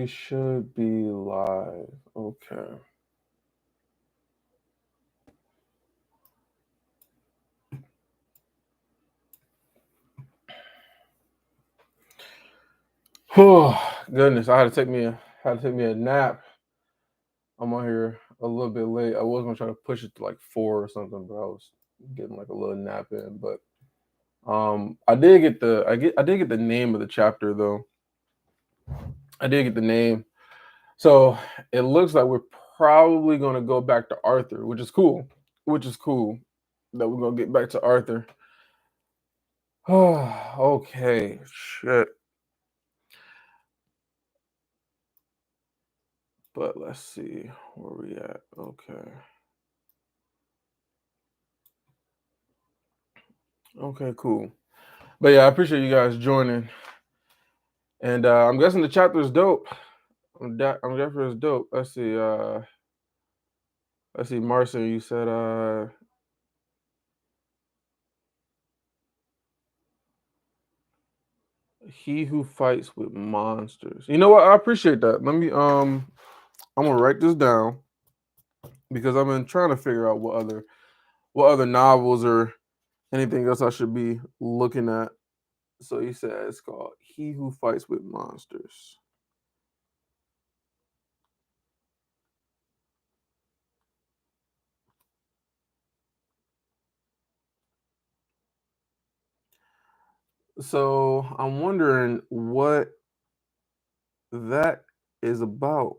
We should be live. Okay. Oh goodness, I had to take me a nap. I'm on here a little bit late. I was gonna try to push it to like 4 or something, but I was getting like a little nap in. But I did get the name of the chapter though. I did get the name. So it looks like we're probably gonna go back to Arthur, which is cool. Which is cool that we're gonna get back to Arthur. Okay, shit. But let's see where we at. Okay. Okay, cool. But yeah, I appreciate you guys joining. And I'm guessing the chapter is dope. I'm guessing it's dope. Let's see, Marcin, you said he who fights with monsters. You know what? I appreciate that. I'm gonna write this down because I've been trying to figure out what other novels or anything else I should be looking at. So he said it's called He Who Fights with Monsters. So I'm wondering what that is about.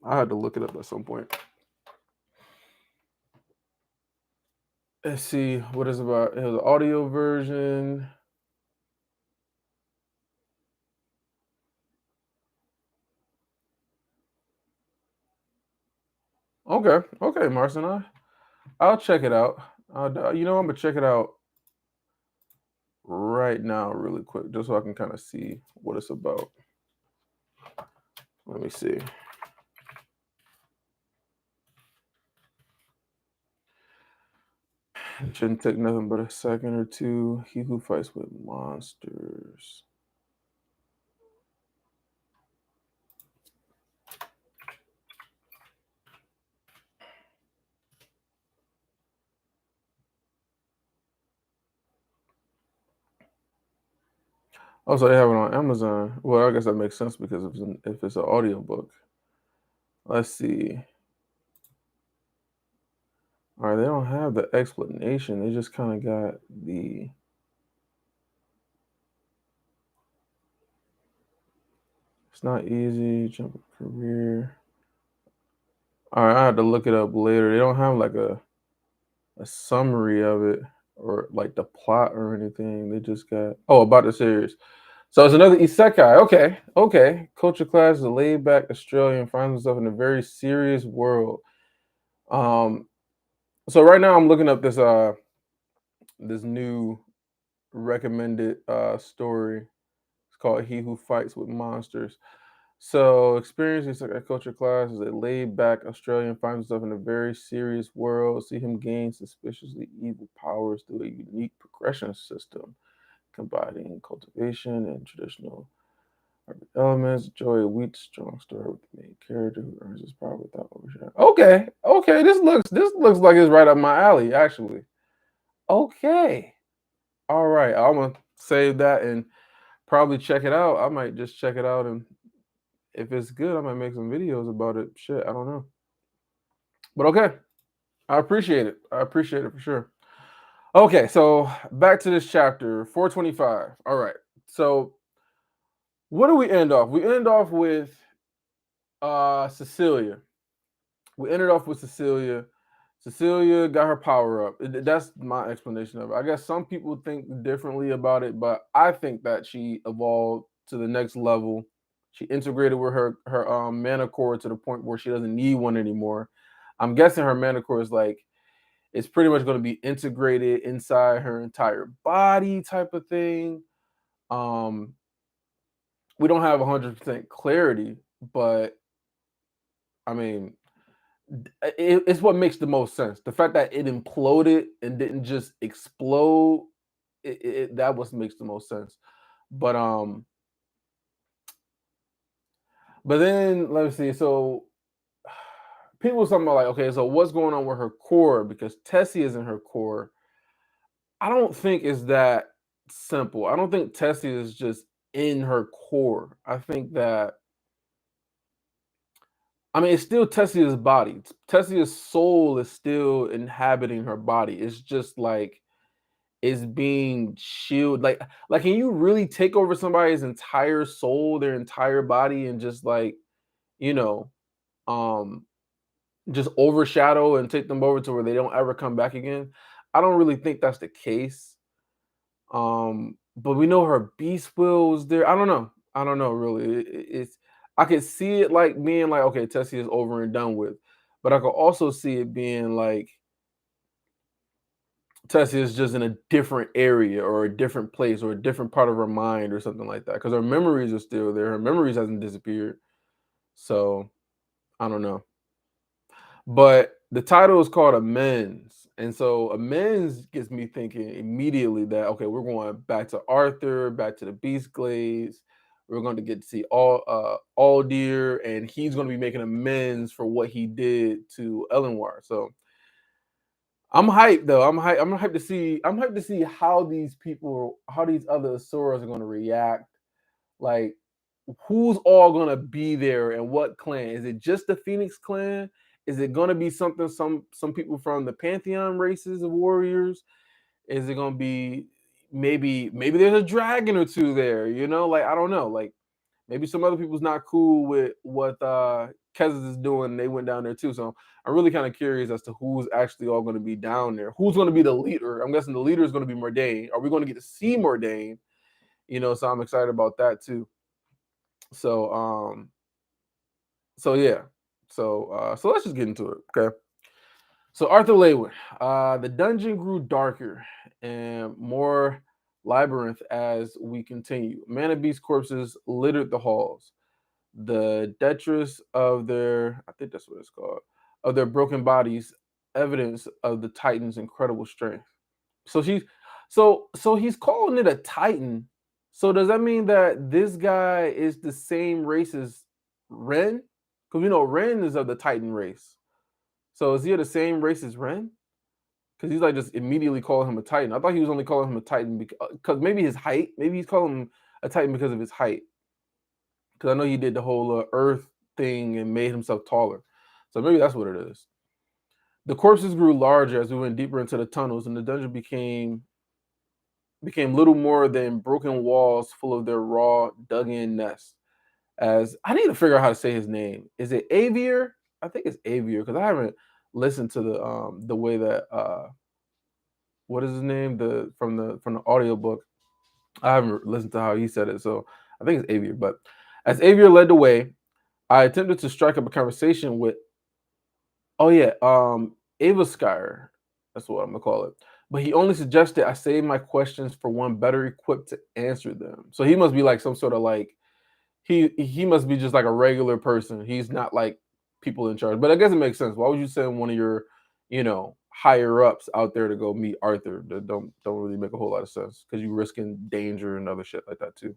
I had to look it up at some point. Let's see what it's about. It was an audio version. Okay, Marcin. I'll check it out. I'm gonna check it out right now, really quick, just so I can kind of see what it's about. Let me see. It shouldn't take nothing but a second or two. He who fights with monsters. Also, they have it on Amazon. Well, I guess that makes sense because if it's an audiobook. Let's see. All right, they don't have the explanation. They just kind of got the. It's not easy. Jump career. All right, I had to look it up later. They don't have like a summary of it or like the plot or anything. They just got about the series. So it's another isekai. Okay. Culture class is a laid back Australian finds himself in a very serious world. Um, so right now I'm looking up this new recommended story. It's called He Who Fights with Monsters. So, experiencing isekai culture class as a laid back Australian finds himself in a very serious world. See him gain suspiciously evil powers through a unique progression system, combining cultivation and traditional elements. Joy a weak, strong story with the main character who earns his power without overshadow. Okay. This looks like it's right up my alley, actually. Okay. All right. I'm gonna save that and probably check it out. I might just check it out, and if it's good, I might make some videos about it. Shit, I don't know. But okay. I appreciate it. I appreciate it for sure. Okay, so back to this chapter, 425. All right. So what do we end off? We end off with Cecilia. We ended off with Cecilia. Cecilia got her power up. That's my explanation of it. I guess some people think differently about it, but I think that she evolved to the next level. She integrated with her mana core to the point where she doesn't need one anymore. I'm guessing her mana core is like it's pretty much going to be integrated inside her entire body type of thing. Um, we don't have 100% clarity, but I mean, it's what makes the most sense. The fact that it imploded and didn't just explode, that what makes the most sense. But But then let me see. So people talking about like, okay, so what's going on with her core? Because Tessie is in her core. I don't think it's that simple. I don't think Tessie is just in her core. I think that I mean it's still Tessia's body. Tessia's soul is still inhabiting her body. It's just like it's being shielded. Like can you really take over somebody's entire soul, their entire body, and just like, you know, um just overshadow and take them over to where they don't ever come back again? I don't really think that's the case. But we know her beast will was there. I don't know. I don't know really. It's I could see it like being like, okay, Tessie is over and done with. But I could also see it being like Tessie is just in a different area or a different place or a different part of her mind or something like that. Because her memories are still there. Her memories hasn't disappeared. So I don't know. But the title is called Amends. And so Amends gets me thinking immediately that okay, we're going back to Arthur, back to the Beast Glades. We're going to get to see all dear, and he's going to be making amends for what he did to Ellenwar. So I'm hyped though. I'm hyped to see. I'm hyped to see how these people, how these other Asuras are going to react. Like, who's all gonna be there and what clan? Is it just the Phoenix clan? Is it gonna be something some people from the Pantheon races of warriors? Is it gonna be maybe there's a dragon or two there? You know, like I don't know. Like maybe some other people's not cool with what Kez is doing. They went down there too. So I'm really kind of curious as to who's actually all going to be down there. Who's going to be the leader? I'm guessing the leader is going to be Mordain. Are we going to get to see Mordain? You know, so I'm excited about that too. So so yeah. So let's just get into it. Okay. So Arthur Lewin, the dungeon grew darker and more labyrinth as we continue. Mana Beast corpses littered the halls. The detritus of their, I think that's what it's called, of their broken bodies, evidence of the Titan's incredible strength. So she's so he's calling it a Titan. So does that mean that this guy is the same race as Ren? Because we know Ren is of the Titan race. So is he of the same race as Ren? Because he's like just immediately calling him a Titan. I thought he was only calling him a Titan because maybe his height. Maybe he's calling him a Titan because of his height. Because I know he did the whole Earth thing and made himself taller. So maybe that's what it is. The corpses grew larger as we went deeper into the tunnels, and the dungeon became little more than broken walls full of their raw, dug-in nests. As I need to figure out how to say his name. Is it Avier? I think it's Avier because I haven't listened to the way that what is his name from the audiobook. I haven't listened to how he said it, so I think it's Avier. But as Avier led the way, I attempted to strike up a conversation with Ava Skyer. That's what I'm gonna call it. But he only suggested I save my questions for one better equipped to answer them. So he must be like some sort of like he must be just like a regular person. He's not like people in charge. But I guess it makes sense. Why would you send one of your, higher ups out there to go meet Arthur? That don't really make a whole lot of sense because you're risking danger and other shit like that too.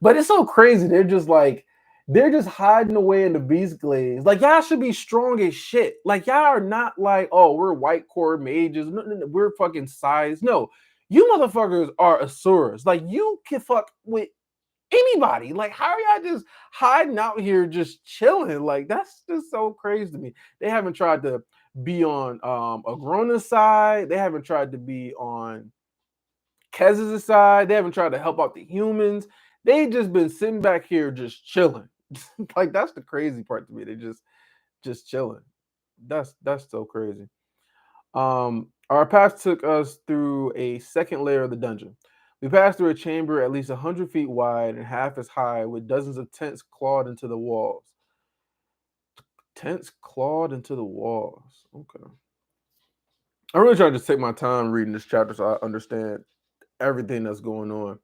But it's so crazy. They're just hiding away in the beast glades. Like y'all should be strong as shit. Like y'all are not like, oh, we're white core mages. No, we're fucking size. No, you motherfuckers are Asuras. Like you can fuck with anybody. Like, how are y'all just hiding out here, just chilling? Like, that's just so crazy to me. They haven't tried to be on Agrona's side. They haven't tried to be on Kez's side. They haven't tried to help out the humans. They just been sitting back here just chilling. Like, that's the crazy part to me. They just chilling. That's so crazy. Our path took us through a second layer of the dungeon. We passed through a chamber at least 100 feet wide and half as high, with dozens of tents clawed into the walls. Tents clawed into the walls. Okay. I really try to just take my time reading this chapter so I understand everything that's going on.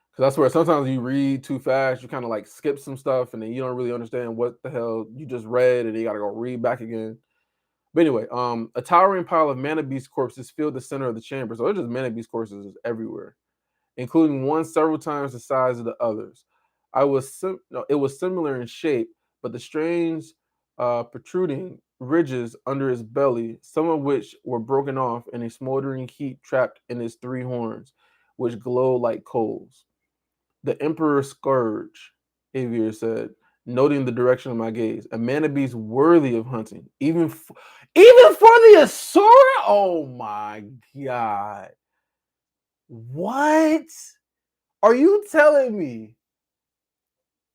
Because I swear, sometimes you read too fast, you kind of like skip some stuff, and then you don't really understand what the hell you just read, and you got to go read back again. But anyway, a towering pile of mana beast corpses filled the center of the chamber. So there's just mana beast corpses everywhere, including one several times the size of the others. It was similar in shape, but the strange protruding ridges under his belly, some of which were broken off, and a smoldering heat trapped in his three horns, which glowed like coals. The Emperor's scourge, Avier said, noting the direction of my gaze. A man of beast worthy of hunting, even for the Asura. Oh my god! What are you telling me?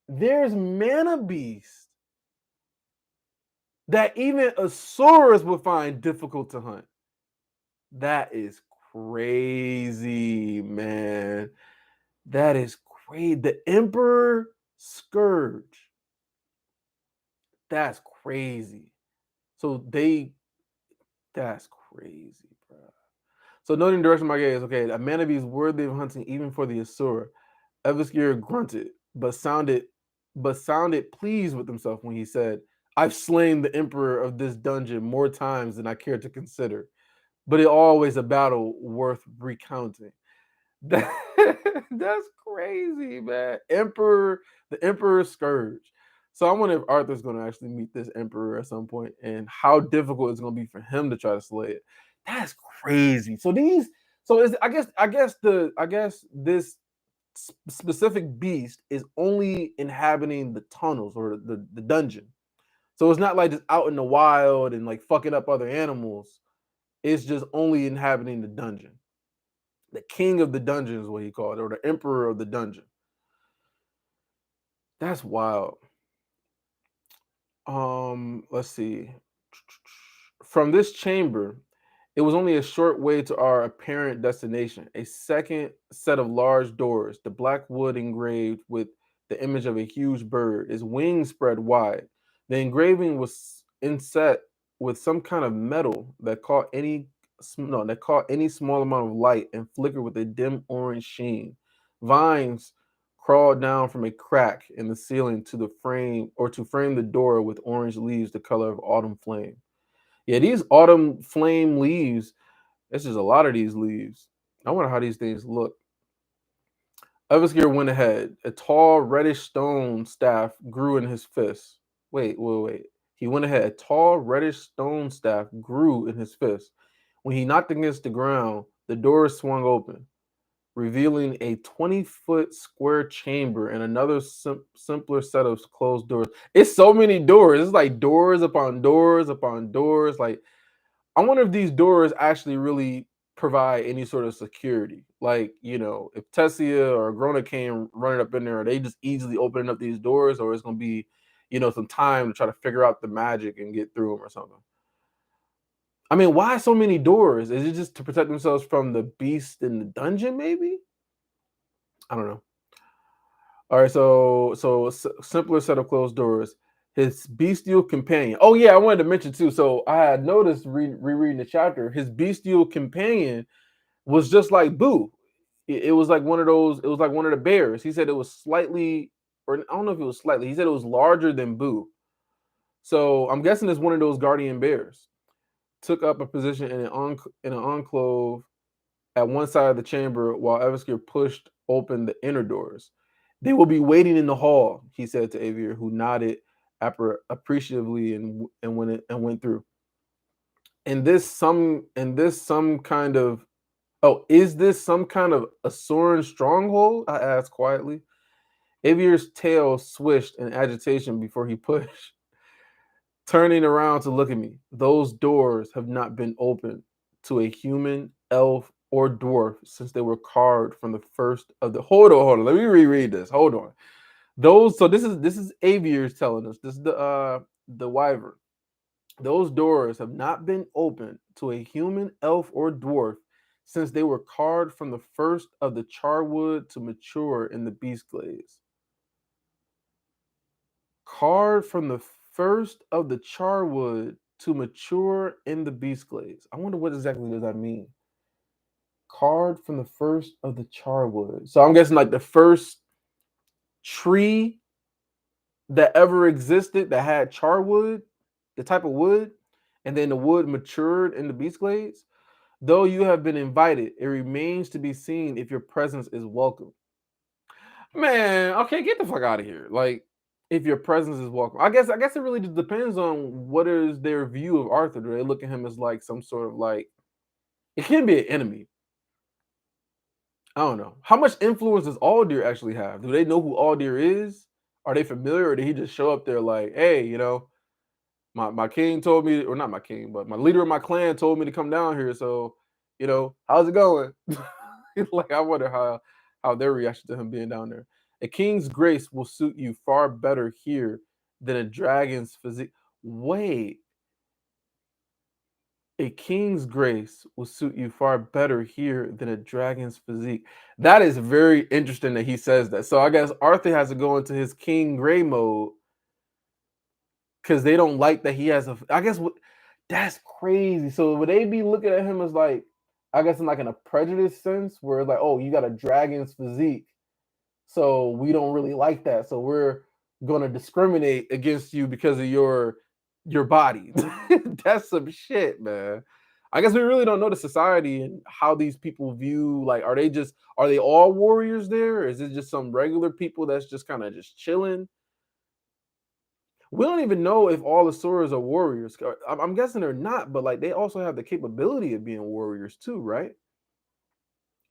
There's mana beast that even Asuras would find difficult to hunt. That is crazy, man. That is crazy. The Emperor Scourge. That's crazy. So that's crazy, bro. So noting the direction of my gaze, okay, a man of beast worthy of hunting even for the Asura. Eviskir grunted, but sounded pleased with himself when he said, I've slain the emperor of this dungeon more times than I care to consider, but it always a battle worth recounting. That, that's crazy, man. The Emperor's Scourge. So I wonder if Arthur's going to actually meet this Emperor at some point, and how difficult it's going to be for him to try to slay it. That's crazy. I guess this specific beast is only inhabiting the tunnels or the dungeon. So it's not like just out in the wild and like fucking up other animals. It's just only inhabiting the dungeon. The king of the dungeon is what he called it, or the emperor of the dungeon. That's wild. Let's see. From this chamber, it was only a short way to our apparent destination. A second set of large doors, the black wood engraved with the image of a huge bird, its wings spread wide. The engraving was inset with some kind of metal that caught any no, that caught any small amount of light and flickered with a dim orange sheen. Vines crawled down from a crack in the ceiling to the frame or to frame the door with orange leaves the color of autumn flame. Yeah, these autumn flame leaves, it's just a lot of these leaves. I wonder how these things look. Eviskir went ahead. A tall reddish stone staff grew in his fist. Wait. He went ahead. A tall reddish stone staff grew in his fist. When he knocked against the ground, the door swung open, revealing a 20-foot square chamber and another simpler set of closed doors. It's so many doors. It's like doors upon doors upon doors. Like, I wonder if these doors actually really provide any sort of security. Like, if Tessia or Grona came running up in there, are they just easily opening up these doors, or it's going to be, some time to try to figure out the magic and get through them or something? I mean, why so many doors? Is it just to protect themselves from the beast in the dungeon, maybe? I don't know. All right, so simpler set of closed doors. His bestial companion. Oh yeah, I wanted to mention too. So I had noticed rereading the chapter. His bestial companion was just like Boo. It was like one of those. It was like one of the bears. He said it was slightly, or I don't know if it was slightly. He said it was larger than Boo. So I'm guessing it's one of those guardian bears. Took up a position in an enclave at one side of the chamber while Eviskir pushed open the inner doors. They will be waiting in the hall, he said to Avier, who nodded appreciatively and went through. And this some kind of is this some kind of Asuran stronghold? I asked quietly. Avier's tail swished in agitation before he pushed, turning around to look at me. Those doors have not been opened to a human, elf, or dwarf since they were carved from the first of the. Hold on. Let me reread this. Hold on. Those. So this is Avier's telling us. This is the wyvern. Those doors have not been opened to a human, elf, or dwarf since they were carved from the first of the charwood to mature in the beast glades. Carved from the first of the charwood to mature in the beast glades. I wonder what exactly does that mean. Carved from the first of the charwood. So I'm guessing like the first tree that ever existed that had charwood, the type of wood, and then the wood matured in the beast glades. Though you have been invited, it remains to be seen if your presence is welcome. Man, okay, get the fuck out of here. Like, if your presence is welcome. I guess it really just depends on what is their view of Arthur. Do they look at him as like some sort of like it can be an enemy. I don't know. How much influence does Aldir actually have? Do they know who Aldir is? Are they familiar, or did he just show up there like, hey, my king told me, or not my king, but my leader of my clan told me to come down here. So, how's it going? Like, I wonder how their reaction to him being down there. A king's grace will suit you far better here than a dragon's physique. Wait, a king's grace will suit you far better here than a dragon's physique. That is very interesting that he says that. So I guess Arthur has to go into his king gray mode because they don't like that he has a. I guess that's crazy. So would they be looking at him as like, I guess in a prejudice sense, where it's like, oh, you got a dragon's physique, so we don't really like that. So we're gonna discriminate against you because of your body. That's some shit, man. I guess we really don't know the society and how these people view, like, are they all warriors there? Or is it just some regular people that's just kind of just chilling? We don't even know if all the Soras are warriors. I'm guessing they're not, but like they also have the capability of being warriors too, right?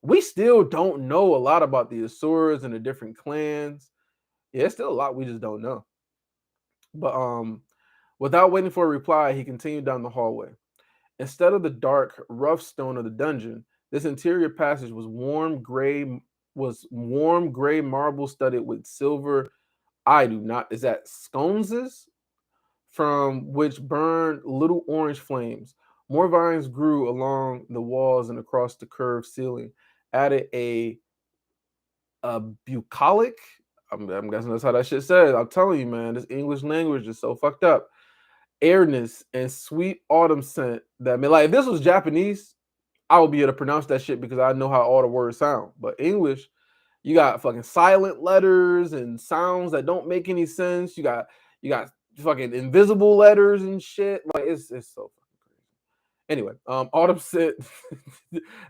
We still don't know a lot about the Asuras and the different clans. Yeah, it's still a lot we just don't know. But without waiting for a reply, he continued down the hallway. Instead of the dark, rough stone of the dungeon, this interior passage was warm gray marble studded with silver. I do not. Is that sconces? From which burned little orange flames. More vines grew along the walls and across the curved ceiling, added a bucolic. I'm guessing that's how that shit says. I'm telling you, man, this English language is so fucked up. Airness and sweet autumn scent that man, like if this was Japanese, I would be able to pronounce that shit because I know how all the words sound. But English, you got fucking silent letters and sounds that don't make any sense. You got fucking invisible letters and shit. Like it's so fucking crazy. Anyway, autumn scent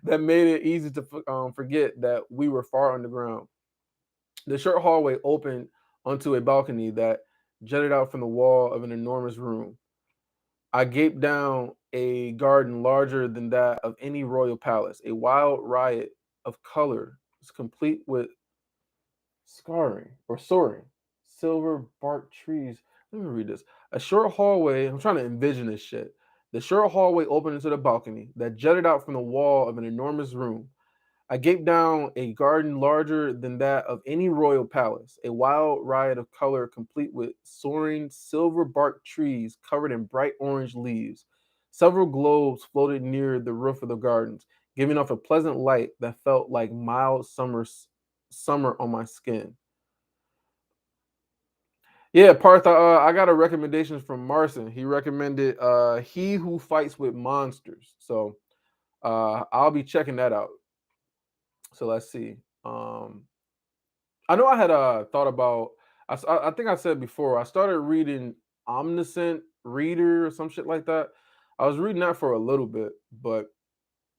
that made it easy to forget that we were far underground. The short hallway opened onto a balcony that jutted out from the wall of an enormous room. I gaped down a garden larger than that of any royal palace. A wild riot of color was complete with scarring or soaring silver bark trees. Let me read this. A short hallway. I'm trying to envision this shit. The short hallway opened into the balcony that jutted out from the wall of an enormous room. I gaped down a garden larger than that of any royal palace, a wild riot of color complete with soaring silver barked trees covered in bright orange leaves. Several globes floated near the roof of the gardens, giving off a pleasant light that felt like mild summer on my skin. Yeah, Parth, I got a recommendation from Marson. He recommended He Who Fights with Monsters. So I'll be checking that out. So let's see. Um, I know I had thought about. I think I said before. I started reading Omniscient Reader or some shit like that. I was reading that for a little bit, but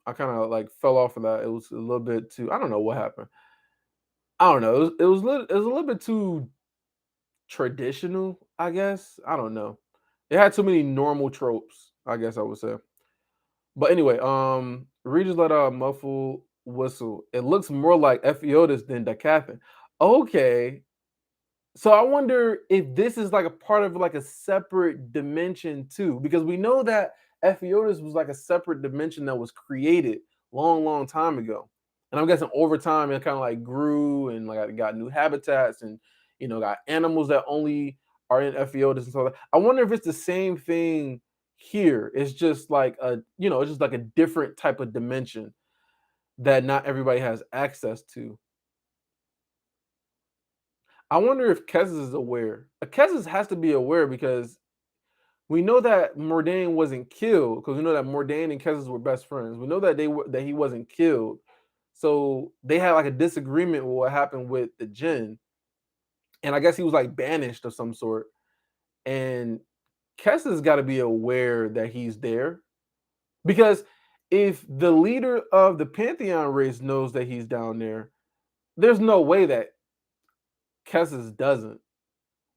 I kind of like fell off of that. It was a little bit too. I don't know what happened. I don't know. It was a little bit too traditional. I guess I don't know. It had too many normal tropes. I guess I would say. But anyway, Regis let out a muffled whistle. It looks more like Ephiodus than Decathlon. Okay, so I wonder if this is like a part of like a separate dimension too, because we know that Ephiodus was like a separate dimension that was created long, long time ago. And I'm guessing over time it kind of like grew and like it got new habitats and got animals that only are in Ephiodus and so on. I wonder if it's the same thing here. It's just like it's just like a different type of dimension that not everybody has access to. I wonder if Kessis is aware. Kessis has to be aware because we know that Mordain wasn't killed because we know that Mordain and Kessis were best friends. We know that that he wasn't killed, so they had like a disagreement with what happened with the Jinn, and I guess he was like banished of some sort. And Kessis got to be aware that he's there because if the leader of the Pantheon race knows that he's down there, there's no way that Kessis doesn't.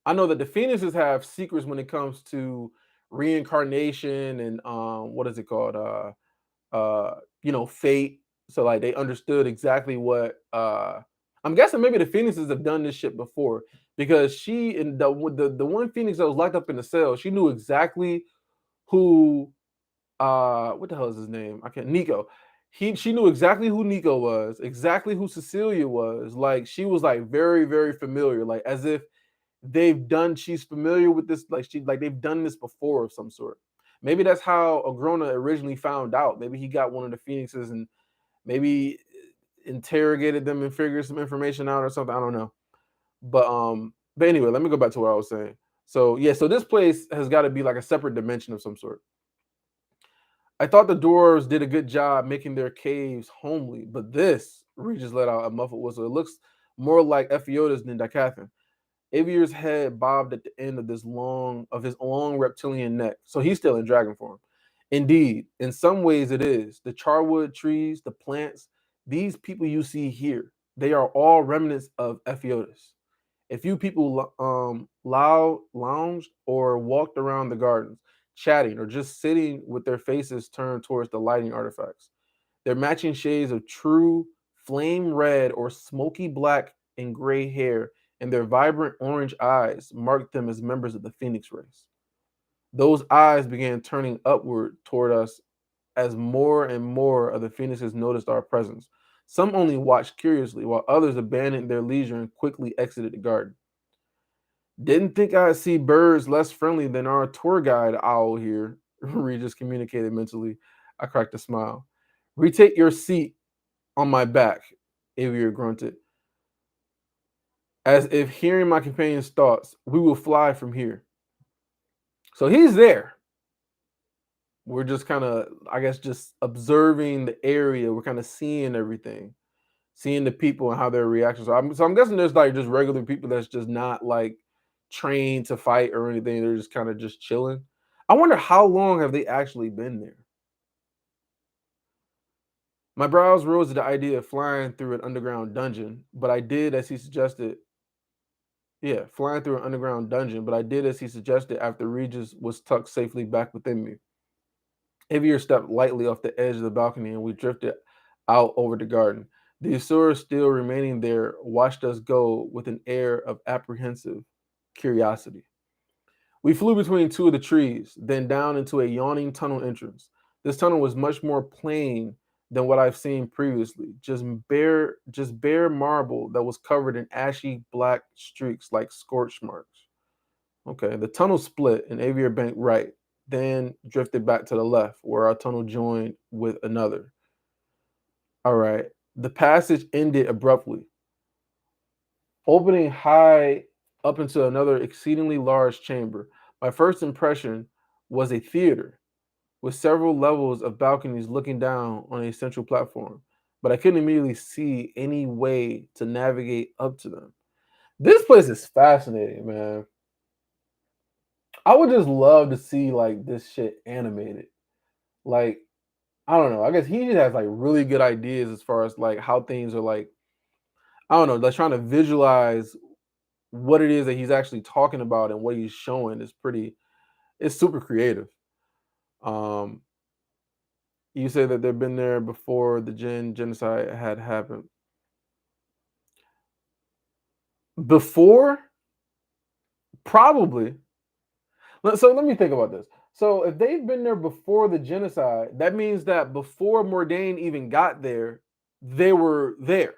I know that the Phoenixes have secrets when it comes to reincarnation and what is it called? Fate. So like they understood exactly what I'm guessing maybe the Phoenixes have done this shit before because she and the one Phoenix that was locked up in the cell, she knew exactly who what the hell is his name? I can't Nico. She knew exactly who Nico was, exactly who Cecilia was. Like she was like very, very familiar, like as if she's familiar with this, like they've done this before of some sort. Maybe that's how Agrona originally found out. Maybe he got one of the Phoenixes and maybe interrogated them and figured some information out or something. I don't know. But anyway, let me go back to what I was saying. So yeah, so this place has got to be like a separate dimension of some sort. I thought the dwarves did a good job making their caves homely, but this, Regis let out a muffled whistle. It looks more like Ephiodas than Decathlon. Avier's head bobbed at the end of his long reptilian neck, so he's still in dragon form. Indeed, in some ways it is. The charwood trees, the plants, these people you see here, they are all remnants of Ephiodas. A few people lounged or walked around the gardens, chatting or just sitting with their faces turned towards the lighting artifacts. Their matching shades of true flame red or smoky black and gray hair and their vibrant orange eyes marked them as members of the Phoenix race. Those eyes began turning upward toward us as more and more of the Phoenixes noticed our presence. Some only watched curiously, while others abandoned their leisure and quickly exited the garden. Didn't think I'd see birds less friendly than our tour guide owl here, Regis communicated mentally. I cracked a smile. Retake your seat on my back, Avier grunted, as if hearing my companion's thoughts. We will fly from here. So he's there. We're just kind of, I guess, just observing the area. We're kind of seeing everything, seeing the people and how their reactions are. So I'm guessing there's like just regular people that's just not like trained to fight or anything. They're just kind of just chilling. I wonder how long have they actually been there? My brows rose at the idea of flying through an underground dungeon, but I did as he suggested. Yeah, flying through an underground dungeon, but I did as he suggested after Regis was tucked safely back within me. Avier stepped lightly off the edge of the balcony and we drifted out over the garden. The Asura, still remaining there, watched us go with an air of apprehensive curiosity. We flew between two of the trees, then down into a yawning tunnel entrance. This tunnel was much more plain than what I've seen previously, just bare marble that was covered in ashy black streaks like scorch marks. Okay, the tunnel split and Avier banked right, then drifted back to the left, where our tunnel joined with another. All right, the passage ended abruptly, opening high up into another exceedingly large chamber. My first impression was a theater with several levels of balconies looking down on a central platform, but I couldn't immediately see any way to navigate up to them. This place is fascinating, man. I would just love to see like this shit animated. Like, I don't know. I guess he just has like really good ideas as far as like how things are like, I don't know, like trying to visualize what it is that he's actually talking about and what he's showing is it's super creative. Um, you say that they've been there before the genocide had happened. Before, probably. So let me think about this. So if they've been there before the genocide, that means that before Mordain even got there, they were there.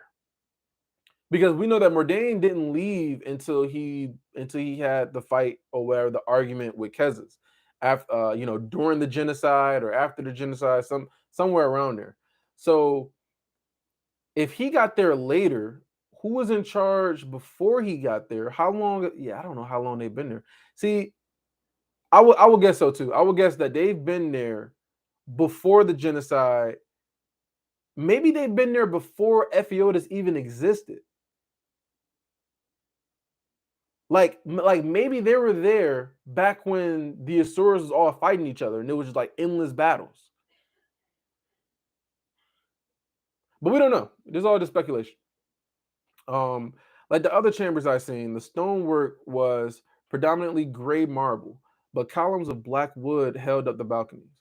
Because we know that Mordain didn't leave until he had the fight or whatever the argument with Kezes. After during the genocide or after the genocide, somewhere around there. So if he got there later, who was in charge before he got there? How long? Yeah, I don't know how long they've been there. See, I would guess so too. I would guess that they've been there before the genocide. Maybe they've been there before Ephiotis even existed. Like maybe they were there back when the Asuras was all fighting each other and it was just like endless battles. But we don't know. This is all just speculation. Um, like the other chambers I seen, the stonework was predominantly gray marble, but columns of black wood held up the balconies,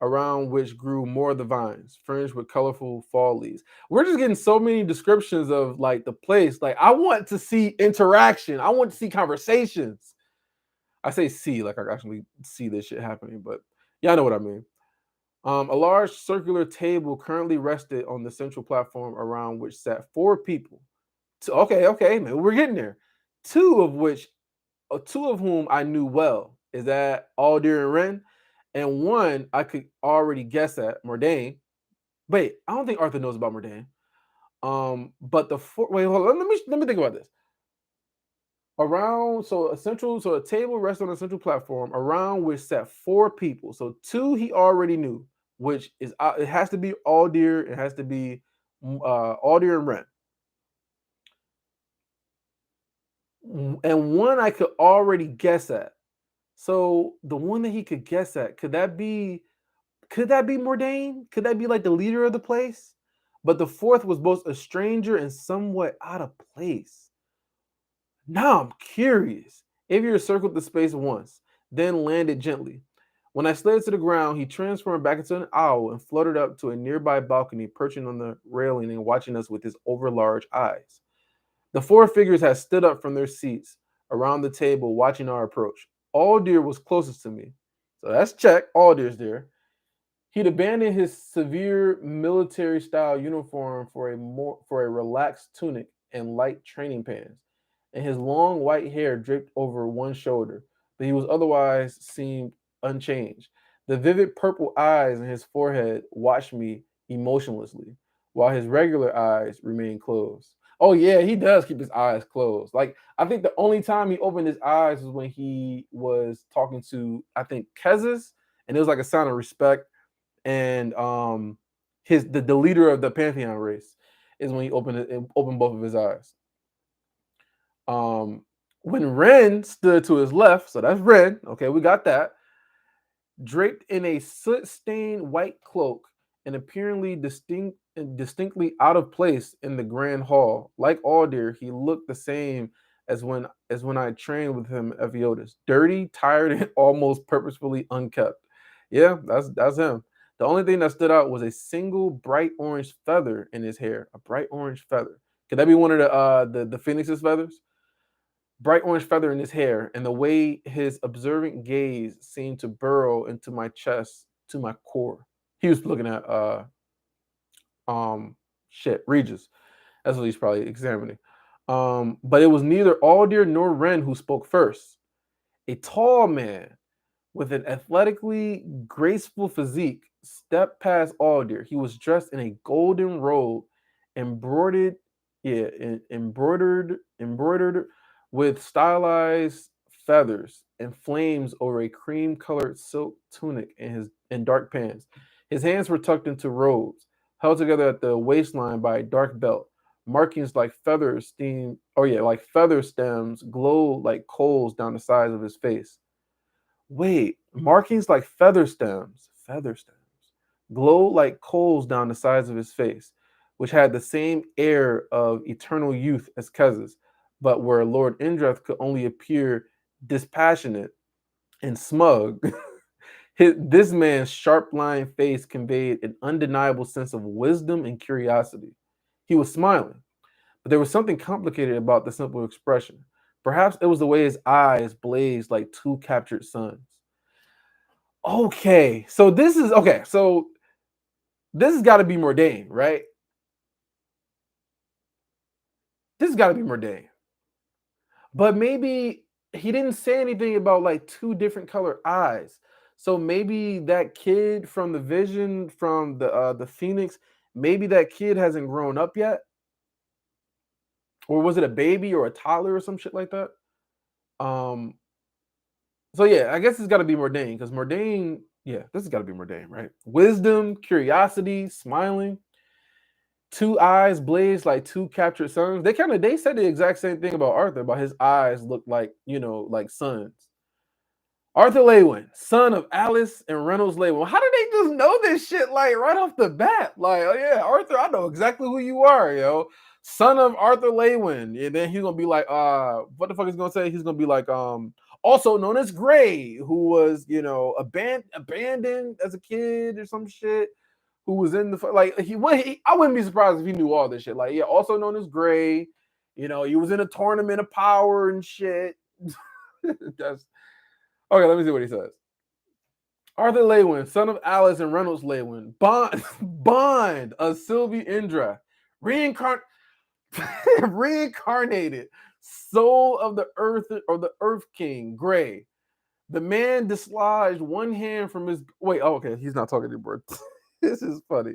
around which grew more of the vines, fringed with colorful fall leaves. We're just getting so many descriptions of like the place. Like, I want to see interaction. I want to see conversations. I say see, like I actually see this shit happening, but y'all know what I mean. A large circular table currently rested on the central platform around which sat four people. Okay, man, we're getting there. Two of which, two of whom I knew well. Is that Aldir and Ren? And one I could already guess at, Mordain. Wait, I don't think Arthur knows about Mordain. But the four, wait, hold on. Let me think about this. Around, so a table rests on a central platform around which sat four people. So two he already knew, which is it has to be Aldir. It has to be Aldir and Ren. And one I could already guess at. So the one that he could guess at, could that be Mordain? Could that be like the leader of the place? But the fourth was both a stranger and somewhat out of place. Now I'm curious. Avier circled the space once, then landed gently. When I slid to the ground, he transformed back into an owl and fluttered up to a nearby balcony, perching on the railing and watching us with his overlarge eyes. The four figures had stood up from their seats around the table, watching our approach. Aldir was closest to me. So that's check. Aldir's there. He'd abandoned his severe military-style uniform for a relaxed tunic and light training pants, and his long white hair draped over one shoulder, but he was otherwise seemed unchanged. The vivid purple eyes in his forehead watched me emotionlessly, while his regular eyes remained closed. Oh yeah, he does keep his eyes closed. Like, I think the only time he opened his eyes was when he was talking to, I think, Kezis, and it was like a sign of respect. And the leader of the Pantheon race is when he opened both of his eyes. When Ren stood to his left, so that's Ren. Okay, we got that. Draped in a soot-stained white cloak and apparently distinctly out of place in the grand hall. Like Aldir, he looked the same as when I trained with him at Viotis. Dirty, tired, and almost purposefully unkept. Yeah, that's him. The only thing that stood out was a single bright orange feather in his hair. A bright orange feather. Could that be one of the Phoenix's feathers? Bright orange feather in his hair, and the way his observant gaze seemed to burrow into my chest, to my core. He was looking at Regis. That's what he's probably examining. But it was neither Aldir nor Ren who spoke first. A tall man with an athletically graceful physique stepped past Aldir. He was dressed in a golden robe, embroidered, yeah, embroidered with stylized feathers and flames over a cream-colored silk tunic and dark pants. His hands were tucked into robes, held together at the waistline by a dark belt. Markings like like feather stems glowed like coals down the sides of his face. Wait, markings like feather stems, glowed like coals down the sides of his face, which had the same air of eternal youth as Kez's, but where Lord Indreth could only appear dispassionate and smug. This man's sharp-lined face conveyed an undeniable sense of wisdom and curiosity. He was smiling, but there was something complicated about the simple expression. Perhaps it was the way his eyes blazed like two captured suns. Okay, so this is okay. So this has got to be Mordain, right? This has got to be Mordain. But maybe he didn't say anything about like two different color eyes. So maybe that kid from the vision from the Phoenix, maybe that kid hasn't grown up yet, or was it a baby or a toddler or some shit like that? Um. So yeah, I guess it's got to be Mordain because Mordain, yeah, this has got to be Mordain, right? Wisdom, curiosity, smiling, two eyes blazed like two captured suns. They said the exact same thing about Arthur, about his eyes looked like, like suns. Arthur Lewin, son of Alice and Reynolds Lewin. How did they just know this shit like right off the bat? Like, oh yeah, Arthur, I know exactly who you are, yo. Son of Arthur Lewin. And then he's gonna be like, what the fuck is he gonna say? He's gonna be like, also known as Gray, who was, you know, abandoned as a kid or some shit, who was in the like I wouldn't be surprised if he knew all this shit. Like, yeah, also known as Gray, you know, he was in a tournament of power and shit. That's okay. Let me see what he says. Arthur Lewin, son of Alice and Reynolds Lewin, Bond of Sylvie Indra, reincarnated, soul of the earth or the Earth King, Gray. The man dislodged one hand from his okay, he's not talking anymore. This is funny.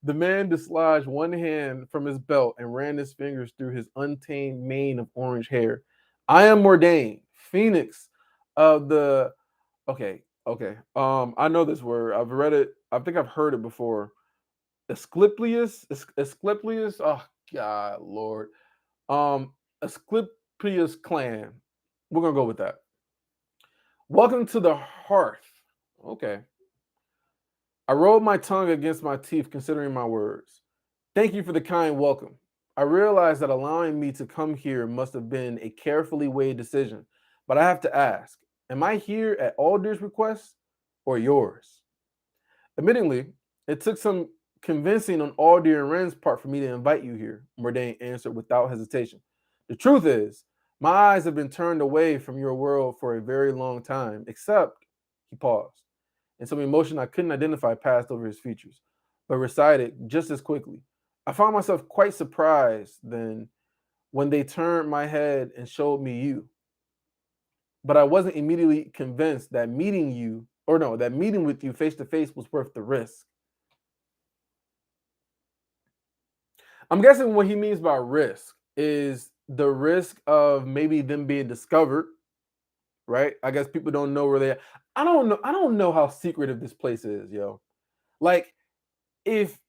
The man dislodged one hand from his belt and ran his fingers through his untamed mane of orange hair. I am Mordain, Phoenix of the okay. I know this word. I've read it. I think I've heard it before. Asclepius. Oh God, Lord. Asclepius clan. We're gonna go with that. Welcome to the hearth. Okay. I rolled my tongue against my teeth, considering my words. Thank you for the kind welcome. I realize that allowing me to come here must have been a carefully weighed decision, but I have to ask, am I here at Alder's request or yours? Admittingly, it took some convincing on Alder and Ren's part for me to invite you here, Mordain answered without hesitation. The truth is, my eyes have been turned away from your world for a very long time, except, he paused, and some emotion I couldn't identify passed over his features, but recited just as quickly. I found myself quite surprised then when they turned my head and showed me you. But I wasn't immediately convinced that that meeting with you face to face was worth the risk. I'm guessing what he means by risk is the risk of maybe them being discovered, right? I guess people don't know where they are. I don't know how secretive this place is, yo. Like, if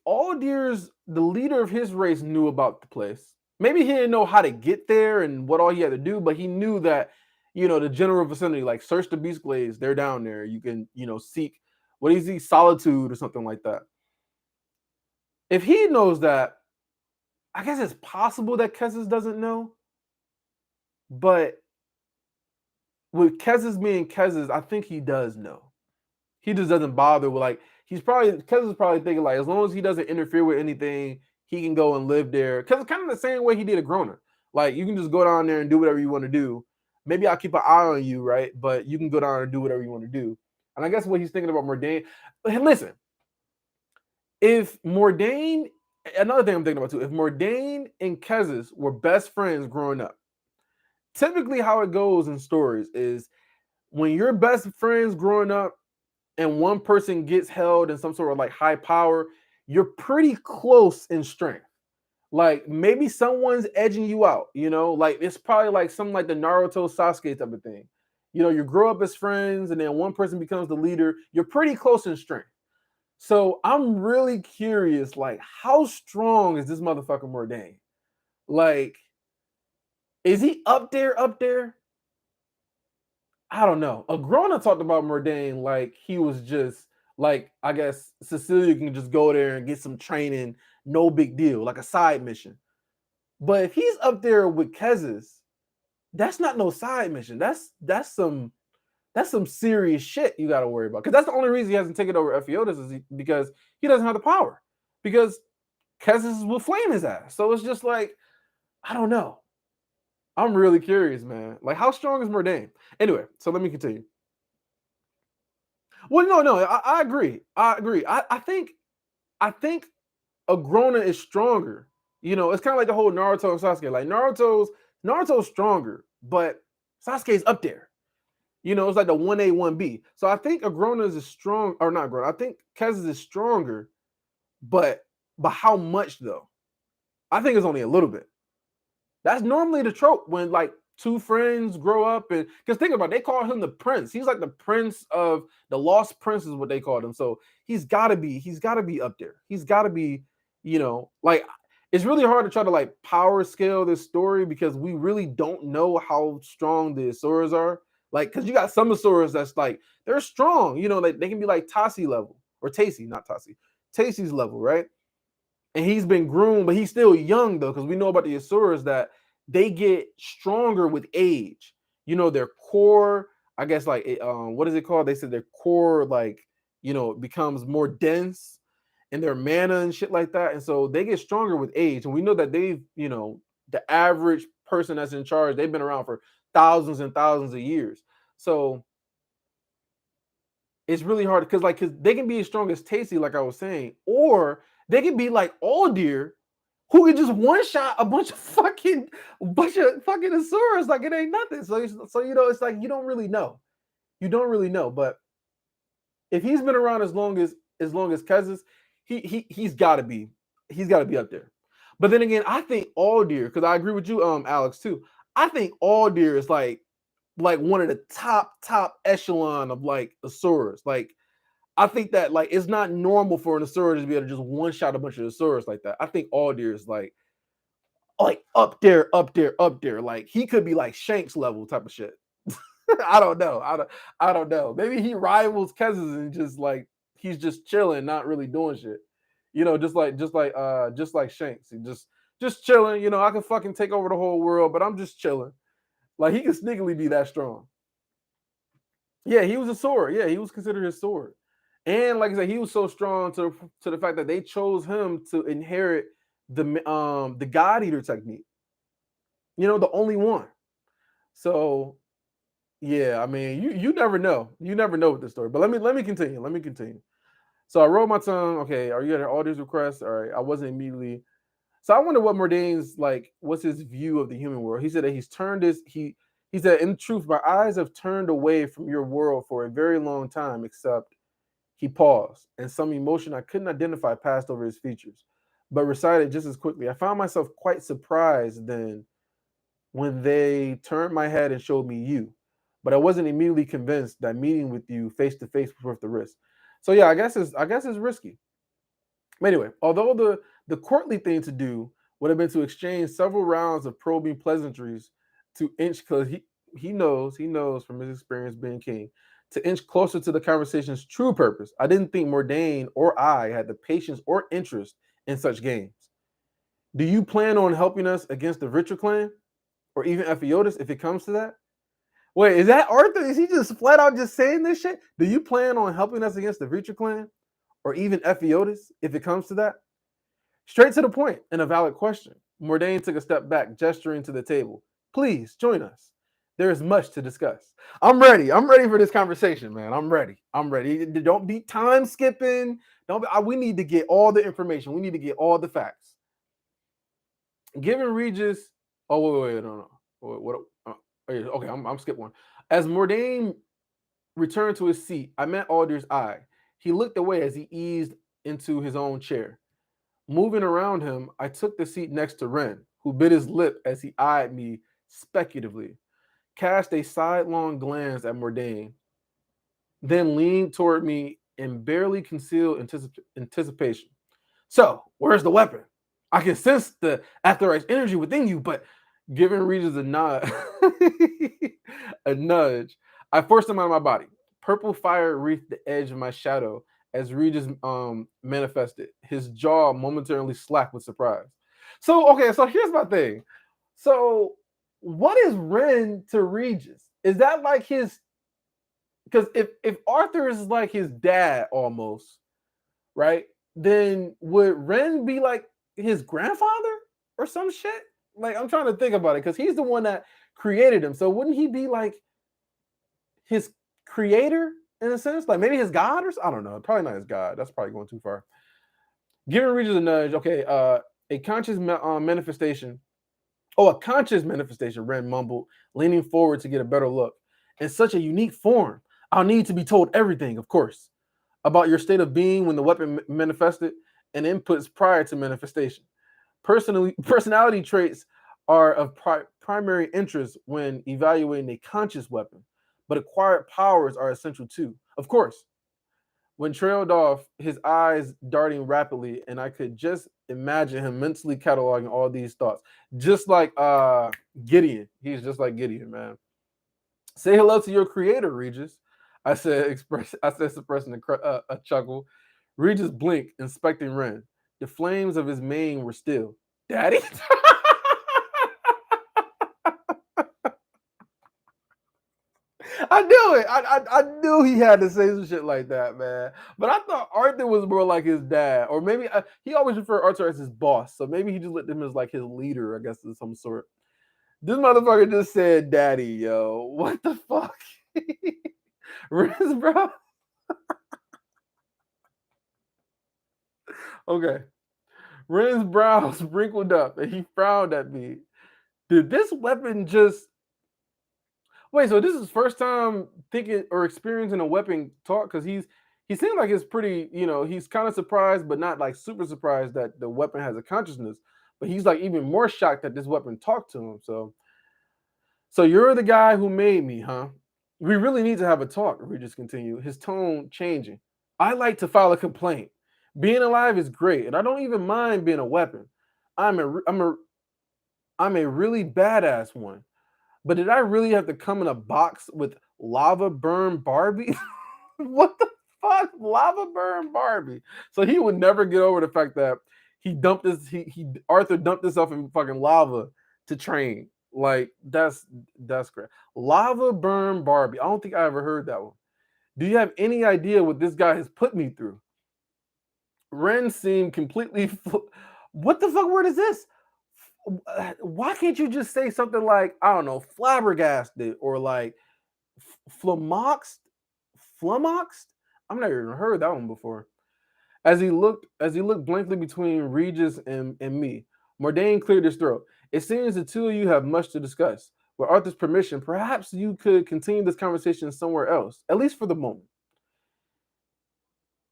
Aldir's the leader of his race knew about the place, maybe he didn't know how to get there and what all he had to do, but he knew that, you know, the general vicinity, like search the Beast Glades, they're down there. You can, you know, seek what is he, solitude or something like that. If he knows that, I guess it's possible that Kessis doesn't know, but with Kessis being Kessis, I think he does know. He just doesn't bother with like Kessis is probably thinking like as long as he doesn't interfere with anything, he can go and live there. Cause it's kind of the same way he did a Grona. Like you can just go down there and do whatever you want to do. Maybe I'll keep an eye on you, right? But you can go down and do whatever you want to do. And I guess what he's thinking about Mordain. But listen, if Mordain, another thing I'm thinking about too, if Mordain and Kessis were best friends growing up, typically how it goes in stories is when you're best friends growing up and one person gets held in some sort of like high power, you're pretty close in strength. Like maybe someone's edging you out, you know, like it's probably like something like the Naruto Sasuke type of thing. You know, you grow up as friends and then one person becomes the leader. You're pretty close in strength. So I'm really curious, like, how strong is this motherfucker Mordain? Like, is he up there? Up there? I don't know. Agrona talked about Mordain like he was just like I guess Cecilia can just go there and get some training, no big deal, like a side mission. But if he's up there with Kez's, that's not no side mission. That's some serious shit you got to worry about. Because that's the only reason he hasn't taken over Ephiodus is because he doesn't have the power. Because Kez's will flame his ass. So it's just like I don't know. I'm really curious, man. Like, how strong is Mordain? Anyway, so let me continue. Well, no, I agree. I think Agrona is stronger. You know, it's kind of like the whole Naruto and Sasuke. Like Naruto's stronger, but Sasuke's up there. You know, it's like the 1A, 1B. So I think Agrona is strong, or not Agrona. I think Kez is stronger, but how much though? I think it's only a little bit. That's normally the trope when like two friends grow up and because think about it, they call him the prince. He's like the prince of the lost prince is what they called him. So he's gotta be up there. He's gotta be, you know, like it's really hard to try to like power scale this story because we really don't know how strong the Asuras are. Like, because you got some Asuras that's like they're strong, you know, like they can be like Tassi level or Tacey, not Tassi, Tacey's level, right? And he's been groomed, but he's still young though, because we know about the Asuras that they get stronger with age. their core, I guess, like what is it called? They said their core, like, becomes more dense, and their mana and shit like that. And so they get stronger with age. And we know that the average person that's in charge, they've been around for thousands and thousands of years. So it's really hard because they can be as strong as Tasty, like I was saying, or they can be like Aldir, who can just one shot a bunch of fucking Asuras like it ain't nothing. So it's like you don't really know. You don't really know. But if he's been around as long as Kez, he's gotta be up there. But then again, I think Aldir, because I agree with you, Alex, too. I think Aldir is like one of the top echelon of like Asuras. Like, I think that like it's not normal for an Asura to be able to just one shot a bunch of Asuras like that. I think Aldir is like up there, up there, up there. Like he could be like Shanks level type of shit. I don't know. I don't know. Maybe he rivals Kez's and just like he's just chilling, not really doing shit. Just like Shanks. He just chilling. I can fucking take over the whole world, but I'm just chilling. Like he could sneakily be that strong. Yeah, he was a sword. Yeah, he was considered his sword. And like I said, he was so strong to the fact that they chose him to inherit the God Eater technique. The only one. So yeah, I mean, you never know. You never know with this story. But let me continue. Let me continue. So I rolled my tongue. Okay, are you at all these requests? All right, I wasn't immediately. So I wonder what Mordain's like. What's his view of the human world? He said that he's turned his he said, in truth, my eyes have turned away from your world for a very long time, except he paused, and some emotion I couldn't identify passed over his features, but recited just as quickly. I found myself quite surprised then when they turned my head and showed me you, but I wasn't immediately convinced that meeting with you face to face was worth the risk. So yeah, I guess it's risky. Anyway, although the courtly thing to do would have been to exchange several rounds of probing pleasantries to inch, because he knows from his experience being king, to inch closer to the conversation's true purpose. I didn't think Mordain or I had the patience or interest in such games. Do you plan on helping us against the Richer clan or even Ephiodus if it comes to that? Wait, is that Arthur? Is he just flat out just saying this shit? Do you plan on helping us against the Richer clan or even Ephiodus if it comes to that? Straight to the point and a valid question. Mordain took a step back, gesturing to the table. Please join us. There is much to discuss. I'm ready. I'm ready for this conversation, man. I'm ready. I'm ready. Don't be time skipping. We need to get all the information. We need to get all the facts. Given Regis. Oh, wait, no. What? Okay, I'm skip one. As Mordain returned to his seat, I met Alder's eye. He looked away as he eased into his own chair. Moving around him, I took the seat next to Ren, who bit his lip as he eyed me speculatively, cast a sidelong glance at Mordain, then leaned toward me in barely concealed anticipation. So, where's the weapon? I can sense the authorized energy within you, but giving Regis a nod, a nudge, I forced him out of my body. Purple fire wreathed the edge of my shadow as Regis manifested. His jaw momentarily slacked with surprise. So, okay, so here's my thing. So, what is Ren to Regis? Is that like his? Because if Arthur is like his dad almost, right? Then would Ren be like his grandfather or some shit? Like, I'm trying to think about it because he's the one that created him. So wouldn't he be like his creator in a sense? Like maybe his god or I don't know. Probably not his god. That's probably going too far. Giving Regis a nudge. Okay, a conscious manifestation. Oh, a conscious manifestation, Ren mumbled, leaning forward to get a better look. In such a unique form, I'll need to be told everything, of course, about your state of being when the weapon manifested and inputs prior to manifestation. Personality traits are of primary interest when evaluating a conscious weapon, but acquired powers are essential too. Of course, when trailed off, his eyes darting rapidly, and I could just imagine him mentally cataloging all these thoughts. Just like Gideon. He's just like Gideon, man. Say hello to your creator, Regis. I said, suppressing a chuckle. Regis blinked, inspecting Ren. The flames of his mane were still. Daddy? I knew it. I knew he had to say some shit like that, man. But I thought Arthur was more like his dad, or maybe he always referred Arthur as his boss. So maybe he just looked at him as like his leader, I guess, of some sort. This motherfucker just said, "Daddy, yo, what the fuck?" Riz, bro. Okay. Ren's brows wrinkled up and he frowned at me. Did this weapon just wait? So this is first time thinking or experiencing a weapon talk because he seems like it's pretty. He's kind of surprised, but not like super surprised that the weapon has a consciousness. But he's like even more shocked that this weapon talked to him. So you're the guy who made me, huh? We really need to have a talk. Regis continued, his tone changing. I like to file a complaint. Being alive is great, and I don't even mind being a weapon. I'm a I'm a I'm a really badass one. But did I really have to come in a box with lava burn Barbie? What the fuck? Lava burn Barbie. So he would never get over the fact that he dumped this he Arthur dumped himself in fucking lava to train. Like that's great. Lava burn Barbie. I don't think I ever heard that one. Do you have any idea what this guy has put me through? Ren seemed completely. What the fuck word is this? Why can't you just say something like I don't know, flabbergasted or like flummoxed? Flummoxed? I've never even heard that one before. As he looked blankly between Regis and me, Mordain cleared his throat. It seems the two of you have much to discuss. With Arthur's permission, perhaps you could continue this conversation somewhere else, at least for the moment.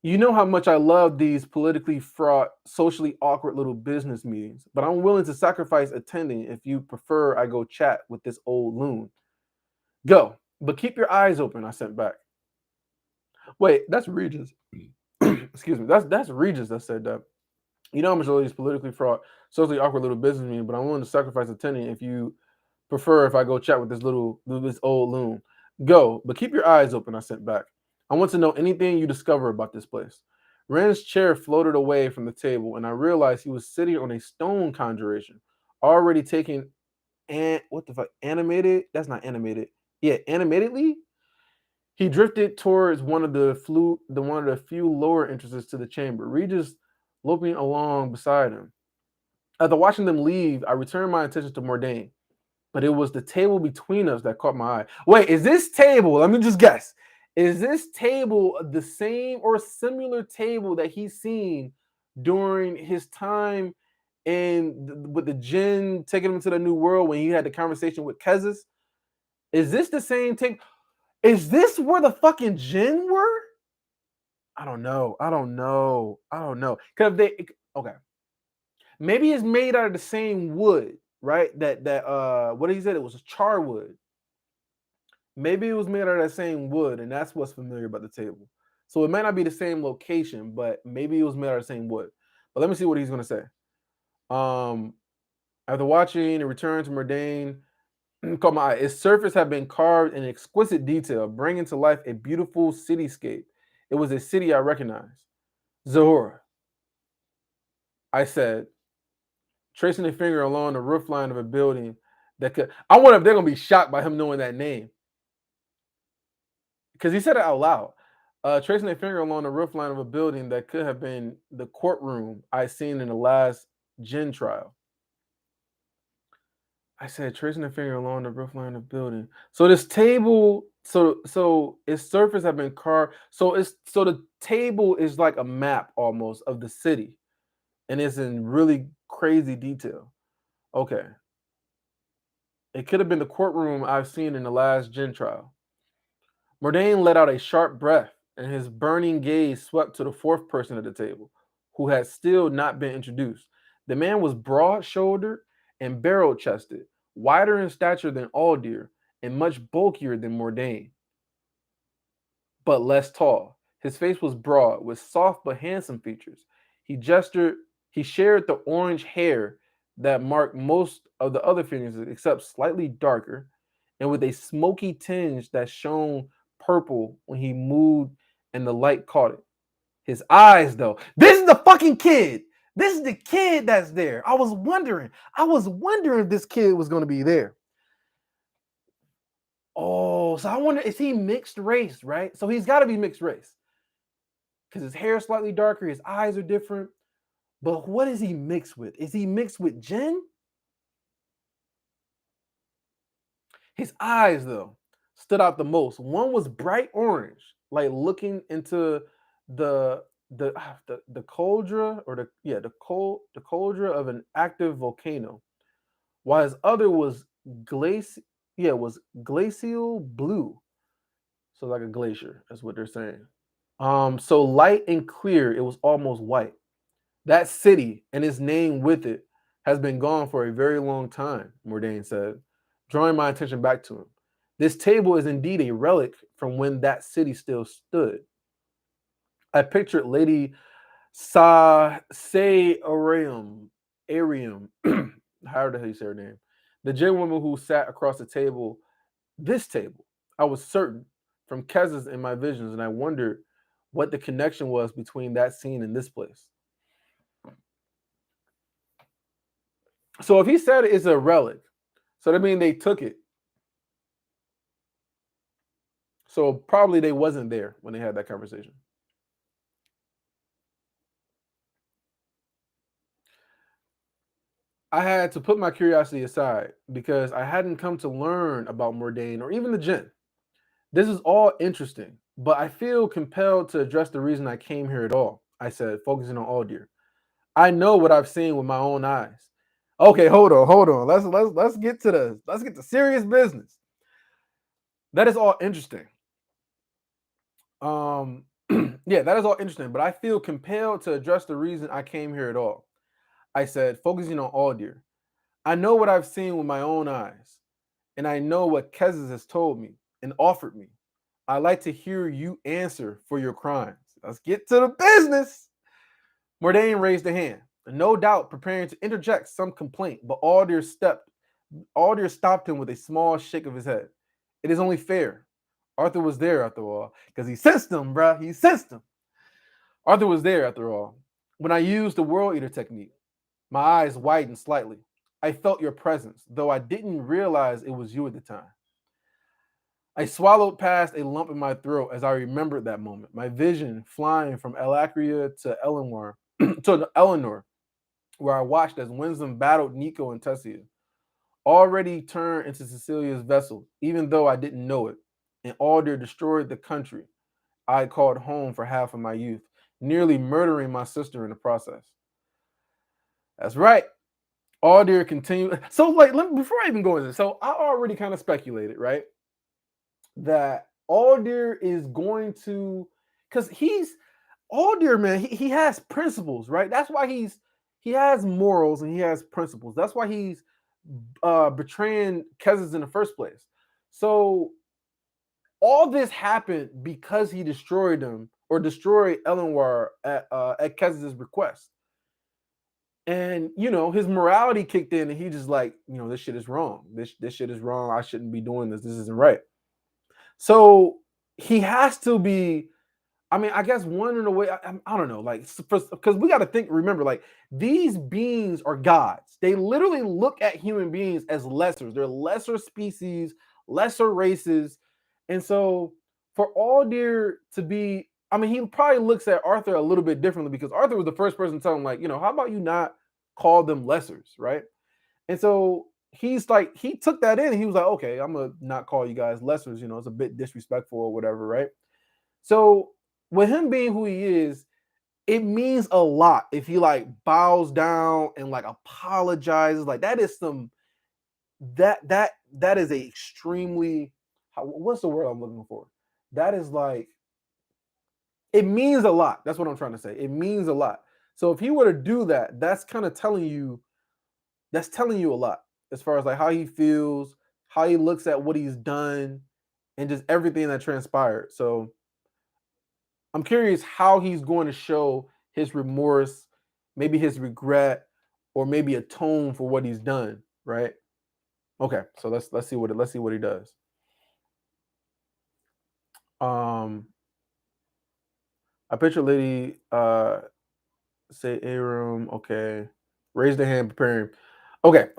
You know how much I love these politically fraught, socially awkward little business meetings, but I'm willing to sacrifice attending if you prefer I go chat with this old loon. Go, but keep your eyes open, I sent back. Wait, that's Regis. Excuse me. That's Regis that said that. You know how much I love these politically fraught, socially awkward little business meetings, but I'm willing to sacrifice attending if you prefer if I go chat with this old loon. Go, but keep your eyes open, I sent back. I want to know anything you discover about this place. Ren's chair floated away from the table, and I realized he was sitting on a stone conjuration, already taking and what the fuck? Animated? That's not animated. Yeah, animatedly. He drifted towards one of the few lower entrances to the chamber, Regis loping along beside him. After watching them leave, I returned my attention to Mordain, but it was the table between us that caught my eye. Wait, is this table? Let me just guess. Is this table the same or similar table that he's seen during his time with the Jinn taking him to the new world when he had the conversation with Kezis? Is this the same table? Is this where the fucking Jinn were? I don't know. I don't know. I don't know. Cause they okay. Maybe it's made out of the same wood, right? That what he said it was a char wood. Maybe it was made out of that same wood, and that's what's familiar about the table. So it might not be the same location, but maybe it was made out of the same wood. But let me see what he's gonna say. Um, After watching and return to Murdain, caught my eye. Its surface had been carved in exquisite detail, bringing to life a beautiful cityscape. It was a city I recognized. Zahora, I said, tracing a finger along the roofline of a building that could. I wonder if they're gonna be shocked by him knowing that name because he said it out loud. Tracing a finger along the roofline of a building that could have been the courtroom I seen in the last Jin trial. I said tracing a finger along the roofline of the building. So this table, so its surface have been carved. So the table is like a map almost of the city, and it's in really crazy detail. Okay, it could have been the courtroom I've seen in the last Jin trial. Murdain let out a sharp breath, and his burning gaze swept to the fourth person at the table, who had still not been introduced. The man was broad shouldered and barrel chested, wider in stature than Aldir, and much bulkier than Murdain, but less tall. His face was broad, with soft but handsome features. He shared the orange hair that marked most of the other figures, except slightly darker, and with a smoky tinge that shone purple when he moved and the light caught it. His eyes, though. This is the fucking kid. This is the kid that's there. I was wondering. I was wondering if this kid was going to be there. Oh, so I wonder, is he mixed race, right? So he's got to be mixed race because his hair is slightly darker, his eyes are different. But what is he mixed with? Is he mixed with Jin? His eyes, though, stood out the most. One was bright orange, like looking into the the cauldron or the cauldron of an active volcano, while his other was glacial blue, so like a glacier. That's what they're saying. So light and clear, it was almost white. That city and its name with it has been gone for a very long time, Mordain said, drawing my attention back to him. This table is indeed a relic from when that city still stood. I pictured Lady Arium, however the hell you say her name, the J woman who sat across the table, this table. I was certain from Kez's in my visions, and I wondered what the connection was between that scene and this place. So if he said it's a relic, so that means they took it. So probably they wasn't there when they had that conversation. I had to put my curiosity aside because I hadn't come to learn about Mordain or even the Jinn. This is all interesting, but I feel compelled to address the reason I came here at all. I said, focusing on Aldir. I know what I've seen with my own eyes. Okay, hold on. Let's get to serious business. That is all interesting. Um, yeah, that is all interesting, but I feel compelled to address the reason I came here at all. I said, focusing on Aldir. I know what I've seen with my own eyes, and I know what Kezes has told me and offered me. I like to hear you answer for your crimes. Let's get to the business. Mordain raised a hand, no doubt preparing to interject some complaint, but Aldir stopped him with a small shake of his head. It is only fair. Arthur was there after all, because he sensed him, bruh. He sensed him. Arthur was there after all. When I used the World Eater technique, my eyes widened slightly. I felt your presence, though I didn't realize it was you at the time. I swallowed past a lump in my throat as I remembered that moment, my vision flying from Elacria to Eleanor, where I watched as Winsome battled Nico and Tessia, already turned into Cecilia's vessel, even though I didn't know it, and Alder destroyed the country I called home for half of my youth, nearly murdering my sister in the process. That's right. Alder continued. So, like, before I even go into this, so I already kind of speculated, right, that Alder is going to, because he's Alder, man. He has principles, right? That's why he has morals and he has principles. That's why he's betraying Kezes in the first place. So all this happened because he destroyed them or destroyed Eleanor at Kez's request. And his morality kicked in, and he just like, this shit is wrong. This shit is wrong. I shouldn't be doing this. This isn't right. So he has to be. I mean, I guess one in a way. I don't know, like because we got to remember, like these beings are gods. They literally look at human beings as lessers. They're lesser species, lesser races, and so for Aldir to be, I mean, he probably looks at Arthur a little bit differently because Arthur was the first person to tell him, like, how about you not call them lessers, right? And so he's like, he took that in and he was like, okay, I'm gonna not call you guys lessers, it's a bit disrespectful or whatever, right? So with him being who he is, it means a lot if he like bows down and like apologizes. Like that is some that is a extremely, what's the word I'm looking for? That is like, it means a lot. That's what I'm trying to say. It means a lot. So if he were to do that, that's kind of telling you a lot as far as like how he feels, how he looks at what he's done, and just everything that transpired. So I'm curious how he's going to show his remorse, maybe his regret, or maybe atone for what he's done, right? Okay, so let's see what he does. I picture lady say a room, okay. Raise the hand, preparing. Okay.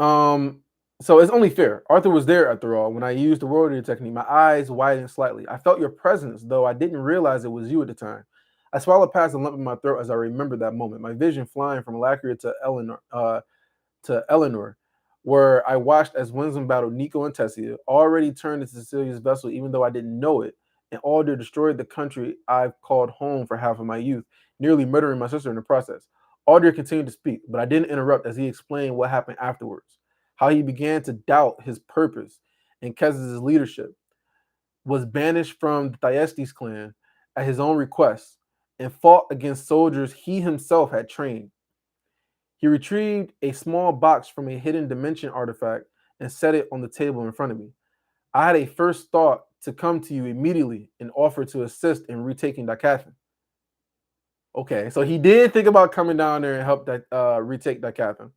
So it's only fair. Arthur was there after all. When I used the warrior technique, my eyes widened slightly. I felt your presence, though I didn't realize it was you at the time. I swallowed past a lump in my throat as I remembered that moment. My vision flying from Lacria to Eleanor, where I watched as Winsome battled Nico and Tessia, already turned into Cecilia's vessel, even though I didn't know it, and Alder destroyed the country I've called home for half of my youth, nearly murdering my sister in the process. Alder continued to speak, but I didn't interrupt as he explained what happened afterwards, how he began to doubt his purpose and Kez's leadership, was banished from the Thyestes clan at his own request, and fought against soldiers he himself had trained. He retrieved a small box from a hidden dimension artifact and set it on the table in front of me. I had a first thought to come to you immediately and offer to assist in retaking Decathlon. Okay, so he did think about coming down there and help that retake Decathlon,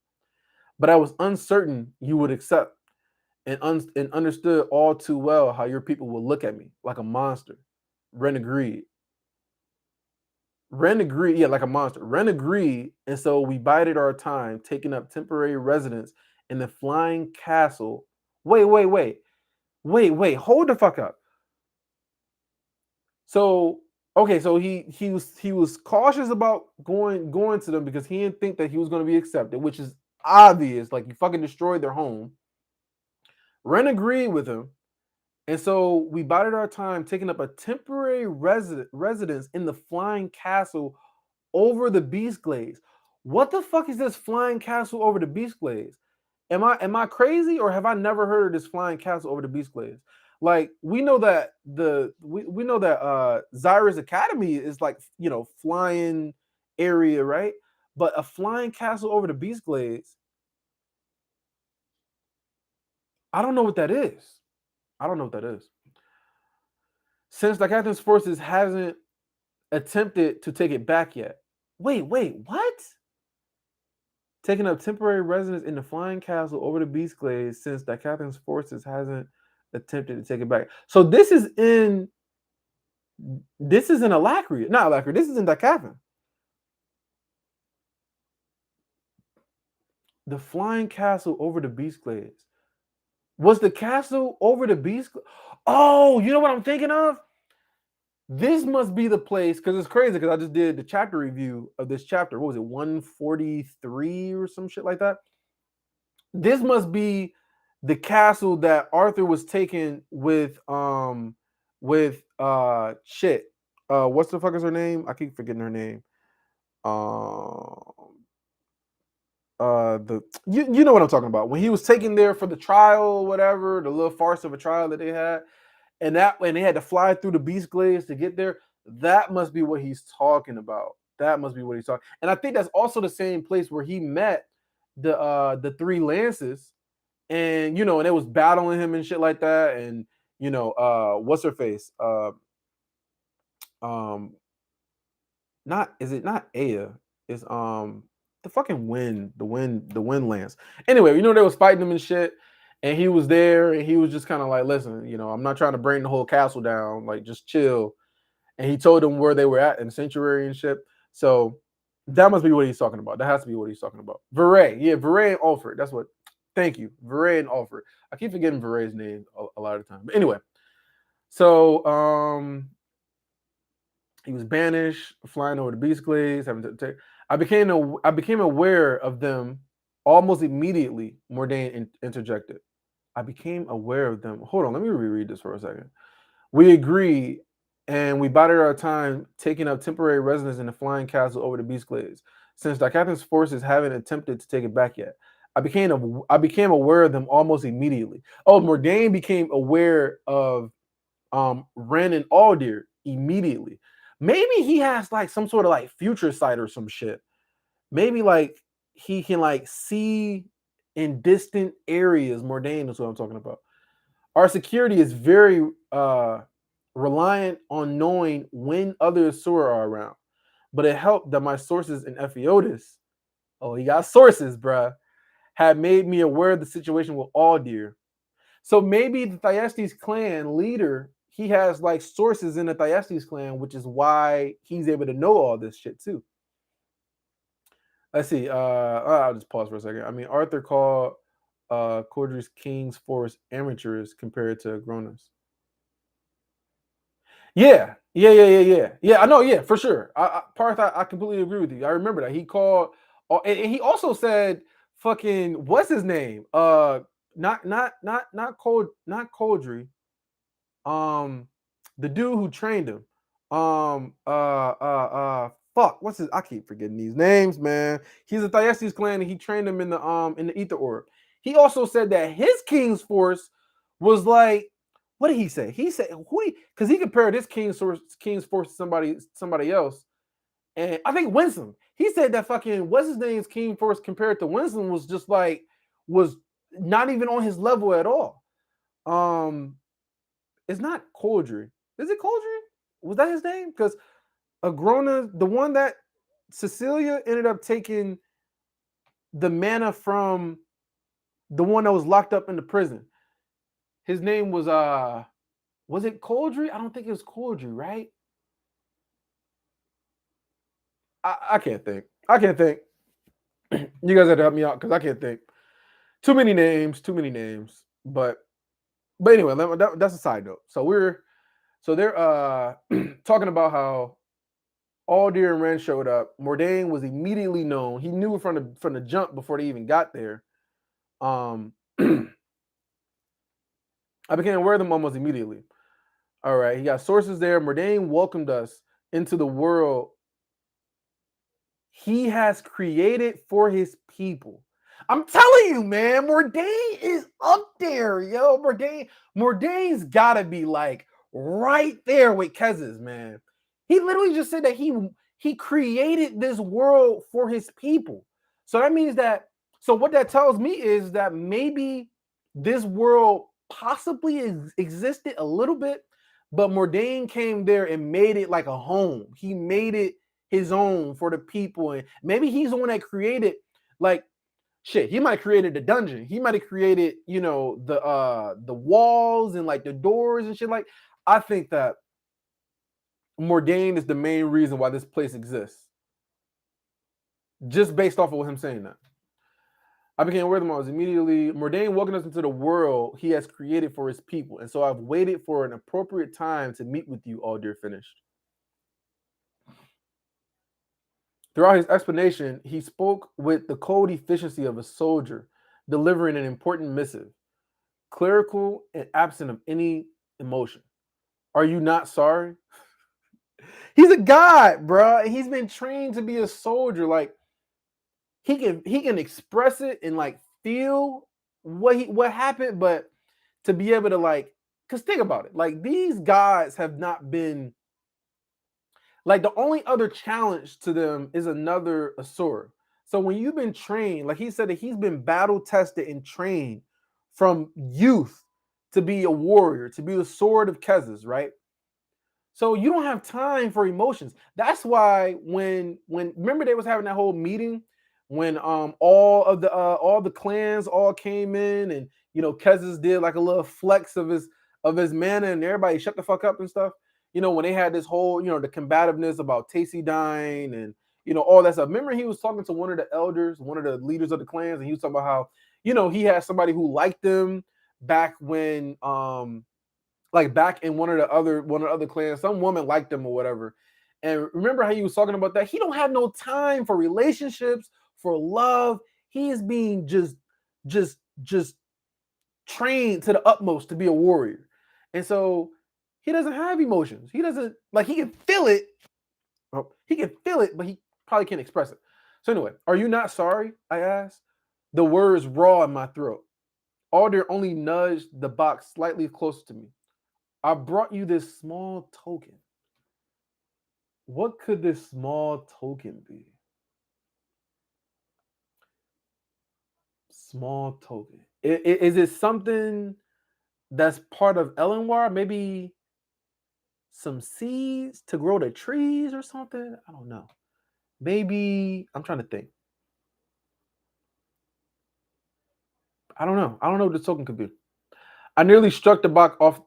but I was uncertain you would accept and understood all too well how your people would look at me like a monster. Ren agreed. Ren agreed, yeah, like a monster. Ren agreed, and so we bided our time, taking up temporary residence in the flying castle. Wait, hold the fuck up. So, okay, so he was cautious about going to them because he didn't think that he was going to be accepted, which is obvious. Like you fucking destroyed their home. Ren agreed with him, and so we bided our time, taking up a temporary residence in the flying castle over the Beast Glades. What the fuck is this flying castle over the Beast Glades? Am I crazy or have I never heard of this flying castle over the Beast Glades? Like we know that we know that Zyra's Academy is like flying area, right? But a flying castle over the Beast Glades, I don't know what that is. I don't know what that is. Since the Captain's forces hasn't attempted to take it back yet. Wait, what? Taking up temporary residence in the flying castle over the Beast Glades since the Captain's forces hasn't attempted to take it back. So this is in Alacria, not Alacria. This is in Decathlon. The flying castle over the Beast Glades. Was the castle over the Beast? Oh, you know what I'm thinking of? This must be the place because it's crazy because I just did the chapter review of this chapter. What was it, 143 or some shit like that? This must be the castle that Arthur was taking with shit. What's the fuck is her name? I keep forgetting her name. Um the you know what I'm talking about. When he was taken there for the trial or whatever, the little farce of a trial that they had, and that when they had to fly through the Beast Glades to get there, that must be what he's talking about. That must be what he's talking. And I think that's also the same place where he met the three lances, and and it was battling him and shit like that, and what's her face? Um, not is it not Aya? It's the fucking wind lance. Anyway, they was fighting him and shit, and he was there, and he was just kind of like, listen, I'm not trying to bring the whole castle down, like just chill. And he told them where they were at in Sanctuary and shit. So that must be what he's talking about. That has to be what he's talking about. Veray, yeah, Veray and Alfred. That's what. Thank you, Veray and Alfred. I keep forgetting Veray's name a lot of the time. But anyway, so he was banished, flying over the Beast Glades, having to take. I became aware of them almost immediately. Mordain interjected. I became aware of them. Hold on, let me reread this for a second. We agreed, and we bided our time, taking up temporary residence in the flying castle over the Beast Glades, since the captain's forces haven't attempted to take it back yet. I became aware of them almost immediately. Oh, Mordain became aware of Ren and Aldir immediately. Maybe he has like some sort of like future sight or some shit. Maybe like he can like see in distant areas. Mordain is what I'm talking about. Our security is very reliant on knowing when other Asura are around. But it helped that my sources in Ephiodus, oh, he got sources, bruh, had made me aware of the situation with Aldir. So maybe the Thyestes clan leader, he has like sources in the Thyestes clan, which is why he's able to know all this shit too. Let's see. I'll just pause for a second. I mean, Arthur called Cordry's King's Force amateurs compared to grown-ups? Yeah, yeah. I know, yeah, for sure. Parth, I completely agree with you. I remember that he called, and he also said, "Fucking what's his name? Not Coldry. Um, the dude who trained him. Fuck, what's his? I keep forgetting these names, man. He's a Thyestes clan, and he trained him in the Ether Orb. He also said that his King's Force was like, what did he say? He said because he compared his King's Force to somebody else, and I think Winsome. He said that fucking what's his name's King Force compared to Winsome was just like was not even on his level at all. It's not Coldry. Is it Coldry? Was that his name? Because Agrona, the one that Cecilia ended up taking the mana from the one that was locked up in the prison. His name was it Coldry? I don't think it was Coldry, right? I can't think. I can't think. You guys have to help me out because I can't think. Too many names, too many names. But anyway, that's a side note. So they're talking about how Aldir and Ren showed up. Mordain was immediately known. He knew from the jump before they even got there. I became aware of them almost immediately. All right, he got sources there. Mordain welcomed us into the world he has created for his people. I'm telling you, man, Mordain is up there, yo. Mordain's gotta be like right there with Kez's, man. He literally just said that he created this world for his people. So that means that, so what that tells me is that maybe this world possibly existed a little bit, but Mordain came there and made it like a home. He made it his own for the people, and maybe he's the one that created, like, shit, he might have created the dungeon. He might have created, the walls and like the doors and shit. Like, I think that Mordain is the main reason why this place exists. Just based off of him saying that. I became aware of them all immediately. Mordain welcomed us into the world he has created for his people. And so I've waited for an appropriate time to meet with you, Aldir finished. Throughout his explanation, he spoke with the cold efficiency of a soldier delivering an important missive, clerical and absent of any emotion. Are you not sorry? He's a god, bro. He's been trained to be a soldier. Like, he can express it and like feel what happened, but to be able to like, because think about it, like these guys have not been, like, the only other challenge to them is another Asura. So when you've been trained, like he said that he's been battle tested and trained from youth to be a warrior, to be the sword of Kezes, right? So you don't have time for emotions. That's why when remember they was having that whole meeting when all the clans all came in, and Kezes did like a little flex of his mana, and everybody shut the fuck up and stuff. When they had this whole, the combativeness about Tacey dying and all that stuff. Remember he was talking to one of the elders, one of the leaders of the clans, and he was talking about how, he had somebody who liked him back when like back in one of the other clans, some woman liked him or whatever. And remember how he was talking about that? He don't have no time for relationships, for love. He is being just trained to the utmost to be a warrior. And so he doesn't have emotions. He doesn't, like, he can feel it. Oh, he can feel it, but he probably can't express it. So anyway, are you not sorry? I asked. The words raw in my throat. Alder only nudged the box slightly closer to me. I brought you this small token. What could this small token be? Small token. Is it something that's part of Elenwar? Maybe some seeds to grow the trees or something? I don't know. Maybe, I'm trying to think. I don't know. I don't know what this token could be. I nearly struck the box off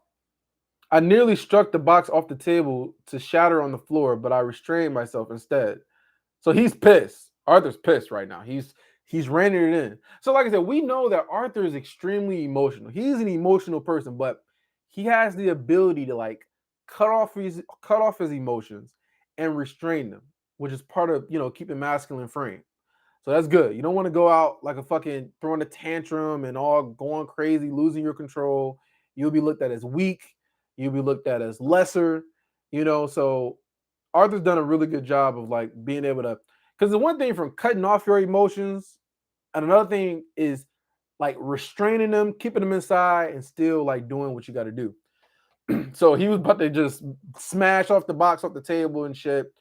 the table to shatter on the floor, but I restrained myself instead. So he's pissed. Arthur's pissed right now. He's reining it in. So, like I said, we know that Arthur is extremely emotional. He's an emotional person, but he has the ability to like cut off his emotions and restrain them, which is part of keeping masculine frame. So that's good. You don't want to go out like a fucking throwing a tantrum and all going crazy, losing your control. You'll be looked at as weak. You'll be looked at as lesser. So Arthur's done a really good job of like being able to, because the one thing from cutting off your emotions, and another thing is like restraining them, keeping them inside, and still like doing what you got to do. So he was about to just smash off the box off the table and shit,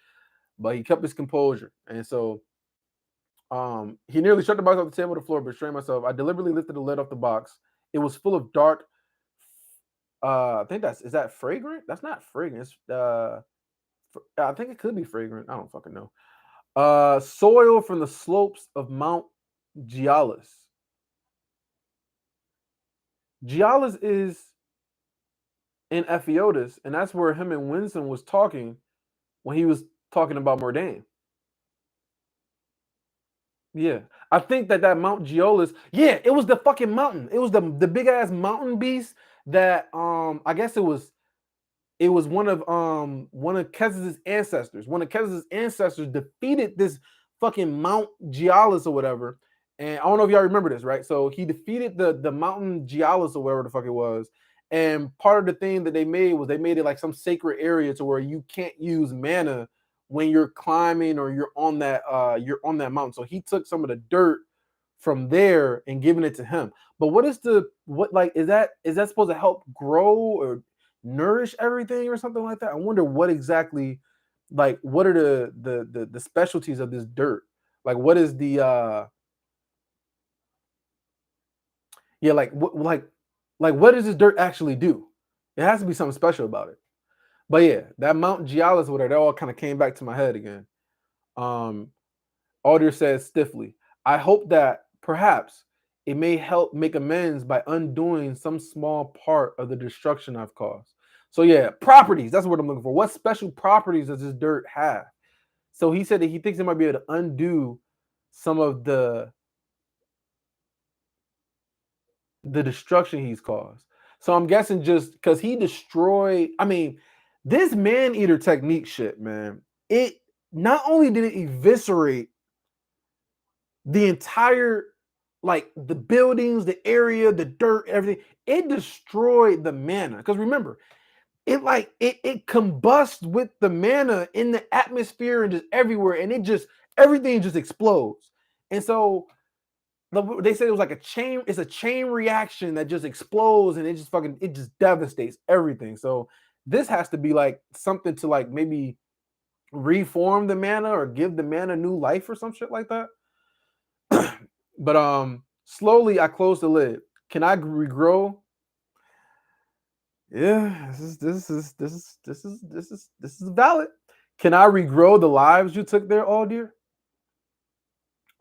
but he kept his composure. And so he nearly shut the box off the table to the floor, but restrained myself. I deliberately lifted the lid off the box. It was full of dark. I think is that fragrant? That's not fragrant. I think it could be fragrant. I don't fucking know. Soil from the slopes of Mount Gialis. Gialis is in Ephiodus, and that's where him and Winston was talking when he was talking about Mordain. Yeah, I think that Mount Gialis. Yeah, it was the fucking mountain. It was the big ass mountain beast that I guess it was one of Kez's ancestors. One of Kez's ancestors defeated this fucking Mount Gialis or whatever. And I don't know if y'all remember this, right? So he defeated the mountain Gialis or whatever the fuck it was. And part of the thing that they made it like some sacred area to where you can't use mana when you're climbing or you're on that mountain. So he took some of the dirt from there and giving it to him. But what like is that supposed to help grow or nourish everything or something like that? I wonder what exactly, like, what are the specialties of this dirt? Like, what is the yeah, like what does this dirt actually do? It has to be something special about it. But yeah, that Mount Gialis, whatever, that all kind of came back to my head again. Um, Alder says stiffly, I hope that perhaps it may help make amends by undoing some small part of the destruction I've caused. So yeah, properties, that's what I'm looking for. What special properties does this dirt have? So he said that he thinks it might be able to undo some of the destruction he's caused. So I'm guessing just because he destroyed, I mean, this man eater technique shit, man, it not only did it eviscerate the entire, like the buildings, the area, the dirt, everything, it destroyed the mana. Because remember, it combusts with the mana in the atmosphere and just everywhere, and everything just explodes. And so they said it was like a chain. It's a chain reaction that just explodes, and it just devastates everything. So this has to be like something to like maybe reform the mana or give the mana new life or some shit like that. But slowly I closed the lid. Can I regrow? Yeah, this is valid. Can I regrow the lives you took there, Aldir?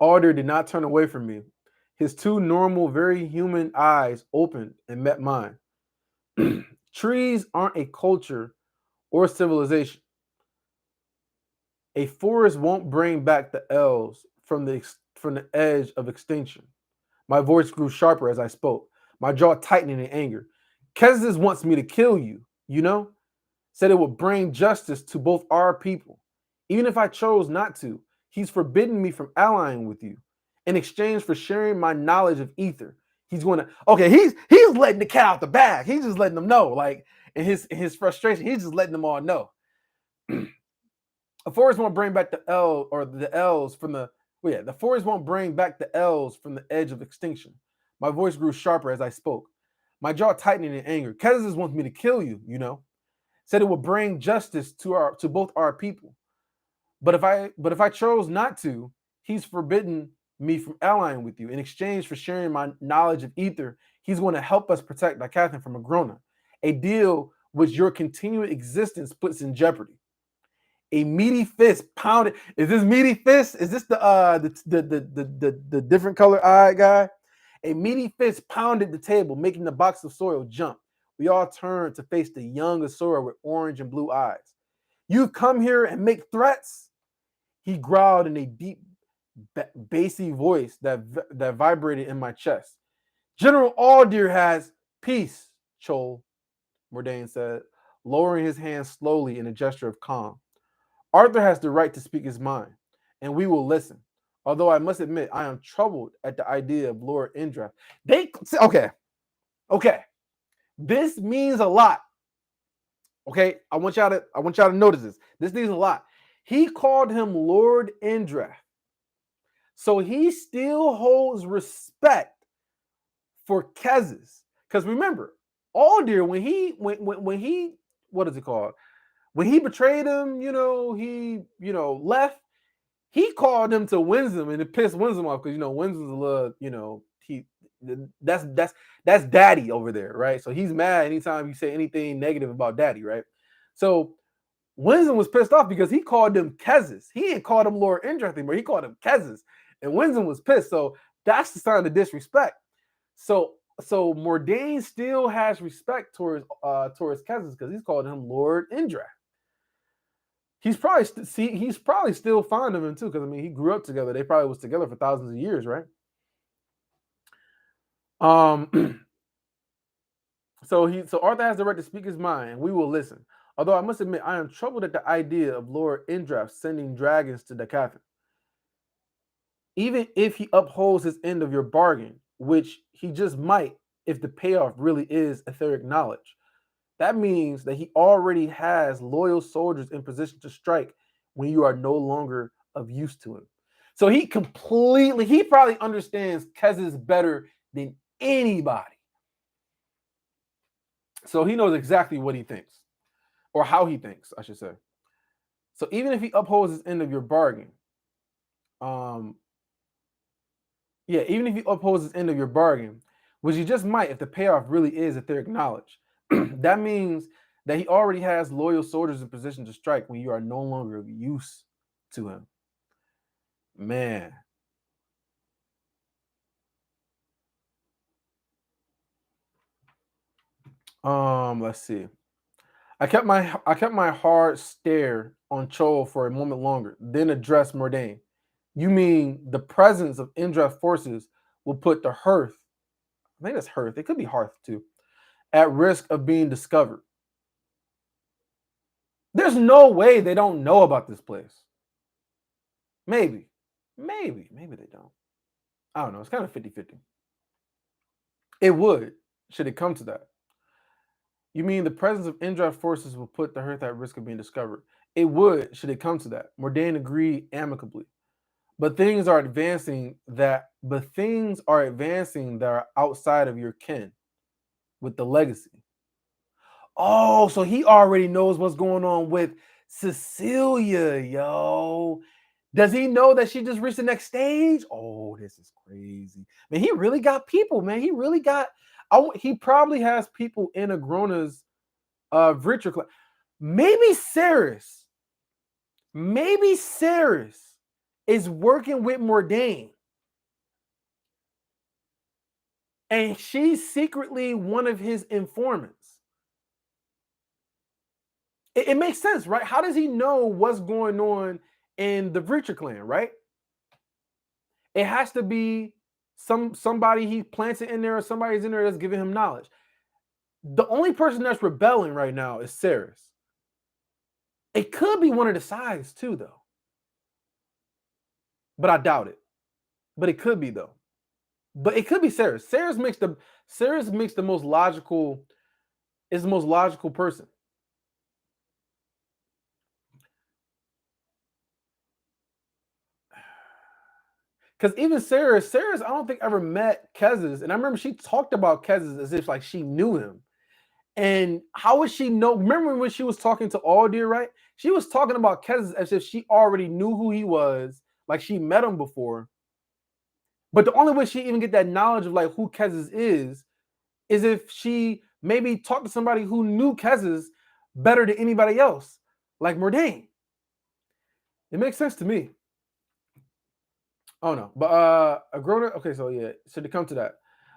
Aldir did not turn away from me. His two normal, very human eyes opened and met mine. Trees aren't a culture or civilization. A forest won't bring back the elves from the edge of extinction. My voice grew sharper as I spoke, my jaw tightening in anger. Kestis wants me to kill you, you know? Said it would bring justice to both our people. Even if I chose not to, he's forbidden me from allying with you. In exchange for sharing my knowledge of ether, he's going to, okay, he's letting the cat out the bag. He's just letting them know, like in his frustration, he's just letting them all know. A forest won't bring back the elves from the the forest won't bring back the elves from the edge of extinction. My voice grew sharper as I spoke, my jaw tightening in anger. Kessis wants me to kill you, you know. Said it would bring justice to both our people. But if I chose not to, he's forbidden me from allying with you. In exchange for sharing my knowledge of ether, he's going to help us protect Lycathan from Agrona, a deal which your continued existence puts in jeopardy. A meaty fist pounded. Is this meaty fist? Is this the different color eye guy? A meaty fist pounded the table, making the box of soil jump. We all turned to face the young Asura with orange and blue eyes. You come here and make threats? He growled in a deep bassy voice that vibrated in my chest. General Aldir has peace, Chul, Mordain said, lowering his hand slowly in a gesture of calm. Arthur has the right to speak his mind, and we will listen. Although I must admit, I am troubled at the idea of Lord Indra. Okay. This means a lot. Okay, I want y'all to notice this. This means a lot. He called him Lord Indra. So he still holds respect for Kezes. Because remember, Aldir, when he what is it called? When he betrayed him, he left. He called him to Winsome, and it pissed Winsome off because Winsome's a little, he that's daddy over there, right? So he's mad anytime you say anything negative about daddy, right? So Winsome was pissed off because he called them Kezes. He didn't call them Lord Indra anymore. He called them Kezes, and Winsome was pissed. So that's the sign of disrespect. So Mordain still has respect towards Kezes because he's called him Lord Indra. He's probably still fond of him too, because he grew up together. They probably was together for thousands of years, right? So Arthur has the right to speak his mind, and we will listen. Although I must admit, I am troubled at the idea of Lord Indra sending dragons to Decathlon. Even if he upholds his end of your bargain, which he just might if the payoff really is etheric knowledge, that means that he already has loyal soldiers in position to strike when you are no longer of use to him. So he probably understands Kezes better than anybody. So he knows exactly what he thinks, or how he thinks, I should say. So even if he upholds his end of your bargain, even if he upholds his end of your bargain, which he just might if the payoff really is etheric knowledge, that means that he already has loyal soldiers in position to strike when you are no longer of use to him. Man. Let's see. I kept my hard stare on Chul for a moment longer, then addressed Mordain. You mean the presence of Indra forces will put the hearth, I think that's hearth, it could be hearth too, at risk of being discovered. There's no way they don't know about this place. Maybe they don't. I don't know. It's kind of 50-50. It would, should it come to that. You mean the presence of Indra forces will put the hearth at risk of being discovered? It would, should it come to that. Mordain agreed amicably. But things are advancing that are outside of your ken with the legacy. Oh, so he already knows what's going on with Cecilia, yo. Does he know that she just reached the next stage? Oh, this is crazy. Man, he really got people, man. He probably has people in Agrona's virtual class. Maybe Saris is working with Mordain. And she's secretly one of his informants. It makes sense, right? How does he know what's going on in the Breacher clan, right? It has to be somebody he plants it in there, or somebody's in there that's giving him knowledge. The only person that's rebelling right now is Saris. It could be one of the sides too, though. But I doubt it. But it could be though. But it could be Saris. Saris makes the most logical, is the most logical person. Because even Saris, I don't think ever met Kezes. And I remember she talked about Kezes as if like she knew him. And how would she know? Remember when she was talking to Aldir, right? She was talking about Kezes as if she already knew who he was, like she met him before. But the only way she even get that knowledge of like who Kezes is if she maybe talked to somebody who knew Kezes better than anybody else, like Mordain. It makes sense to me. Oh no, but Agrona. Okay, so yeah, so to come to that,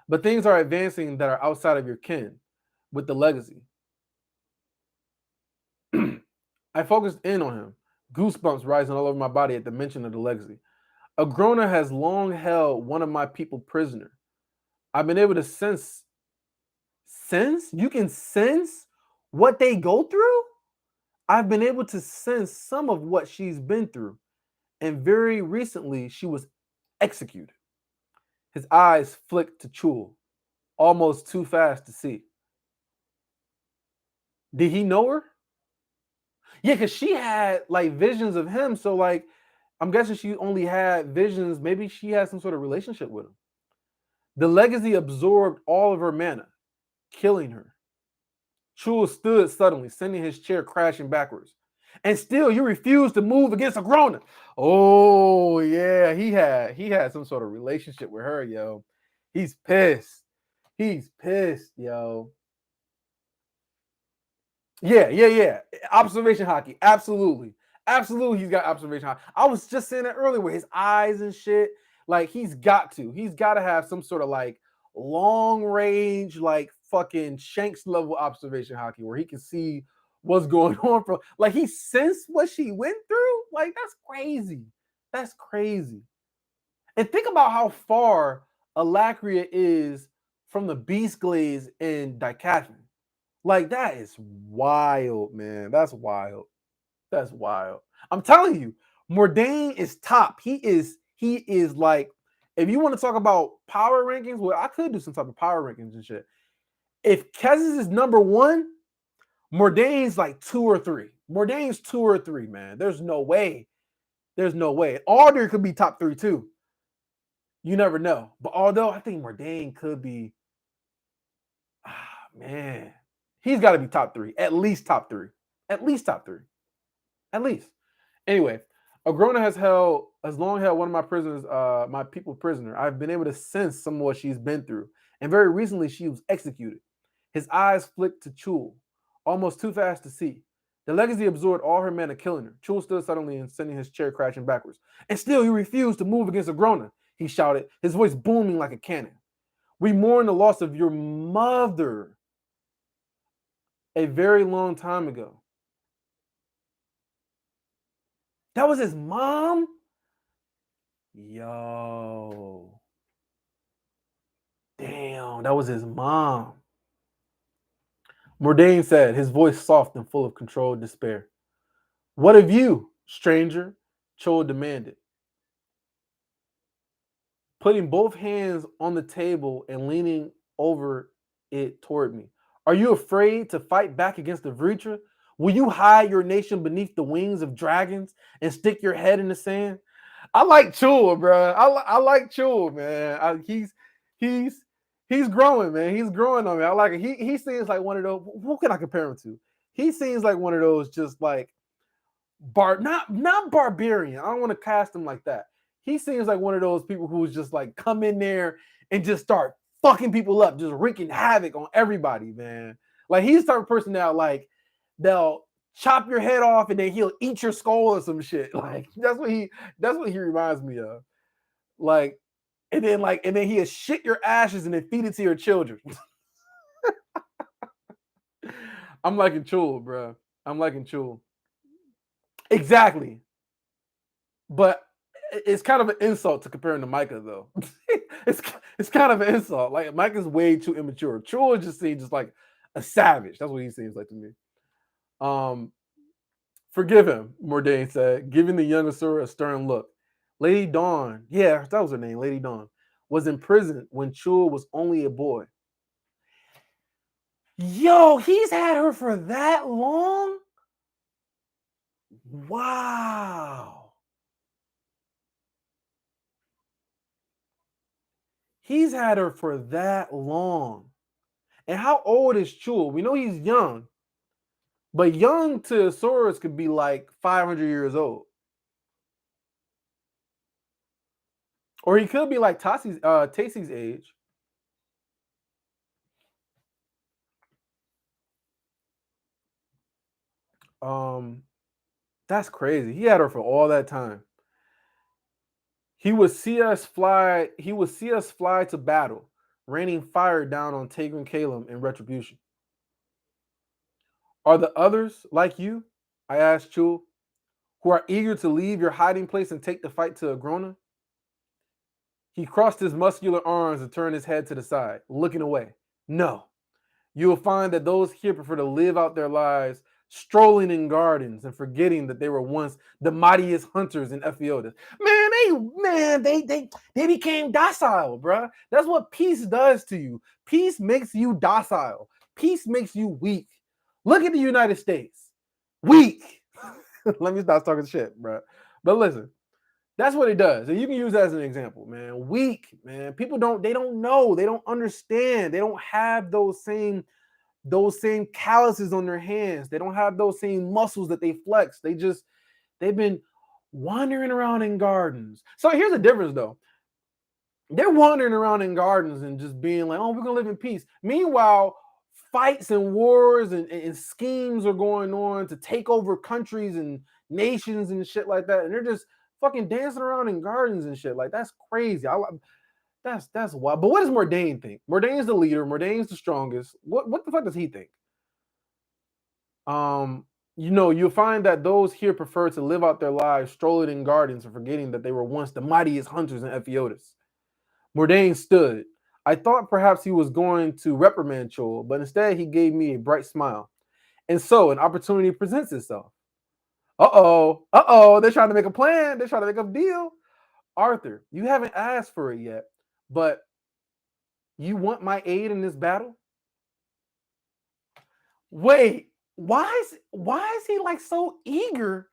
but things are advancing that are outside of your kin with the legacy. I focused in on him, goosebumps rising all over my body at the mention of the legacy. Agrona has long held one of my people prisoner. I've been able to sense? You can sense what they go through? I've been able to sense some of what she's been through. And very recently, she was executed. His eyes flicked to Chul, almost too fast to see. Did he know her? Yeah, because she had like visions of him. So, like, I'm guessing she only had visions. Maybe she had some sort of relationship with him. The legacy absorbed all of her mana, killing her. Chul stood suddenly, sending his chair crashing backwards. And still, you refuse to move against a Grona. Oh yeah, he had some sort of relationship with her, yo. He's pissed. He's pissed, yo. Yeah. Observation hockey, absolutely, absolutely. He's got observation hockey. I was just saying that earlier with his eyes and shit. Like he's got to have some sort of like long range, like fucking Shanks level observation hockey where he can see what's going on. From like he sensed what she went through. Like that's crazy. That's crazy. And think about how far Alacria is from the Beast Glaze in Dichotomy. Like that is wild, man. That's wild. That's wild. I'm telling you, Mordain is top. He is like, if you want to talk about power rankings, well, I could do some type of power rankings and shit. If Kez's is number one, Mordain's like two or three. Mordain's two or three, man. There's no way. There's no way. Alder could be top three too. You never know. But although I think Mordain could be, man, he's got to be top three. At least top three. At least top three. At least. Anyway, Agrona has long held one of my prisoners, my people prisoner. I've been able to sense some of what she's been through. And very recently she was executed. His eyes flicked to Chul, almost too fast to see. The legacy absorbed all her mana, killing her. Chul stood suddenly and sending his chair crashing backwards. And still you refuse to move against Agrona, he shouted, his voice booming like a cannon. We mourn the loss of your mother a very long time ago. That was his mom? Yo. Damn, that was his mom. Mordain said, his voice soft and full of controlled despair. What of you, stranger? Chul demanded, putting both hands on the table and leaning over it toward me. Are you afraid to fight back against the Vritra? Will you hide your nation beneath the wings of dragons and stick your head in the sand? I like Chul, bro. I like Chul, man. He's he's growing, man. He's growing on me. I like it. He seems like one of those. Who can I compare him to? He seems like one of those just like not barbarian. I don't want to cast him like that. He seems like one of those people who's just like come in there and just start fucking people up, just wreaking havoc on everybody, man. Like he's the type of person that like they'll chop your head off and then he'll eat your skull or some shit. Like that's what he reminds me of. Like and then he'll shit your ashes and then feed it to your children. I'm liking Chul, bro. I'm liking Chul. Exactly. But it's kind of an insult to compare him to Micah, though. it's it's kind of an insult. Like Micah's way too immature. Chul just seems just like a savage. That's what he seems like to me. Um, Forgive him, Mordain said, giving the young Asura a stern look. Lady Dawn, yeah, that was her name, Lady Dawn, was in prison when Chul was only a boy. Yo, he's had her for that long? Wow. He's had her for that long. And how old is Chul? We know he's young, but young to Soros could be like 500 years old. Or he could be like Tacey's age. Um, that's crazy. He had her for all that time. He would see us fly to battle, raining fire down on Tegrin Kalem in retribution. Are the others like you? I asked Chul, who are eager to leave your hiding place and take the fight to Agrona? He crossed his muscular arms and turned his head to the side, looking away. No. You will find that those here prefer to live out their lives strolling in gardens and forgetting that they were once the mightiest hunters in Ephiodus. They became docile, bruh. That's what peace does to you. Peace makes you docile. Peace makes you weak. Look at the United States. Weak. Let me stop talking shit, bruh. But listen, that's what it does. And you can use that as an example, man. Weak, man. People don't know, they don't understand, they don't have those same calluses on their hands. They don't have those same muscles that they flex. They've been wandering around in gardens. So here's the difference though. They're wandering around in gardens and just being like, oh, we're gonna live in peace. Meanwhile, fights and wars and schemes are going on to take over countries and nations and shit like that. And they're just fucking dancing around in gardens and shit. Like, that's crazy. That's wild. But what does Mordain think? Mordain's the leader. Mordain's the strongest. What the fuck does he think? You'll find that those here prefer to live out their lives strolling in gardens and forgetting that they were once the mightiest hunters in Ephiodus. Mordain stood. I thought perhaps he was going to reprimand Chul, but instead he gave me a bright smile. And so an opportunity presents itself. They're trying to make a plan. They're trying to make a deal. Arthur, you haven't asked for it yet, but you want my aid in this battle? Wait, why is he like so eager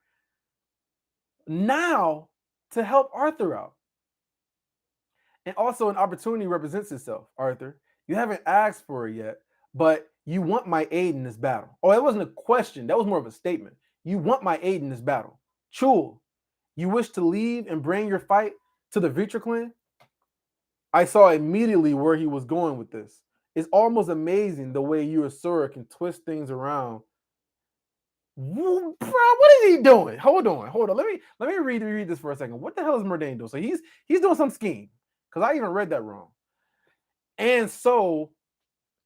now to help Arthur out? And also an opportunity represents itself, Arthur. You haven't asked for it yet, but you want my aid in this battle. Oh, that wasn't a question. That was more of a statement. You want my aid in this battle. Chul, you wish to leave and bring your fight to the Vitra clan? I saw immediately where he was going with this. It's almost amazing the way you, Asura, can twist things around. Bro, what is he doing? Hold on. Let me read this for a second. What the hell is Mordain doing? So he's doing some scheme, because I even read that wrong. And so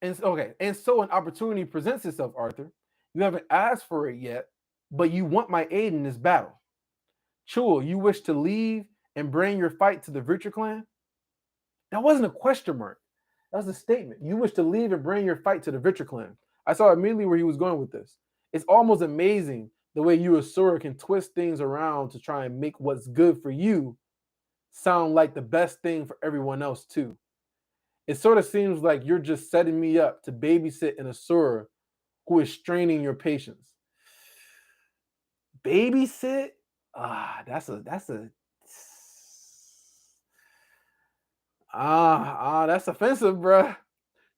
an opportunity presents itself, Arthur. You haven't asked for it yet, but you want my aid in this battle. Chul, you wish to leave and bring your fight to the Vitra clan? That wasn't a question mark. That was a statement. You wish to leave and bring your fight to the Vitra clan. I saw immediately where he was going with this. It's almost amazing the way you, Asura, can twist things around to try and make what's good for you sound like the best thing for everyone else too. It sort of seems like you're just setting me up to babysit an Asura who is straining your patience. Babysit? That's offensive, bruh.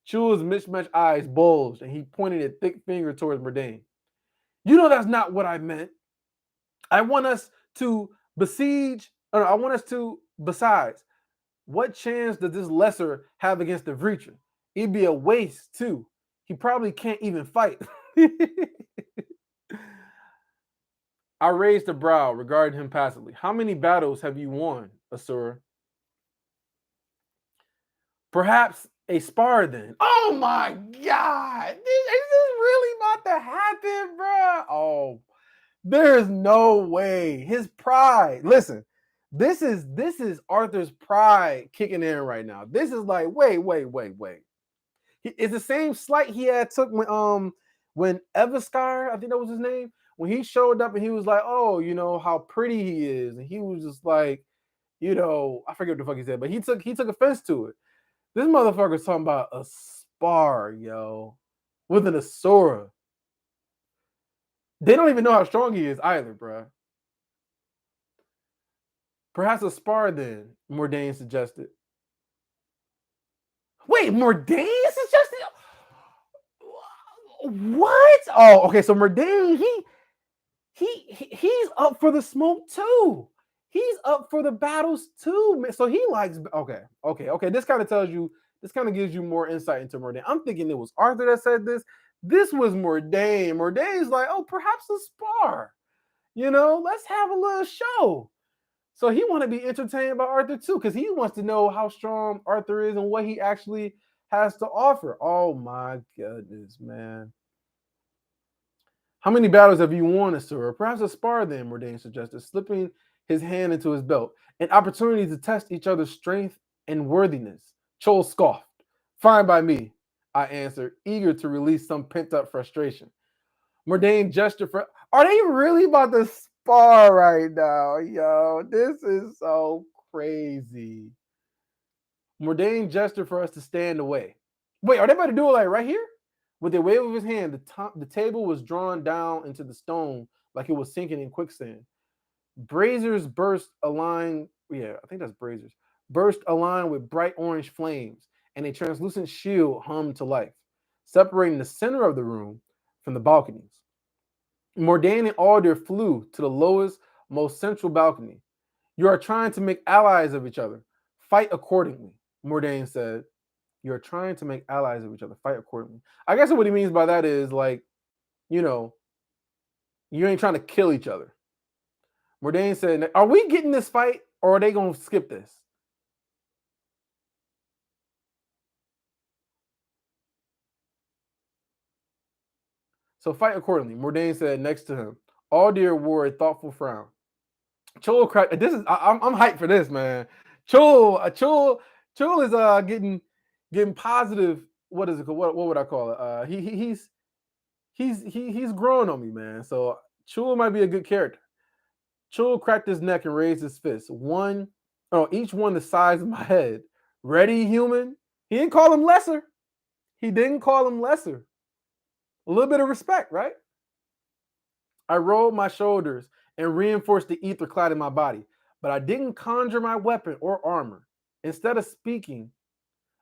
Chul's mismatched eyes bulged, and he pointed a thick finger towards Mordain. You know that's not what I meant. I want us to besiege. Besides, what chance does this lesser have against the Vreacher? It'd be a waste, too. He probably can't even fight. I raised a brow, regarding him passively. How many battles have you won, Asura? Perhaps a spar then. Oh my God! Is this really about to happen, bro? Oh, there's no way. His pride. Listen, this is Arthur's pride kicking in right now. This is like, wait. It's the same slight he had took when Evaskar, I think that was his name, when he showed up and he was like, oh, how pretty he is, and he was just like, I forget what the fuck he said, but he took offense to it. This motherfucker's talking about a spar, yo, with an Asura. They don't even know how strong he is either, bro. Perhaps a spar then, Mordain suggested. Wait, Mordain suggested? What? Oh, okay. So Mordain, he's up for the smoke too. He's up for the battles too. So he likes. Okay. This kind of gives you more insight into Mordain. I'm thinking it was Arthur that said this. This was Mordain. Mordain's like, oh, perhaps a spar. Let's have a little show. So he want to be entertained by Arthur too, because he wants to know how strong Arthur is and what he actually has to offer. Oh my goodness, man. How many battles have you won, Asura? Perhaps a spar then, Mordain suggested, slipping his hand into his belt. An opportunity to test each other's strength and worthiness. Chul scoffed. Fine by me, I answered, eager to release some pent-up frustration. Mordane gestured for. Are they really about to spar right now? Yo, this is so crazy. Mordane gestured for us to stand away. Wait, are they about to do it like right here? With a wave of his hand, the table was drawn down into the stone like it was sinking in quicksand. Braziers burst aligned. Yeah, I think that's braziers. Burst aligned with bright orange flames, and a translucent shield hummed to life, separating the center of the room from the balconies. Mordain and Alder flew to the lowest, most central balcony. You are trying to make allies of each other. Fight accordingly, Mordain said. You are trying to make allies of each other. Fight accordingly. I guess what he means by that is like, you know, you ain't trying to kill each other. Mordain said, are we getting this fight or are they going to skip this? So fight accordingly, Mordain said next to him. Aldir wore a thoughtful frown. Chul cracked. This is I'm hyped for this, man. Chul is getting positive. What is it called? What would I call it? He's growing on me, man. So Chul might be a good character. Chul cracked his neck and raised his fist. Each one the size of my head. Ready, human? He didn't call him lesser. He didn't call him lesser. A little bit of respect, right? I rolled my shoulders and reinforced the ether clad in my body, but I didn't conjure my weapon or armor. Instead of speaking,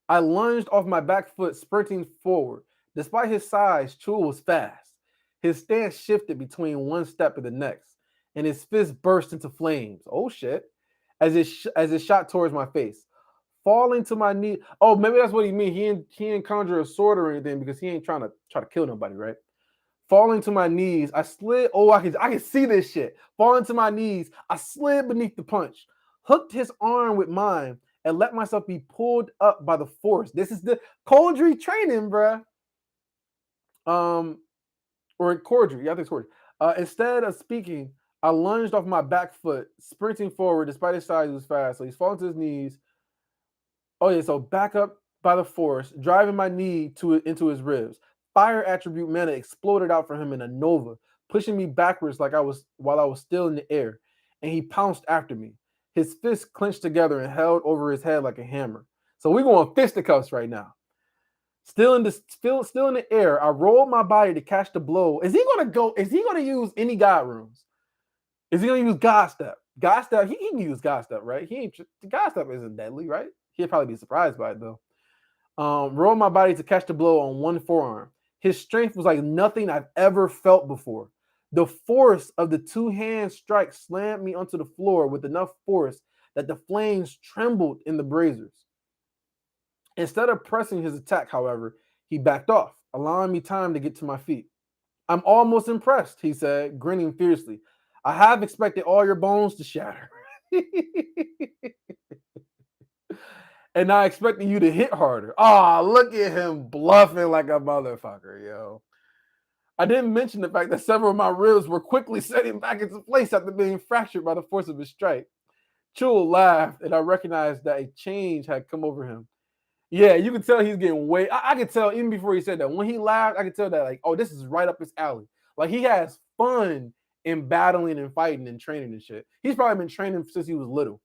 I lunged off my back foot, sprinting forward. Despite his size, Chul was fast. His stance shifted between one step and the next, and his fist burst into flames. Oh shit! As it shot towards my face, falling to my knee. Oh, maybe that's what he mean. He ain't conjure a sword or anything because he ain't trying to kill nobody, right? Falling to my knees, I slid. Oh, I can see this shit. Falling to my knees, I slid beneath the punch, hooked his arm with mine, and let myself be pulled up by the force. This is the Coldry training, bruh. Or Cordry. Yeah, I think it's Cordry. Instead of speaking, I lunged off my back foot, sprinting forward. Despite his size, he was fast. So he's falling to his knees. Oh yeah, so back up by the force, driving my knee into his ribs. Fire attribute mana exploded out from him in a nova, pushing me backwards like I was while I was still in the air, and he pounced after me. His fists clenched together and held over his head like a hammer. So we're going fisticuffs right now. Still in the air, I rolled my body to catch the blow. Is he gonna use any God runes? Is he gonna use God step? God step, he can use God step, right? He ain't God step isn't deadly, right? He'd probably be surprised by it though. Rolled my body to catch the blow on one forearm. His strength was like nothing I've ever felt before. The force of the two-hand strike slammed me onto the floor with enough force that the flames trembled in the braziers. Instead of pressing his attack, however, he backed off, allowing me time to get to my feet. I'm almost impressed, he said, grinning fiercely. I have expected all your bones to shatter. And I expected you to hit harder. Oh, look at him bluffing like a motherfucker, yo. I didn't mention the fact that several of my ribs were quickly setting back into place after being fractured by the force of his strike. Chul laughed, and I recognized that a change had come over him. Yeah, you could tell he's getting way. I could tell even before he said that. When he laughed, I could tell that, like, oh, this is right up his alley. Like, he has fun in battling and fighting and training and shit. He's probably been training since he was little.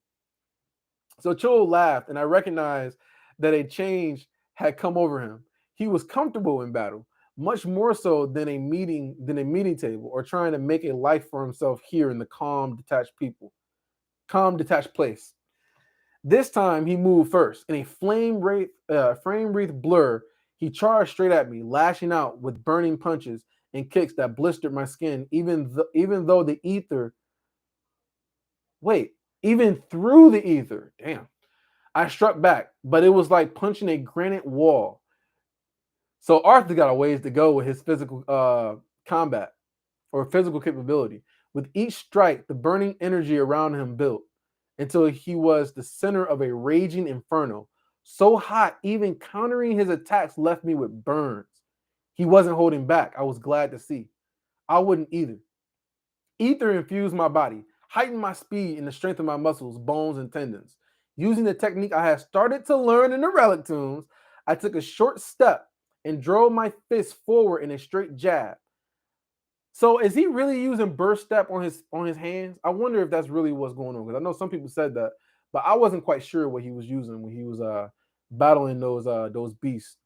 So Chul laughed, and I recognized that a change had come over him. He was comfortable in battle, much more so than a meeting table or trying to make a life for himself here in the calm, detached place. This time he moved first. In a frame wreath blur, he charged straight at me, lashing out with burning punches and kicks that blistered my skin, even though the ether. Wait, even through the ether. Damn. I struck back, but it was like punching a granite wall. So Arthur got a ways to go with his physical combat or physical capability. With each strike, the burning energy around him built until he was the center of a raging inferno. So hot, even countering his attacks left me with burns. He wasn't holding back. I was glad to see. I wouldn't either. Ether infused my body, heightened my speed and the strength of my muscles, bones, and tendons. Using the technique I had started to learn in the relic tunes, I took a short step and drove my fist forward in a straight jab. So is he really using burst step on his hands? I wonder if that's really what's going on, because I know some people said that, but I wasn't quite sure what he was using when he was battling those beasts.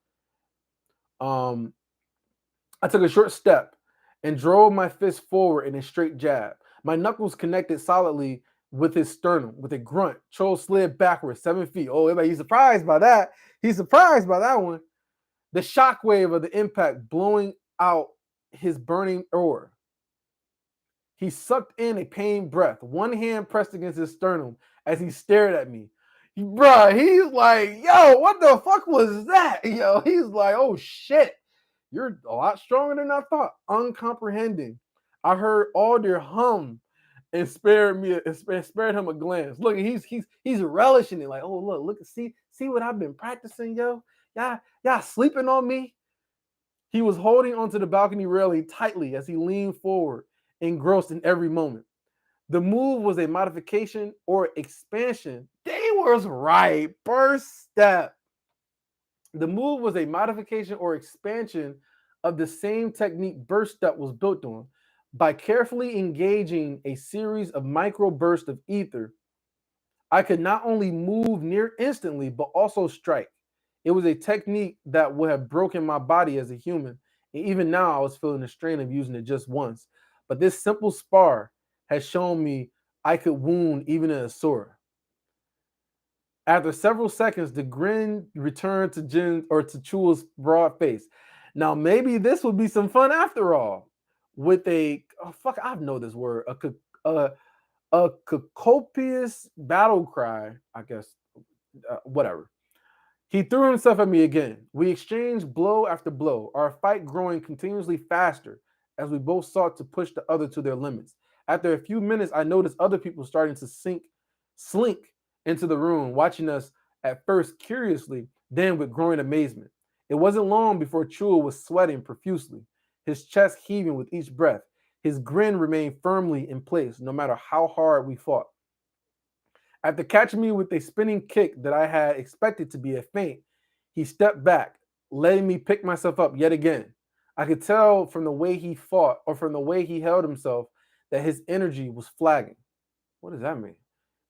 Um, I took a short step and drove my fist forward in a straight jab. My knuckles connected solidly with his sternum. With a grunt, Chul slid backwards 7 feet. Oh, everybody, he's surprised by that. He's surprised by that one. The shockwave of the impact blowing out his burning aura. He sucked in a pained breath, one hand pressed against his sternum as he stared at me. Bruh, he's like, yo, what the fuck was that? Yo, he's like, oh shit, you're a lot stronger than I thought. Uncomprehending. I heard Alder hum and spared him a glance. Look, he's relishing it. Like, oh look, see what I've been practicing, yo. Y'all sleeping on me. He was holding onto the balcony railing tightly as he leaned forward, engrossed in every moment. The move was a modification or expansion. They was right. First step. The move was a modification or expansion of the same technique burst step was built on. By carefully engaging a series of micro bursts of ether, I could not only move near instantly, but also strike. It was a technique that would have broken my body as a human. And even now, I was feeling the strain of using it just once. But this simple spar has shown me I could wound even an Asura. After several seconds, the grin returned to Chul's broad face. Now, maybe this would be some fun after all. With I know this word, a copious battle cry, I guess, whatever. He threw himself at me again. We exchanged blow after blow, our fight growing continuously faster as we both sought to push the other to their limits. After a few minutes, I noticed other people starting to slink into the room, watching us at first curiously, then with growing amazement. It wasn't long before Chul was sweating profusely, his chest heaving with each breath. His grin remained firmly in place, no matter how hard we fought. After catching me with a spinning kick that I had expected to be a feint, he stepped back, letting me pick myself up yet again. I could tell from the way he fought or from the way he held himself that his energy was flagging. What does that mean?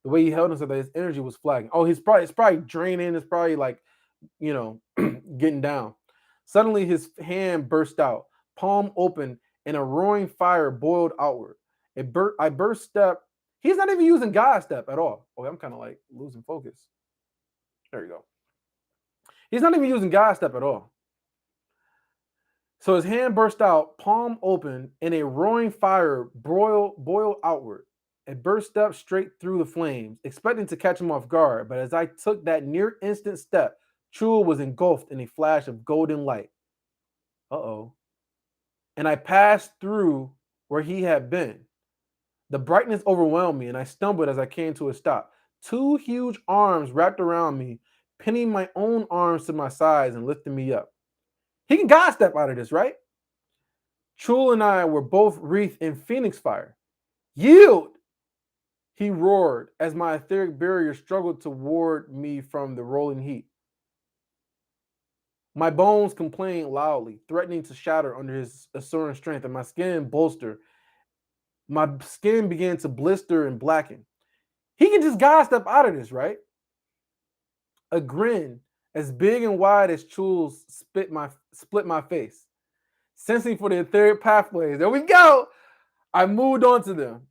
The way he held himself, that his energy was flagging. Oh, it's probably draining. It's probably like, getting down. Suddenly, his hand burst out, palm open, and a roaring fire boiled outward. I burst step. He's not even using God step at all. Oh, I'm kind of like losing focus. There you go. He's not even using God step at all. So his hand burst out, palm open, and a roaring fire boiled outward. It burst up straight through the flames, expecting to catch him off guard. But as I took that near instant step, Chul was engulfed in a flash of golden light. Uh-oh. And I passed through where he had been. The brightness overwhelmed me, and I stumbled as I came to a stop. Two huge arms wrapped around me, pinning my own arms to my sides and lifting me up. He can God step out of this, right? Chul and I were both wreathed in phoenix fire. Yield! He roared as my etheric barrier struggled to ward me from the rolling heat. My bones complained loudly, threatening to shatter under his assuring strength, and my skin bolstered. My skin began to blister and blacken. He can just God step out of this, right? A grin as big and wide as Chul's split my face. Sensing for the etheric pathways. There we go. I moved into them,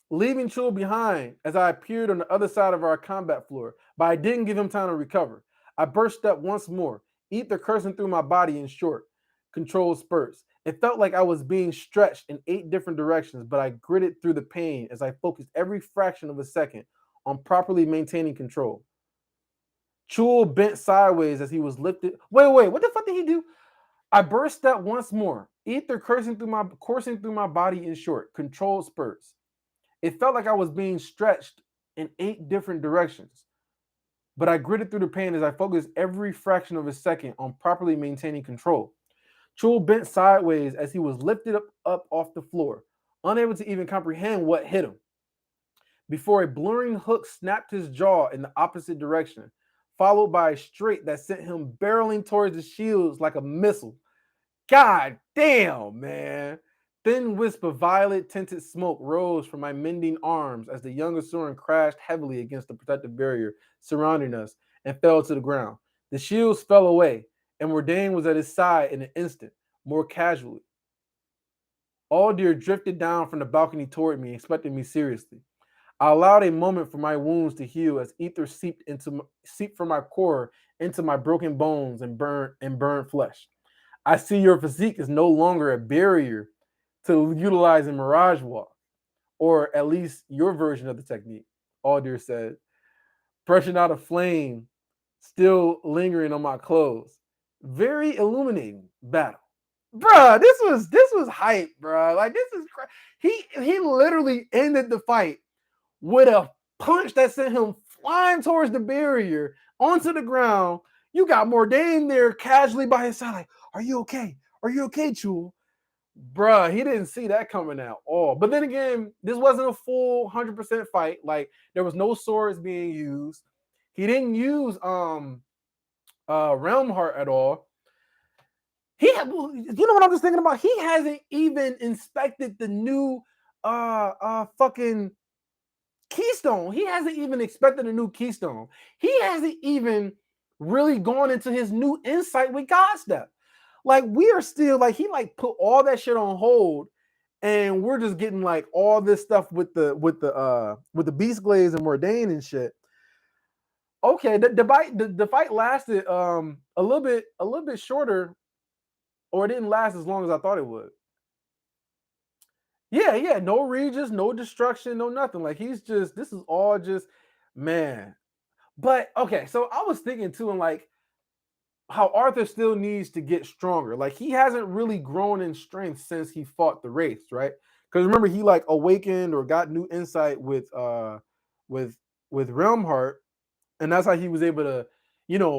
leaving Chul behind as I appeared on the other side of our combat floor, but I didn't give him time to recover. I burst up once more, ether coursing through my body in short, controlled spurts. It felt like I was being stretched in 8 different directions, but I gritted through the pain as I focused every fraction of a second on properly maintaining control. Chul bent sideways as he was lifted. Wait, what the fuck did he do? I burst up once more, ether coursing through my body in short, controlled spurts. It felt like I was being stretched in 8 different directions, but I gritted through the pain as I focused every fraction of a second on properly maintaining control. Chul bent sideways as he was lifted up off the floor, unable to even comprehend what hit him. before a blurring hook snapped his jaw in the opposite direction, followed by a straight that sent him barreling towards the shields like a missile. God damn, man. Thin wisp of violet tinted smoke rose from my mending arms as the young Asuran crashed heavily against the protective barrier surrounding us and fell to the ground. The shields fell away, and Mordain was at his side in an instant, more casually. Aldir drifted down from the balcony toward me, expecting me seriously. I allowed a moment for my wounds to heal as ether seeped from my core into my broken bones and burned flesh. I see your physique is no longer a barrier to utilizing Mirage Walk, or at least your version of the technique, Aldir said, brushing out a flame still lingering on my clothes. Very illuminating battle. Bruh, this was hype, bruh. Like this is he literally ended the fight with a punch that sent him flying towards the barrier onto the ground. You got Mordain there casually by his side, like, are you okay? Are you okay, Chul? Bruh, he didn't see that coming at all. But then again, this wasn't a full 100% fight. Like, there was no swords being used. He didn't use Realm Heart at all. You know what I'm just thinking about? He hasn't even inspected the new fucking Keystone. He hasn't even expected a new Keystone. He hasn't even really gone into his new insight with Godstep. Like, we are still like, he like put all that shit on hold, and we're just getting like all this stuff with the Beast Glaze and Mordain and shit. Okay, the fight lasted a little bit shorter, or it didn't last as long as I thought it would. Yeah, no Regis, no destruction, no nothing. Like, this is all just, man. But okay, so I was thinking too, and like how Arthur still needs to get stronger. Like, he hasn't really grown in strength since he fought the Wraiths, right? Because remember, he like awakened or got new insight with Realm Heart, and that's how he was able to,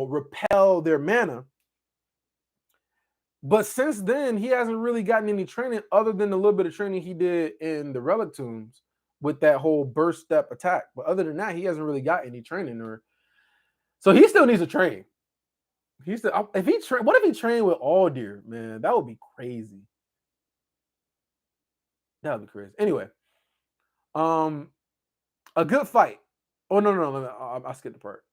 repel their mana. But since then, he hasn't really gotten any training other than the little bit of training he did in the Relic Tombs with that whole burst step attack. But other than that, he hasn't really got any training, or so he still needs to train. What if he trained with Aldir, man? That would be crazy. That would be crazy. Anyway, um, a good fight. Oh no, I skipped the part.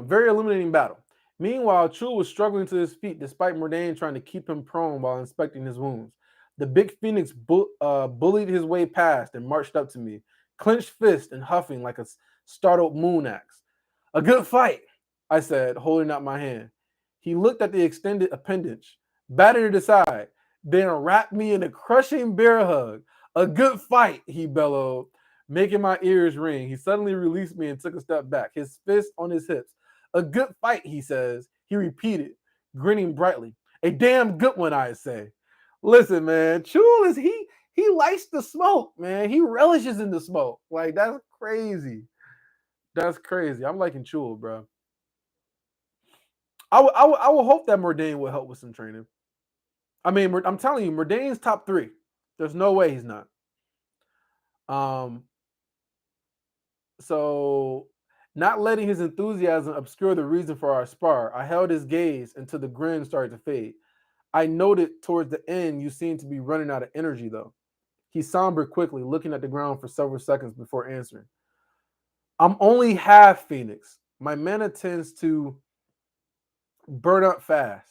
Very illuminating battle. Meanwhile, Chul was struggling to his feet despite Mordain trying to keep him prone while inspecting his wounds. The big phoenix bullied his way past and marched up to me, clenched fist and huffing like a startled moon axe. A good fight, I said, holding out my hand. He looked at the extended appendage, batted it aside, then wrapped me in a crushing bear hug. A good fight, he bellowed, making my ears ring. He suddenly released me and took a step back, his fist on his hips. A good fight, he says. He repeated, grinning brightly. A damn good one, I say. Listen, man, Chul he likes the smoke, man. He relishes in the smoke. Like, that's crazy. That's crazy. I'm liking Chul, bro. I would hope that Mordain will help with some training. I mean, I'm telling you, Mordain's top 3. There's no way he's not. So, not letting his enthusiasm obscure the reason for our spar, I held his gaze until the grin started to fade. I noted towards the end you seemed to be running out of energy, though. He sombered quickly, looking at the ground for several seconds before answering. I'm only half Phoenix. My mana tends to burn up fast.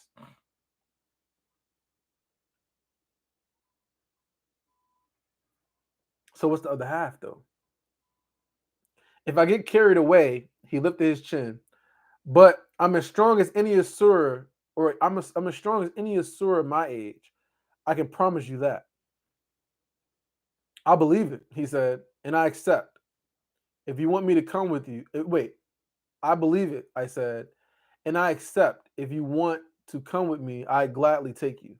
So what's the other half, though? If I get carried away, he lifted his chin. But I'm as strong as any Asura, or I'm as strong as any Asura my age. I can promise you that. I believe it, he said, and I accept. If you want me to come with you, wait, I believe it, I said, and I accept. If you want to come with me, I gladly take you.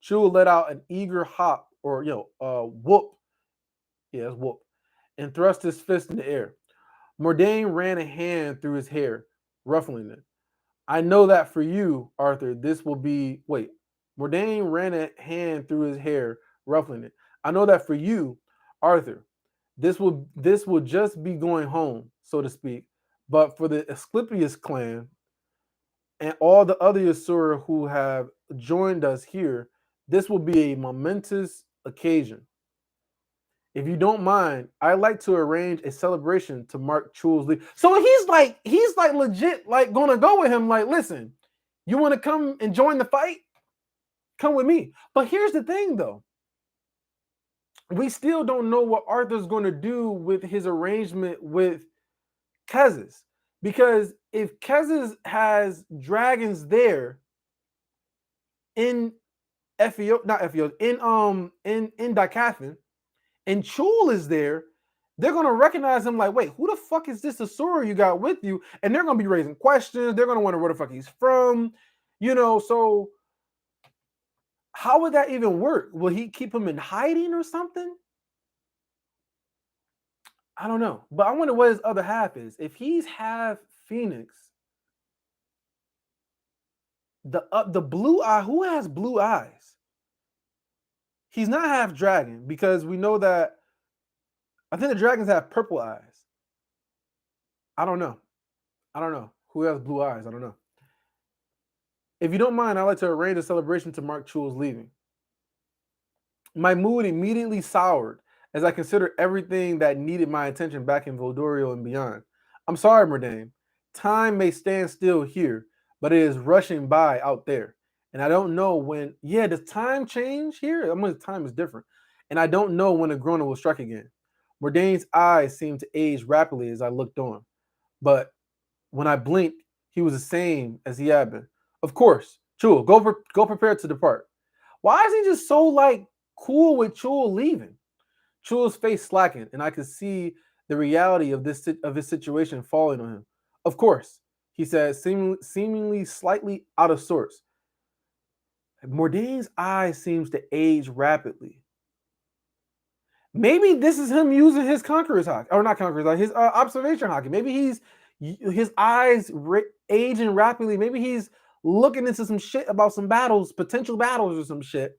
Chul let out an eager hop, or whoop. Yeah, it's whoop, and thrust his fist in the air. Mordain ran a hand through his hair, ruffling it. I know that for you, Arthur, this will be. Wait, Mordain ran a hand through his hair, ruffling it. I know that for you, Arthur, This will just be going home, so to speak. But for the Asclepius clan and all the other Asura who have joined us here, this will be a momentous occasion. If you don't mind, I'd like to arrange a celebration to mark Chul's leave. So he's like legit, like gonna go with him. Like, listen, you want to come and join the fight? Come with me. But here's the thing, though. We still don't know what Arthur's going to do with his arrangement with Kezis. Because if Kezis has dragons there in not Ephios, in Dicathan, and Chul is there, they're gonna recognize him like, wait, who the fuck is this Asura you got with you? And they're gonna be raising questions. They're gonna wonder where the fuck he's from, So how would that even work? Will he keep him in hiding or something? I don't know, but I wonder what his other half is. If he's half Phoenix, the blue eye, who has blue eyes? He's not half dragon because we know that. I think the dragons have purple eyes. I don't know. Who has blue eyes? I don't know. If you don't mind, I'd like to arrange a celebration to mark Chul's leaving. My mood immediately soured as I considered everything that needed my attention back in Voldorio and beyond. I'm sorry, Mordane. Time may stand still here, but it is rushing by out there. And I don't know when. Yeah, does time change here? I mean, time is different. And I don't know when a groaner will strike again. Mordane's eyes seemed to age rapidly as I looked on. But when I blinked, he was the same as he had been. Of course, Chul, go prepare to depart. Why is he just so like cool with Chul leaving? Chul's face slackened, and I could see the reality of his situation falling on him. Of course, he said, seemingly slightly out of sorts. Mordane's eye seems to age rapidly. Maybe this is him using his conqueror's hockey, or not conqueror's hockey, his observation hockey. Maybe his eyes aging rapidly. Maybe he's looking into some shit about some battles, potential battles or some shit.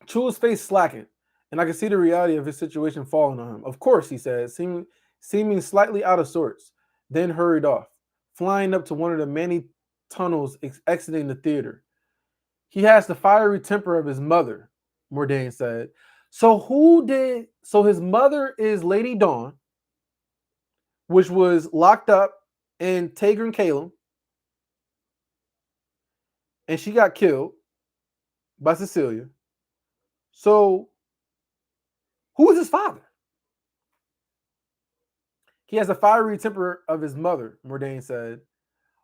Chul's face slackened, and I could see the reality of his situation falling on him. Of course, he said, seeming slightly out of sorts, then hurried off, flying up to one of the many tunnels exiting the theater. He has the fiery temper of his mother, Mordane said. So his mother is Lady Dawn, which was locked up in Tagrin Calum, and she got killed by Cecilia. So who is his father? He has the fiery temper of his mother, Mordane said,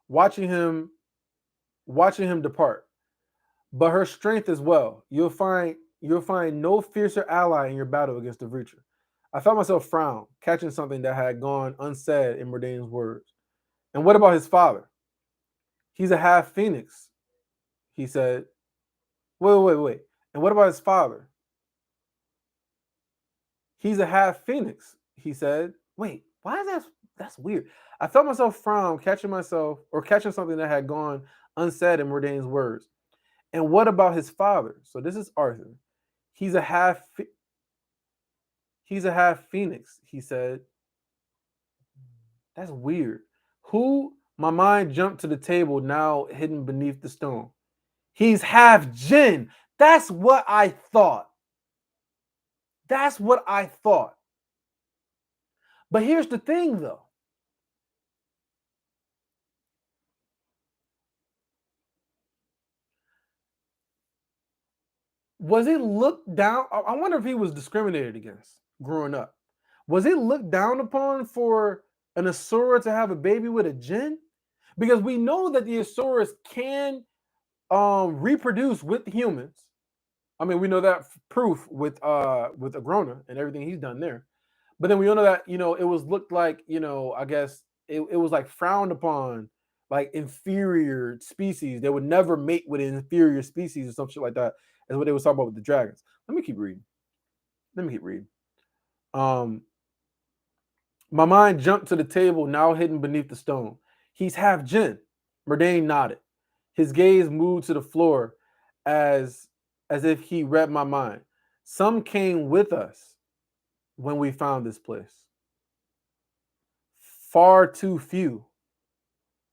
watching him depart. But her strength as well. You'll find no fiercer ally in your battle against the Reacher. I felt myself frown, catching something that had gone unsaid in Mordane's words. And what about his father? He's a half phoenix, he said. Wait. And what about his father? He's a half phoenix, he said. Wait, why is that's weird? I felt myself frown, catching something that had gone unsaid in Mordane's words. And what about his father? So this is Arthur. He's a half phoenix, he said. That's weird. Who? My mind jumped to the table now hidden beneath the stone. He's half jinn. That's what I thought. But here's the thing, though. Was it looked down? I wonder if he was discriminated against growing up. Was it looked down upon for an Asura to have a baby with a jinn? Because we know that the Asuras can reproduce with humans. I mean, we know that proof with Agrona and everything he's done there. But then we know that it was looked like I guess it was like frowned upon, like inferior species. They would never mate with an inferior species or some shit like that. Is what they was talking about with the dragons. Let me keep reading. My mind jumped to the table now hidden beneath the stone. He's half jinn. Mordane nodded. His gaze moved to the floor as if he read my mind. Some came with us. when we found this place. Far too few.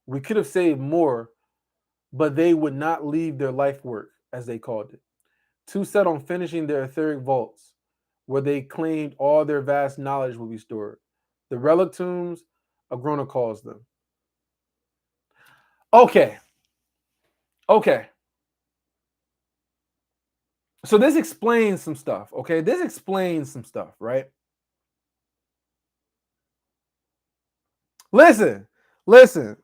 We could have saved more, but they would not leave their life work, as they called it. Two set on finishing their etheric vaults, where they claimed all their vast knowledge would be stored. The relic tombs, Agrona calls them. Okay. Okay. So this explains some stuff, okay? This explains some stuff, right? Listen, listen.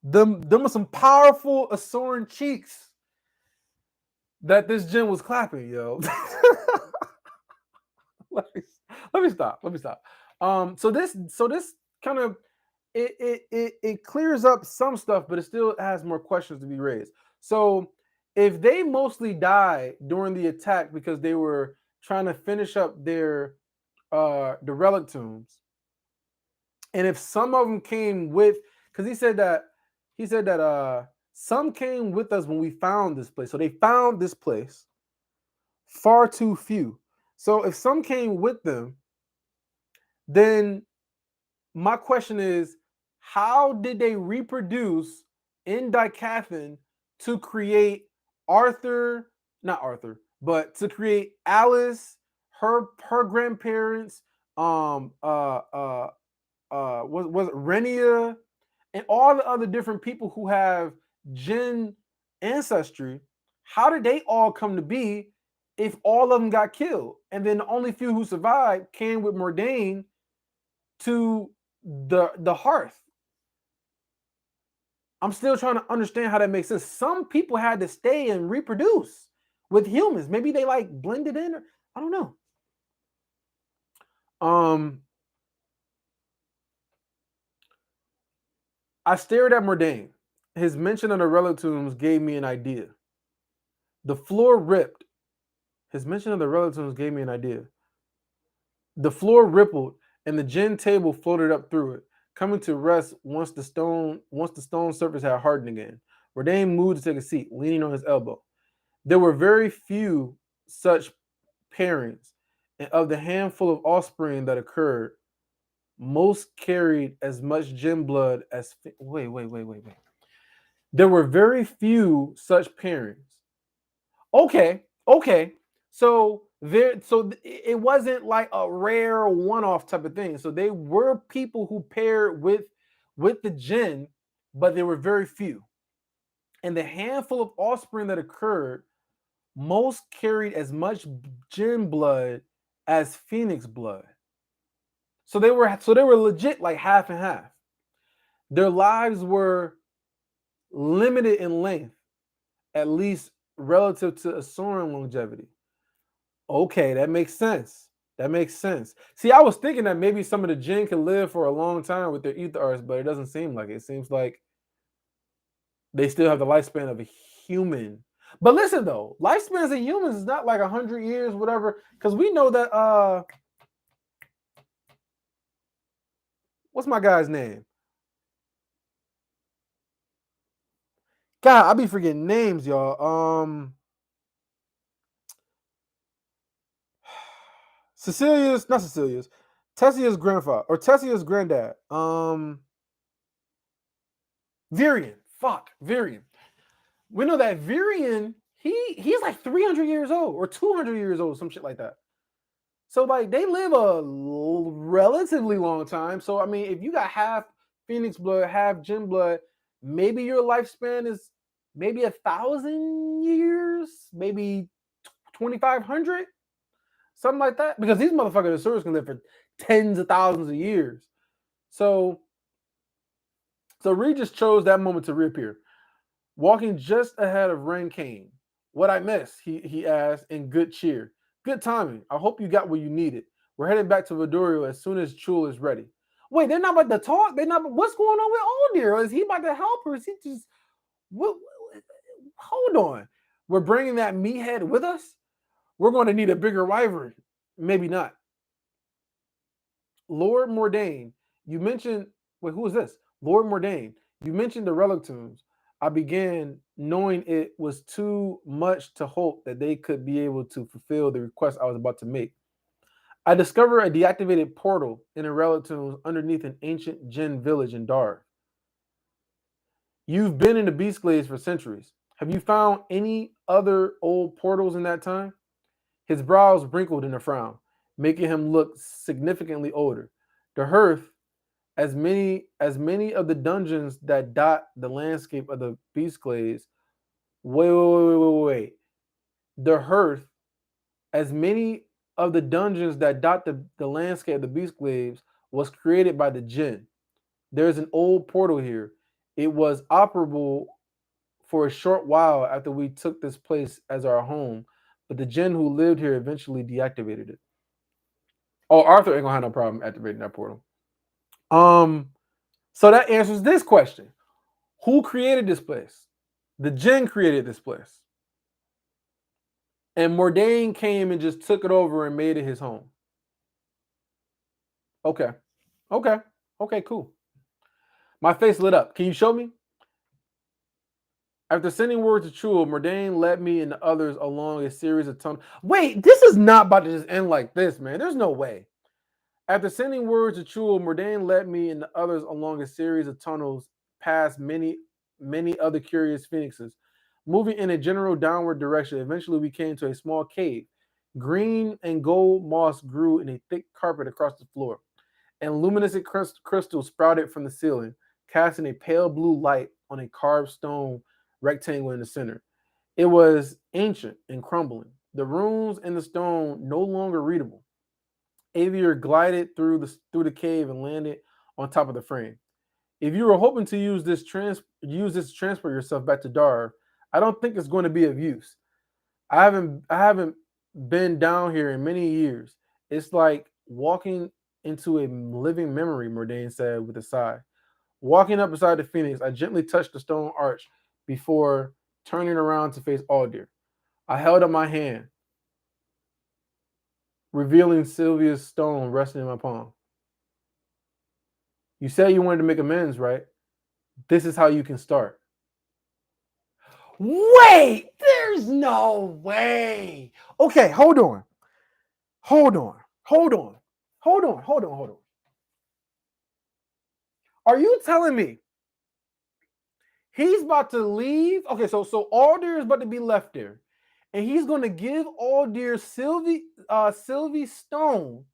Them are some powerful Asoran cheeks that this gym was clapping, yo. let me let me stop. Let me stop. So this kind of it clears up some stuff, but it still has more questions to be raised. So if they mostly died during the attack because they were trying to finish up their the relic tombs, and if some of them came with, because he said that some came with us when we found this place. So they found this place, far too few. So if some came with them, then my question is, how did they reproduce in Dicathan to create Arthur, not Arthur, but to create Alice, her grandparents, was it Renia, and all the other different people who have Jinn ancestry? How did they all come to be if all of them got killed? And then the only few who survived came with Mordain to the hearth. I'm still trying to understand how that makes sense. Some people had to stay and reproduce with humans. Maybe they like blended in, or I don't know. I stared at Mordain. His mention of the relic tombs gave me an idea. The floor ripped. His mention of the relic tombs gave me an idea. The floor rippled, and the gin table floated up through it, coming to rest once the stone surface had hardened again. Mordain moved to take a seat, leaning on his elbow. There were very few such pairings, and of the handful of offspring that occurred, most carried as much gin blood as. Wait. There were very few such pairings. Okay. So it wasn't like a rare one-off type of thing. So they were people who paired with the jinn, but there were very few. And the handful of offspring that occurred, most carried as much jinn blood as phoenix blood. So they were legit like half and half. Their lives were limited in length, at least relative to Asoran longevity. Okay, that makes sense. That makes sense. See, I was thinking that maybe some of the jinn can live for a long time with their ethers, but it doesn't seem like it. It seems like they still have the lifespan of a human. But listen though, lifespans of humans is not like 100 years, whatever. Because we know that what's my guy's name? God, I be forgetting names, y'all. Not Cecilia's, Tessia's grandfather or Tessia's granddad. Virion. Fuck, Virion. We know that Virion, he's like 300 years old or 200 years old, some shit like that. So like they live a relatively long time. So I mean, if you got half Phoenix blood, half Jinn blood, maybe your lifespan is maybe 1,000 years, maybe 2,500, something like that. Because these motherfuckers Asuras can live for tens of thousands of years. So Regis chose that moment to reappear, walking just ahead of Ren Kane. What I missed, he asked in good cheer. Good timing. I hope you got what you needed. We're heading back to Vidorio as soon as Chul is ready. Wait, they're not about to talk? They're not. What's going on with Oldir? Is he about to help, or is he just? What, hold on. We're bringing that meathead with us? We're going to need a bigger wyvern. Maybe not. Lord Mordain, you mentioned. Wait, who is this? Lord Mordain, you mentioned the relic tombs. I began knowing it was too much to hope that they could be able to fulfill the request I was about to make. I discovered a deactivated portal in a relic tomb underneath an ancient Jinn village in Dar. You've been in the Beast Glades for centuries. Have you found any other old portals in that time? His brows wrinkled in a frown, making him look significantly older. The hearth, as many of the dungeons that dot the landscape of the Beast Glades. Wait. The hearth, as many of the dungeons that dot the landscape of the Beast Glades, was created by the Jinn. There's an old portal here. It was operable for a short while after we took this place as our home, but the Jinn who lived here eventually deactivated it. Oh, Arthur ain't gonna have no problem activating that portal. Um, so that answers this question: who created this place? The Jinn created this place, and Mordain came and just took it over and made it his home. Okay, okay, cool. My face lit up. Can you show me? After sending word to Chul, Mordain led me and the others along a series of tunnels. Wait, this is not about to just end like this, man. There's no way. After sending word to Chul, Mordain led me and the others along a series of tunnels past many other curious phoenixes. Moving in a general downward direction, eventually we came to a small cave. Green and gold moss grew in a thick carpet across the floor, and luminescent crystals sprouted from the ceiling, casting a pale blue light on a carved stone rectangle in the center. It was ancient and crumbling, the runes in the stone no longer readable. Avier glided through the cave and landed on top of the frame. If you were hoping to use this to transport yourself back to Dar, I don't think it's going to be of use. I haven't been down here in many years. It's like walking into a living memory, Mordain said with a sigh. Walking up beside the phoenix, I gently touched the stone arch before turning around to face Aldir. I held up my hand, revealing Sylvia's stone resting in my palm. You said you wanted to make amends, right? This is how you can start. Wait, there's no way. Okay, hold on. Hold on. Hold on. Hold on. Hold on. Hold on. Are you telling me he's about to leave? Okay, so Aldir is about to be left there. And he's gonna give Aldir Sylvie Stone.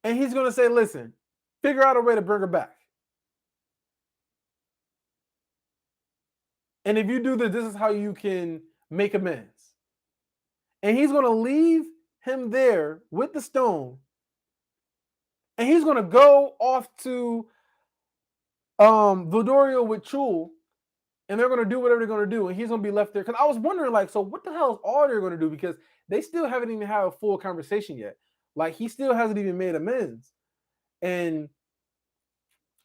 And he's gonna say, listen, figure out a way to bring her back. And if you do this, this is how you can make amends. And he's gonna leave him there with the stone. And he's gonna go off to Vildorio with Chul, and they're gonna do whatever they're gonna do, and he's gonna be left there. Because I was wondering, like, so what the hell is Alder gonna do? Because they still haven't even had a full conversation yet. Like, he still hasn't even made amends. And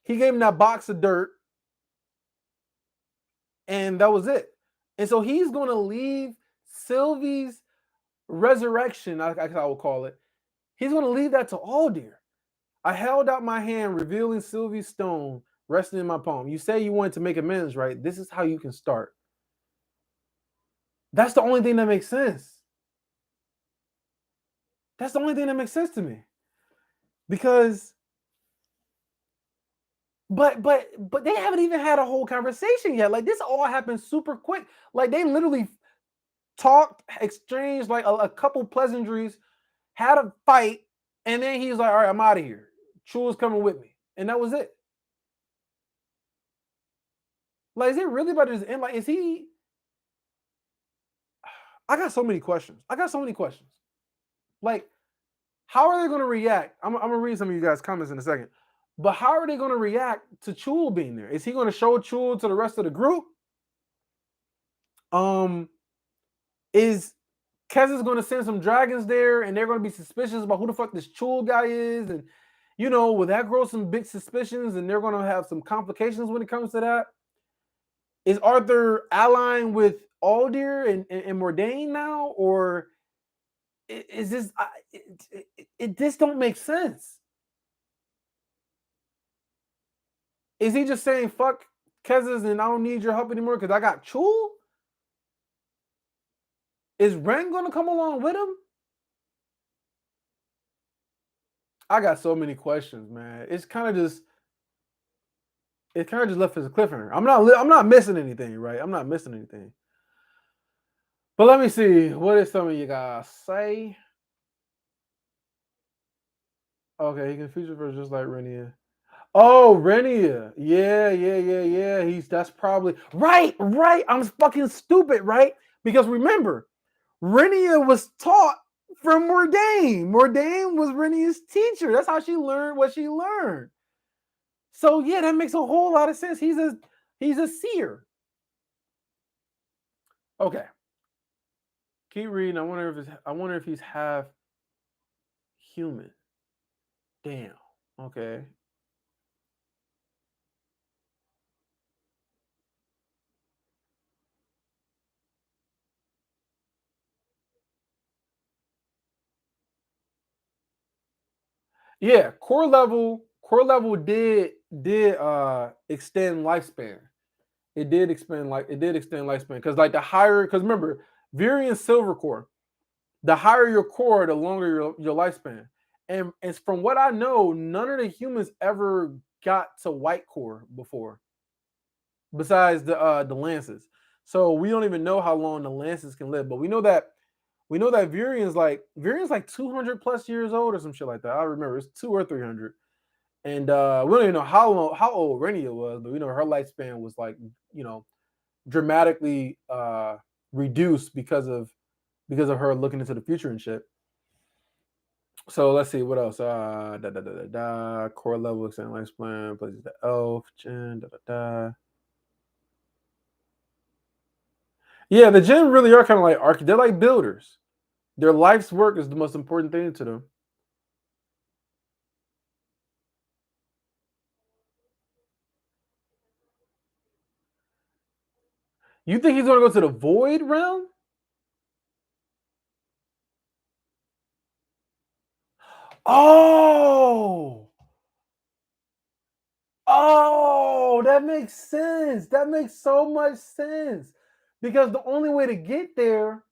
he gave him that box of dirt, and that was it. And so he's gonna leave Sylvie's resurrection, I would call it. He's gonna leave that to Aldir. I held out my hand, revealing Sylvie's stone resting in my palm. You say you wanted to make amends, right? This is how you can start. That's the only thing that makes sense. That's the only thing that makes sense to me. Because but they haven't even had a whole conversation yet. Like, this all happened super quick. Like, they literally talked, exchanged like a couple pleasantries, had a fight, and then he's like, all right, I'm out of here. Chul's coming with me. And that was it. Like, is it really about to just end? Like, is he? I got so many questions. Like, how are they going to react? I'm going to read some of you guys' comments in a second. But how are they going to react to Chul being there? Is he going to show Chul to the rest of the group? Is Kez is going to send some dragons there, and they're going to be suspicious about who the fuck this Chul guy is, and will that grow some big suspicions, and they're going to have some complications when it comes to that? Is Arthur allying with Aldir and Mordain now, or is this? It just don't make sense. Is he just saying fuck Kez's and I don't need your help anymore because I got Chul? Is Ren gonna come along with him? I got so many questions, man. It kind of just left as a cliffhanger. I'm not missing anything, right? I'm not missing anything. But let me see. What did some of you guys say? Okay, he can feature for just like Renia. Oh, Renia. Yeah. That's probably right. I'm fucking stupid, right? Because remember, Renia was taught from Mordain. Mordain was Renia's teacher. That's how she learned what she learned. So yeah, that makes a whole lot of sense. He's a seer. Okay. Keep reading. I wonder if he's half human. Damn. Okay. Yeah, core level did extend lifespan. It did extend lifespan because like the higher because remember Virion silver core, the higher your core, the longer your lifespan. And from what I know, none of the humans ever got to white core before, besides the lances. So we don't even know how long the lances can live, but we know that Virion's like 200 plus years old or some shit like that. I remember it's 200 or 300. And we don't even know how old Renia was, but we know her lifespan was like, you know, dramatically reduced because of her looking into the future and shit. So let's see what else. Core level extended lifespan, places the elf, Chen, Yeah, the Jinn really are kind of like they're like builders. Their life's work is the most important thing to them. You think he's gonna go to the void realm? Oh, oh, that makes sense. That makes so much sense. Because the only way to get there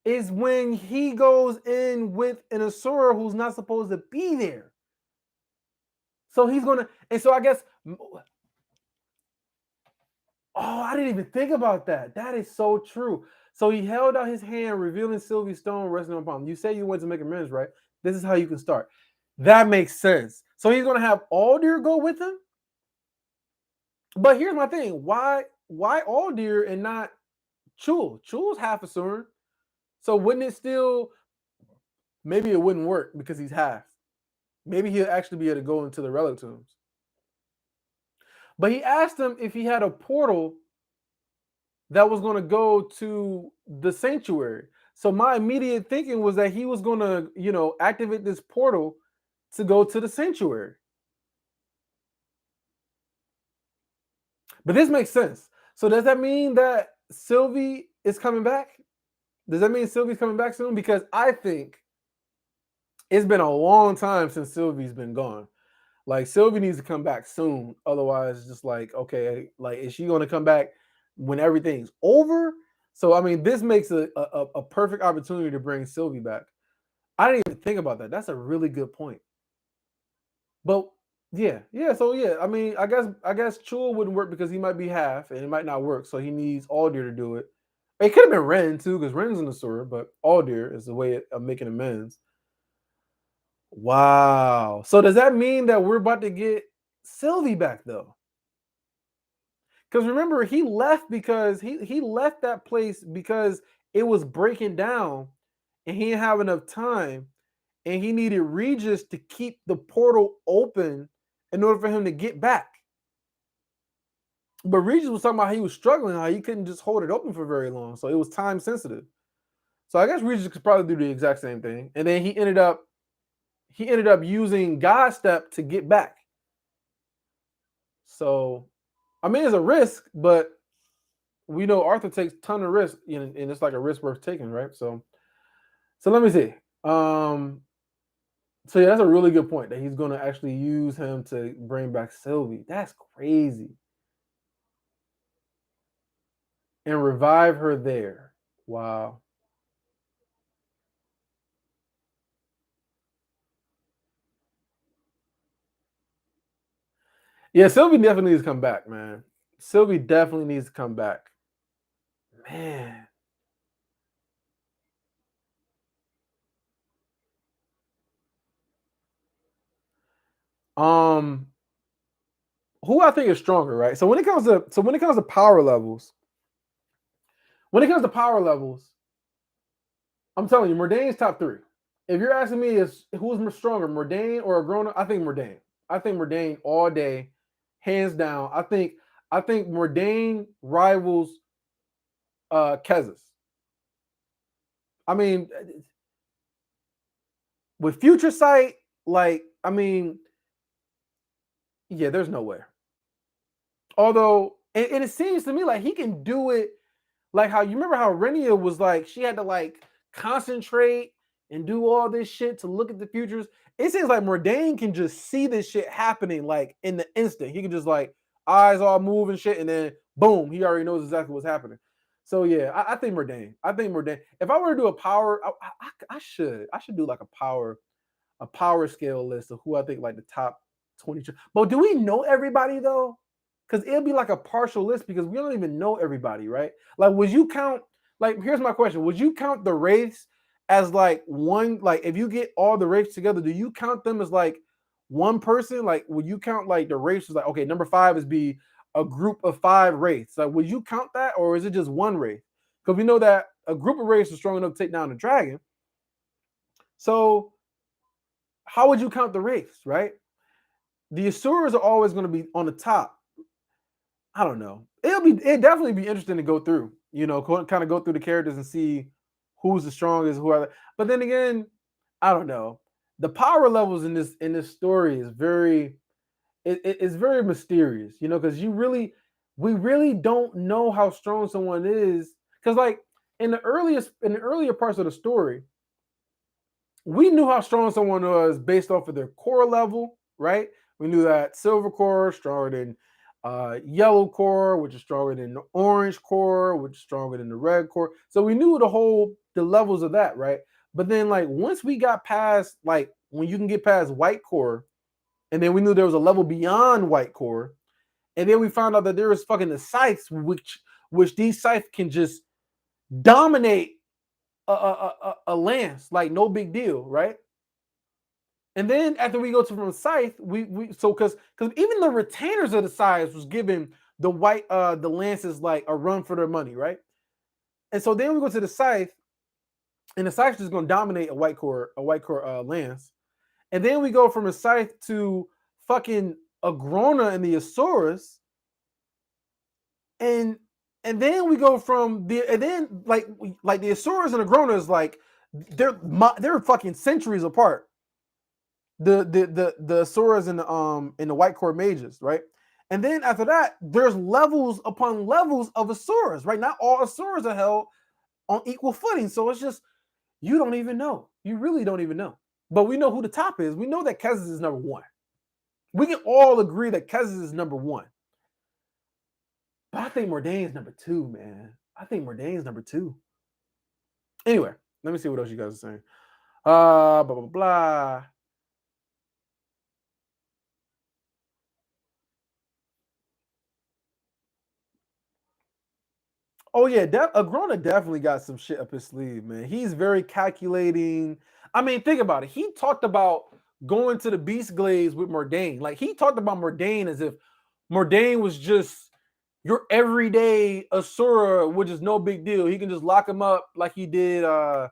is when he goes in with an Asura who's not supposed to be there. So he's gonna, and so I guess, oh, I didn't even think about that. That is so true. So he held out his hand, revealing Sylvie's stone resting on palm. You say you went to make amends, right? This is how you can start. That makes sense. So he's gonna have Aldir go with him. But here's my thing: why Aldir and not Chul? Chul's half a Asuran. So wouldn't it still? Maybe it wouldn't work because he's half. Maybe he'll actually be able to go into the relic tombs. But he asked him if he had a portal that was going to go to the sanctuary. So my immediate thinking was that he was going to, activate this portal to go to the sanctuary. But this makes sense. So does that mean that Sylvie is coming back? Does that mean Sylvie's coming back soon? Because I think it's been a long time since Sylvie's been gone. Like Sylvie needs to come back soon. Otherwise, it's just like, okay, like is she gonna come back when everything's over? So I mean, this makes a perfect opportunity to bring Sylvie back. I didn't even think about that. That's a really good point. But yeah. So yeah, I mean, I guess Chul wouldn't work because he might be half and it might not work. So he needs Aldir to do it. It could have been Ren too, because Ren's in the sewer, but Aldir is the way of making amends. Wow. So does that mean that we're about to get Sylvie back though? Because remember, he left because he left that place because it was breaking down and he didn't have enough time and he needed Regis to keep the portal open in order for him to get back. But Regis was talking about how he was struggling, how he couldn't just hold it open for very long. So it was time sensitive. So I guess Regis could probably do the exact same thing. And then he ended up using God Step to get back. So I mean it's a risk, but we know Arthur takes a ton of risk, and it's like a risk worth taking, right? So let me see. So yeah, that's a really good point that he's going to actually use him to bring back Sylvie. That's crazy, and revive her there. Wow. Yeah, Sylvie definitely needs to come back, man. Sylvie definitely needs to come back. Man. Um, who I think is stronger, right? So when it comes to power levels, when it comes to power levels, I'm telling you, Mordane's top three. If you're asking me, is who's stronger, Mordane or Agrona? I think Mordane. I think Mordane all day, hands down. I think Mordane rivals Kezis. I mean, with future sight, like I mean, yeah, there's no way. Although, and it seems to me like he can do it. Like how you remember how Renia was like, she had to like concentrate and do all this shit to look at the futures. It seems like Mordane can just see this shit happening like in the instant. He can just like eyes all move and shit, and then boom, he already knows exactly what's happening. So yeah, I think Mordane. I think Mordane. If I were to do a power, I should do like a power scale list of who I think like the top 20. But do we know everybody though? Because it'll be like a partial list because we don't even know everybody, right? Like, would you count? Like, here's my question: would you count the wraiths as like one? Like, if you get all the wraiths together, do you count them as like one person? Like, would you count like the wraiths as like okay, number five is be a group of five wraiths? Like, would you count that, or is it just one wraith? Because we know that a group of wraiths is strong enough to take down a dragon. So how would you count the wraiths, right? The Asuras are always going to be on the top. I don't know. It definitely be interesting to go through, kind of go through the characters and see who's the strongest, who are. But then again, I don't know. The power levels in this story is it's very mysterious, because we really don't know how strong someone is. Because like in the earlier parts of the story, we knew how strong someone was based off of their core level, right? We knew that silver core stronger than yellow core, which is stronger than the orange core, which is stronger than the red core. So we knew the levels of that, right? But then like once we got past like when you can get past white core, and then we knew there was a level beyond white core, and then we found out that there was fucking the scythes, which these scythes can just dominate a lance like no big deal, right? And then after we go to from scythe, we so because even the retainers of the scythes was giving the lances like a run for their money, right? And so then we go to the scythe, and the scythe is going to dominate a white core lance. And then we go from a scythe to fucking Agrona and the Asaurus, and then we go from the and then like the Asaurus and Agrona is like they're fucking centuries apart. The Asuras and the White Core mages, right? And then after that, there's levels upon levels of Asuras, right? Not all Asuras are held on equal footing. So it's just you don't even know. You really don't even know. But we know who the top is. We know that Kezis is number one. We can all agree that Kezis is number one. But I think Mordain is number two, man. I think Mordain is number two. Anyway, let me see what else you guys are saying. Blah blah blah. Oh yeah, Agrona definitely got some shit up his sleeve, man. He's very calculating. I mean, think about it. He talked about going to the Beast Glades with Mordain. Like he talked about Mordain as if Mordain was just your everyday Asura, which is no big deal. He can just lock him up like he did the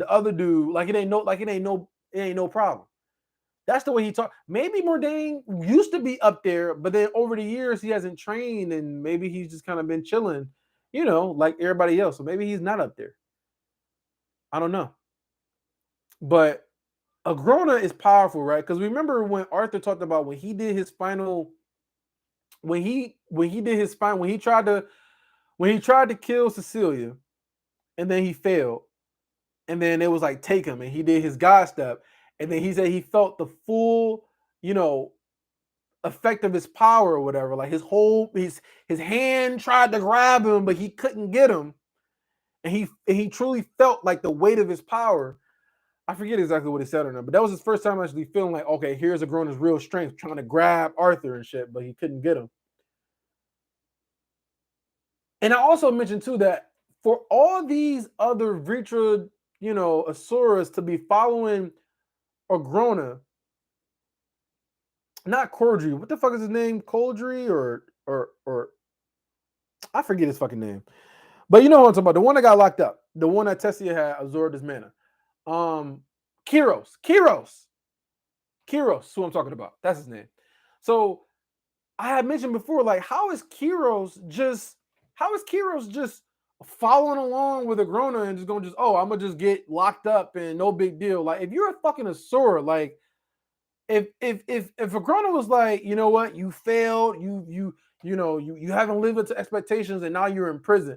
other dude. Like it ain't no problem. That's the way he talked. Maybe Mordain used to be up there, but then over the years he hasn't trained, and maybe he's just kind of been chilling, like everybody else. So maybe he's not up there. I don't know. But Agrona is powerful, right? Because remember when Arthur talked about when he did his final, when he tried to kill Cecilia, and then he failed, and then it was like take him, and he did his God step, and then he said he felt the full, you know, effect of his power or whatever. Like his hand tried to grab him, but he couldn't get him, and he truly felt like the weight of his power. I forget exactly what he said on it, but that was his first time actually feeling like, okay, here's a Grona's real strength, trying to grab Arthur and shit, but he couldn't get him. And I also mentioned too that for all these other Vritra, Asuras to be following Agrona, not Cordry. What the fuck is his name? Coldry or I forget his fucking name. But you know what I'm talking about. The one that got locked up. The one that Tessia had absorbed his mana. Kiros. Kiros, who I'm talking about. That's his name. So I had mentioned before, like, how is Kiros just following along with Agrona and just going I'm gonna just get locked up and no big deal. Like, if you're a fucking Asura, like if Agrona was like, you know what, you failed, you haven't lived up to expectations and now you're in prison.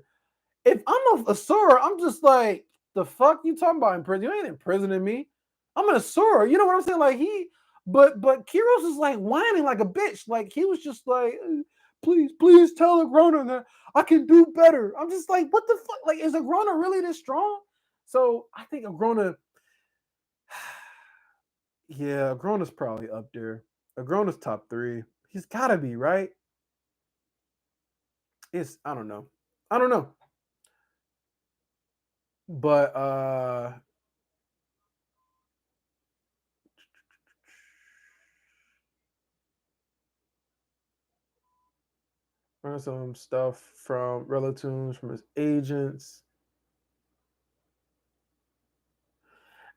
If I'm a Asura, I'm just like, the fuck you talking about in prison? You ain't imprisoning me. I'm an Asura. You know what I'm saying? Like but Kiros is like whining like a bitch. Like he was just like, please tell Agrona that I can do better. I'm just like, what the fuck? Like, is Agrona really this strong? So I think Agrona, yeah, Agrona's probably up there. Agrona's top 3. He's gotta be, right? I don't know. But some stuff from Relatunes, from his agents.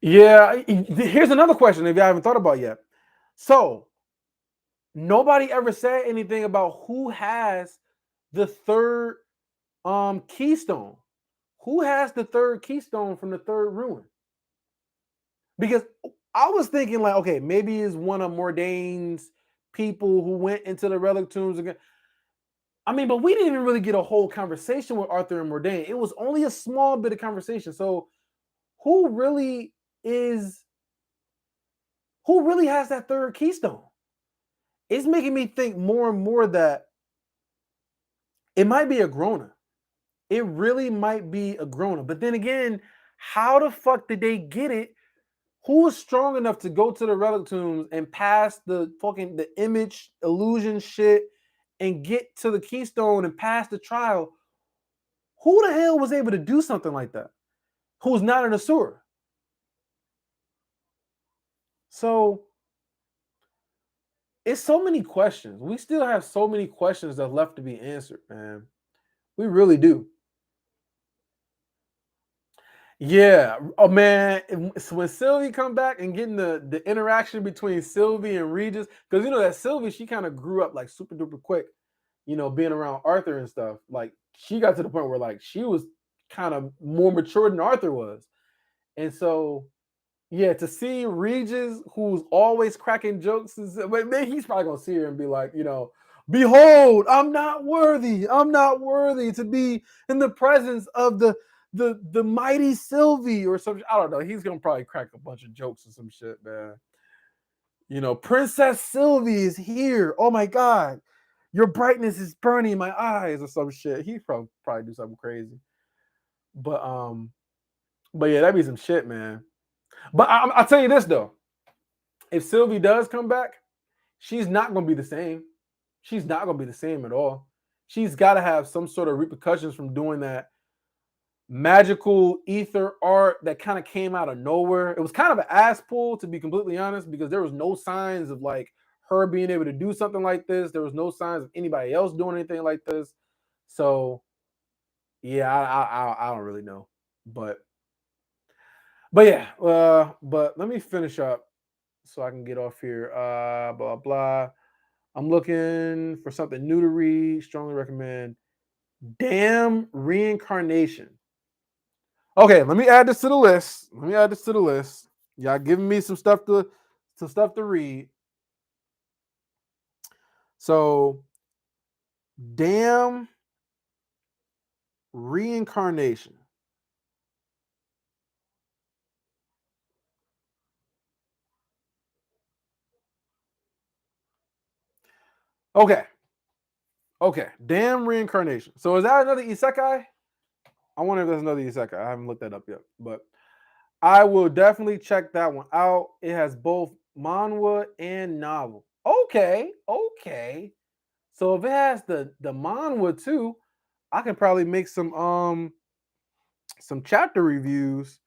Yeah, here's another question if you haven't thought about yet. So, nobody ever said anything about who has the third keystone. Who has the third keystone from the third ruin? Because I was thinking like, okay, maybe it's one of Mordane's people who went into the relic tombs again. I mean, but we didn't even really get a whole conversation with Arthur and Mordaine. It was only a small bit of conversation. So who really has that third keystone? It's making me think more and more that it might be Agrona. It really might be Agrona. But then again, how the fuck did they get it? Who was strong enough to go to the relic tombs and pass the image illusion shit and get to the keystone and pass the trial? Who the hell was able to do something like that? Who's not an Asura? So it's so many questions. We still have so many questions that left to be answered, man. We really do. Yeah. Oh man, when Sylvie come back and getting the interaction between Sylvie and Regis, because you know that Sylvie, she kind of grew up like super duper quick, being around Arthur and stuff. Like she got to the point where like she was kind of more mature than Arthur was. And so yeah, to see Regis, who's always cracking jokes, but maybe he's probably gonna see her and be like, behold, I'm not worthy. I'm not worthy to be in the presence of the mighty Sylvie or something. I don't know. He's gonna probably crack a bunch of jokes or some shit, man. Princess Sylvie is here. Oh my god, your brightness is burning my eyes or some shit. He probably do something crazy. But yeah, that'd be some shit, man. But I'll tell you this though. If Sylvie does come back, she's not going to be the same. She's not going to be the same at all. She's got to have some sort of repercussions from doing that magical ether art that kind of came out of nowhere. It was kind of an ass pull, to be completely honest, because there was no signs of like her being able to do something like this. There was no signs of anybody else doing anything like this. So yeah, I don't really know, but yeah, but let me finish up so I can get off here. Blah blah. I'm looking for something new to read. Strongly recommend Damn Reincarnation. Okay, let me add this to the list. Y'all giving me some stuff to read. So, Damn Reincarnation. Okay. Damn Reincarnation. So is that another isekai? I wonder if there's another isekai. I haven't looked that up yet, but I will definitely check that one out. It has both manhwa and novel. Okay, okay. So if it has the manhwa too, I can probably make some chapter reviews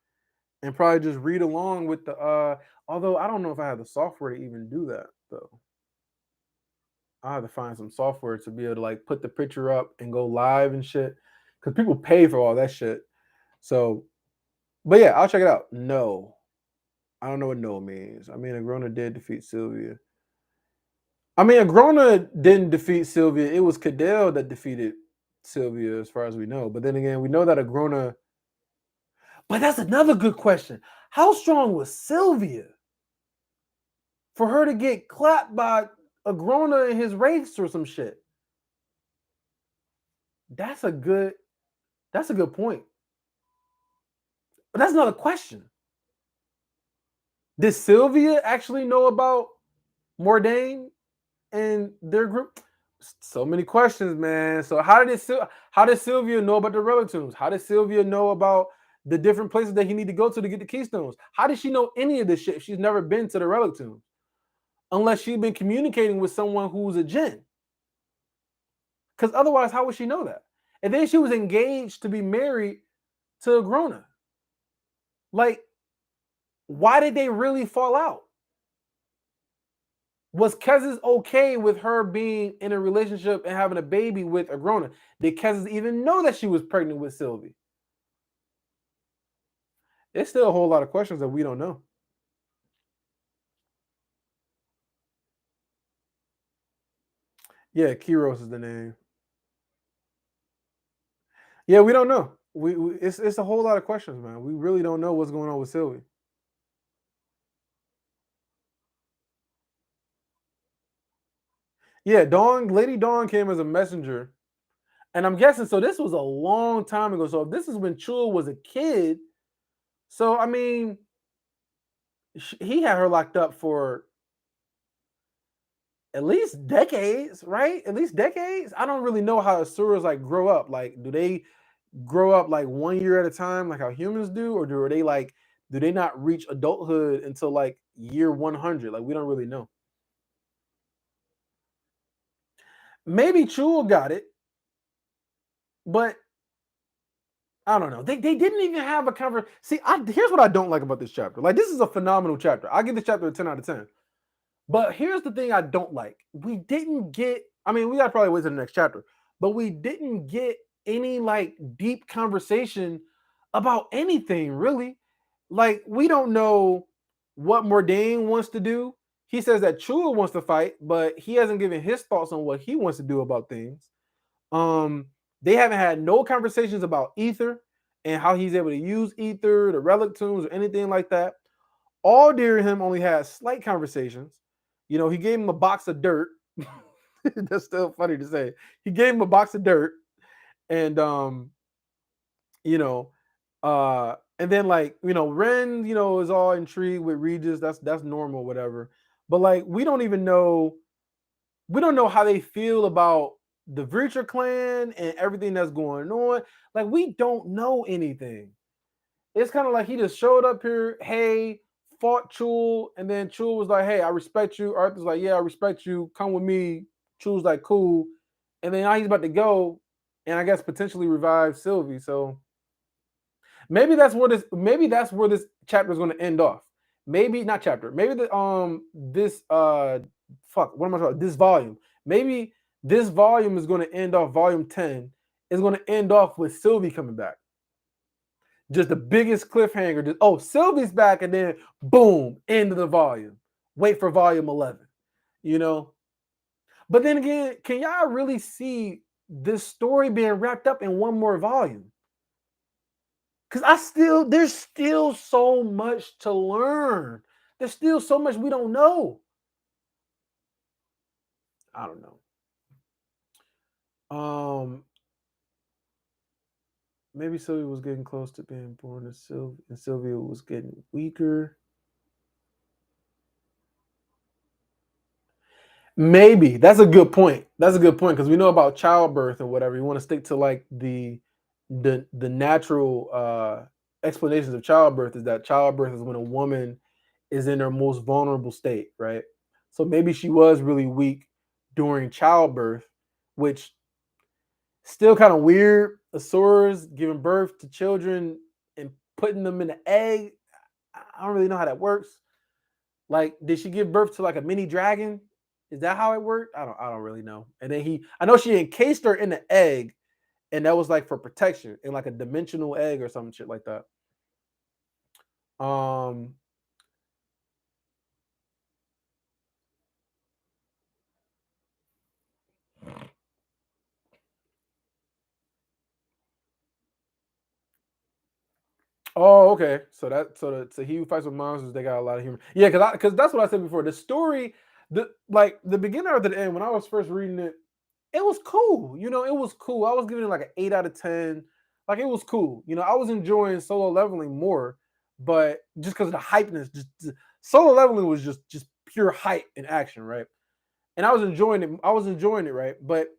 and probably just read along with the although I don't know if I have the software to even do that though. I have to find some software to be able to like put the picture up and go live and shit. Cause people pay for all that shit. So but yeah, I'll check it out. No. I don't know what no means. I mean Agrona did defeat Sylvia. I mean Agrona didn't defeat Sylvia. It was Cadell that defeated Sylvia as far as we know. But then again, we know that Agrona. But that's another good question. How strong was Sylvia for her to get clapped by Agrona in his race or some shit? That's a good. That's a good point. But that's another question. Did Sylvia actually know about Mordain and their group? So many questions, man. So how did Sylvia know about the relatives? How did Sylvia know about the different places that he need to go to get the keystones? How did she know any of this shit if she's never been to the relatives? Unless she's been communicating with someone who's a Jinn. Because otherwise, how would she know that? And then she was engaged to be married to Agrona. Like, why did they really fall out? Was Kezis okay with her being in a relationship and having a baby with Agrona? Did Kezis even know that she was pregnant with Sylvie? It's still a whole lot of questions that we don't know. Yeah, Kiros is the name. Yeah, we don't know. It's a whole lot of questions, man. We really don't know what's going on with Sylvie. Yeah, Dawn, Lady Dawn came as a messenger. And I'm guessing so this was a long time ago. So if this is when Chul was a kid, so I mean, he had her locked up for at least decades, right? At least decades. I don't really know how Asuras like grow up. Like, do they grow up like 1 year at a time, like how humans do, or do they not reach adulthood until like year 100? Like, we don't really know. Maybe Chul got it, but I don't know. They didn't even have a conversation. See, here's what I don't like about this chapter. Like, this is a phenomenal chapter. I give this chapter a 10 out of 10. But here's the thing I don't like. We didn't get, I mean, we got to probably wait to the next chapter, but we didn't get any like deep conversation about anything really. Like, we don't know what Mordain wants to do. He says that Chua wants to fight, but he hasn't given his thoughts on what he wants to do about things. Um, they haven't had no conversations about Ether and how he's able to use Ether, the relic tombs, or anything like that. All Dear him only had slight conversations. You know, he gave him a box of dirt. That's still funny to say. He gave him a box of dirt, and you know, and then like Ren, is all intrigued with Regis. That's normal, whatever. But like, we don't know how they feel about the Breacher clan and everything that's going on. Like, we don't know anything. It's kind of like he just showed up here, hey, fought Chul, and then Chul was like, hey, I respect you. Arthur's like, yeah, I respect you. Come with me. Chul's like, cool. And then now he's about to go, and I guess potentially revive Sylvie. So maybe that's where this chapter is going to end off. Maybe not chapter. Maybe this fuck, what am I talking about? This volume. Maybe this volume is going to end off volume 10. Is going to end off with Sylvie coming back. Just the biggest cliffhanger. Just, oh, Sylvie's back, and then boom, end of the volume. Wait for volume 11. You know? But then again, can y'all really see this story being wrapped up in one more volume? Because there's still so much to learn. There's still so much we don't know. I don't know. Maybe Sylvia was getting close to being born, and Sylvia was getting weaker. Maybe that's a good point. That's a good point because we know about childbirth or whatever. You want to stick to like the natural explanations of childbirth is that childbirth is when a woman is in her most vulnerable state, right? So maybe she was really weak during childbirth, which still kind of weird. Asaurus giving birth to children and putting them in the egg. I don't really know how that works. Like, did she give birth to like a mini dragon? Is that how it worked? I don't really know. And then I know she encased her in the egg, and that was like for protection in like a dimensional egg or some shit like that. Um Oh, okay. So he who fights with monsters, they got a lot of humor. Yeah, because that's what I said before. The story, the beginner of the end, when I was first reading it, it was cool. It was cool. I was giving it like an 8 out of 10. Like it was cool. I was enjoying solo leveling more, but just because of the hypeness, just solo leveling was just pure hype and action, right? And I was enjoying it. I was enjoying it, right? But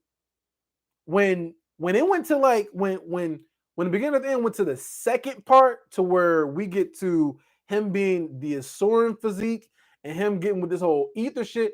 when it went to like when the beginning of the end went to the second part to where we get to him being the Asoran physique and him getting with this whole ether shit,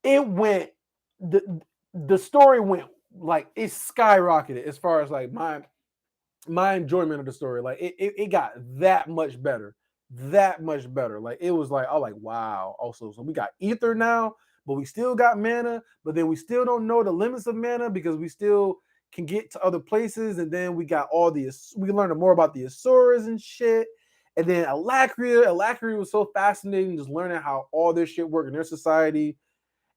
it went the story went like it skyrocketed as far as like my enjoyment of the story. Like it got that much better. That much better. Like it was like, I was like, wow. Also, so we got ether now, but we still got mana, but then we still don't know the limits of mana because we still can get to other places. And then we got we learned more about the Asuras and shit. And then Alacria was so fascinating, just learning how all this shit worked in their society.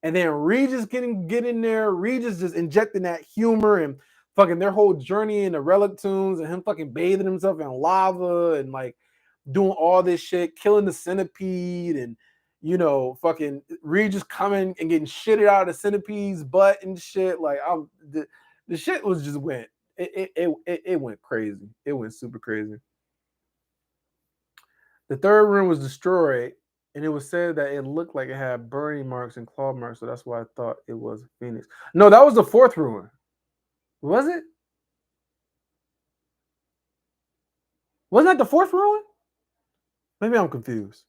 And then Regis get in there, Regis just injecting that humor and fucking their whole journey in the relic tombs and him fucking bathing himself in lava and like doing all this shit, killing the centipede and fucking Regis coming and getting shitted out of the centipede's butt and shit. Like the shit was just went it went crazy. It went super crazy. The third room was destroyed, and it was said that it looked like it had burning marks and claw marks, so that's why I thought it was a phoenix. No, that was the fourth ruin. Was it? Wasn't that the fourth ruin? Maybe I'm confused.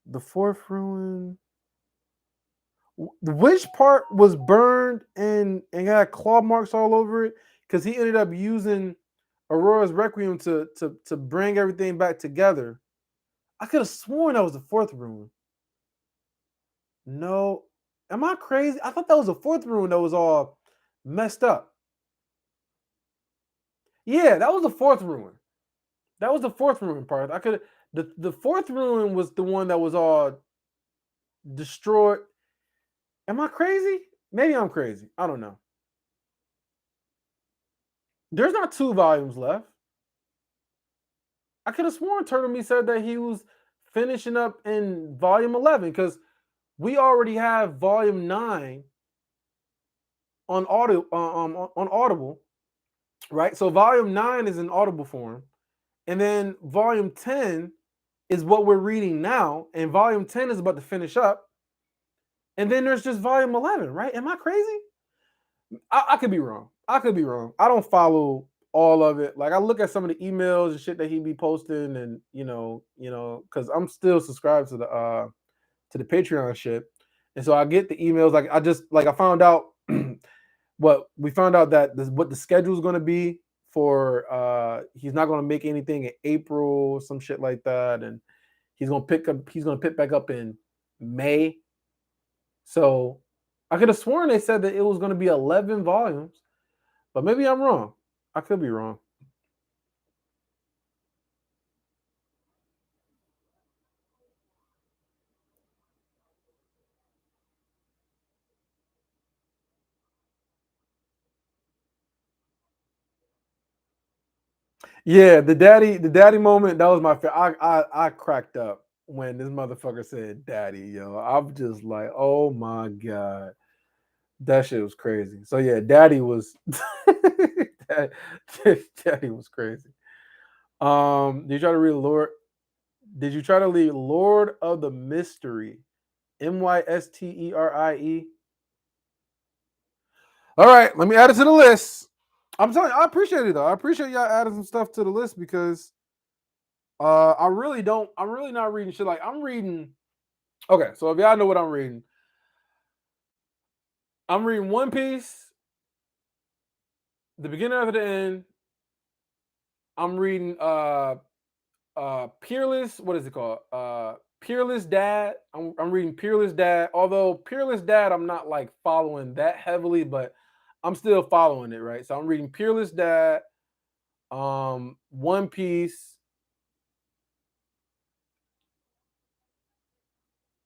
The fourth ruin. Which part was burned and had claw marks all over it? Because he ended up using Aurora's Requiem to bring everything back together. I could have sworn that was the fourth ruin. No, am I crazy? I thought that was the fourth ruin that was all messed up. Yeah, that was the fourth ruin. That was the fourth ruin part. I could the fourth ruin was the one that was all destroyed. Am I crazy? Maybe I'm crazy. I don't know. There's not 2 volumes left. I could have sworn Turtle Me said that he was finishing up in volume 11 because we already have volume 9 on Audible, right? So volume 9 is in Audible form, and then volume 10 is what we're reading now, and volume 10 is about to finish up, and then there's just volume 11, right? Am I crazy? I could be wrong. I could be wrong. I don't follow all of it. Like I look at some of the emails and shit that he be posting, and because I'm still subscribed to the Patreon shit, and so I get the emails. Like I found out what we found out that what the schedule is going to be for. He's not going to make anything in April, some shit like that, and he's going to pick back up in May. So I could have sworn they said that it was going to be 11 volumes, but maybe I'm wrong. I could be wrong. Yeah, the daddy moment. That was my favorite. I cracked up when this motherfucker said "daddy." Yo, I'm just like, oh my god, that shit was crazy. So yeah, daddy was, daddy was crazy. Did you try to read Lord? Did you try to read Lord of the Mystery? Mysterie. All right, let me add it to the list. I'm telling you, I appreciate it though. I appreciate y'all adding some stuff to the list because I really don't. I'm really not reading shit like I'm reading. Okay, so if y'all know what I'm reading One Piece, the beginning of the end. I'm reading Peerless. What is it called? Peerless Dad. I'm reading Peerless Dad. Although Peerless Dad, I'm not like following that heavily, but I'm still following it, right? So I'm reading Peerless Dad, One Piece,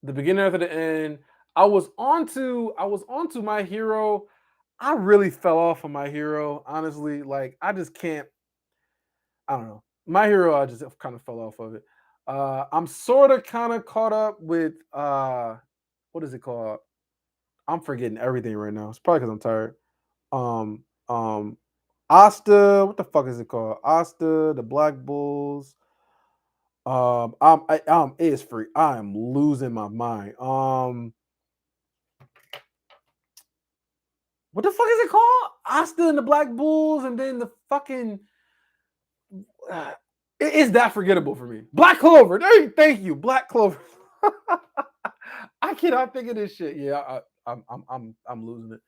the beginning of the end. I was onto My Hero. I really fell off of My Hero, honestly. Like I just can't. I don't know. My Hero, I just kind of fell off of it. I'm sort of kind of caught up with what is it called? I'm forgetting everything right now. It's probably because I'm tired. Um, um, Asta, what the fuck is it called? Asta, the Black Bulls. It is free. I am losing my mind. What the fuck is it called? Asta and the Black Bulls, and then the fucking. Uh, it's that forgettable for me. Black Clover. Thank you, Black Clover. I cannot think of this shit. Yeah, I'm losing it.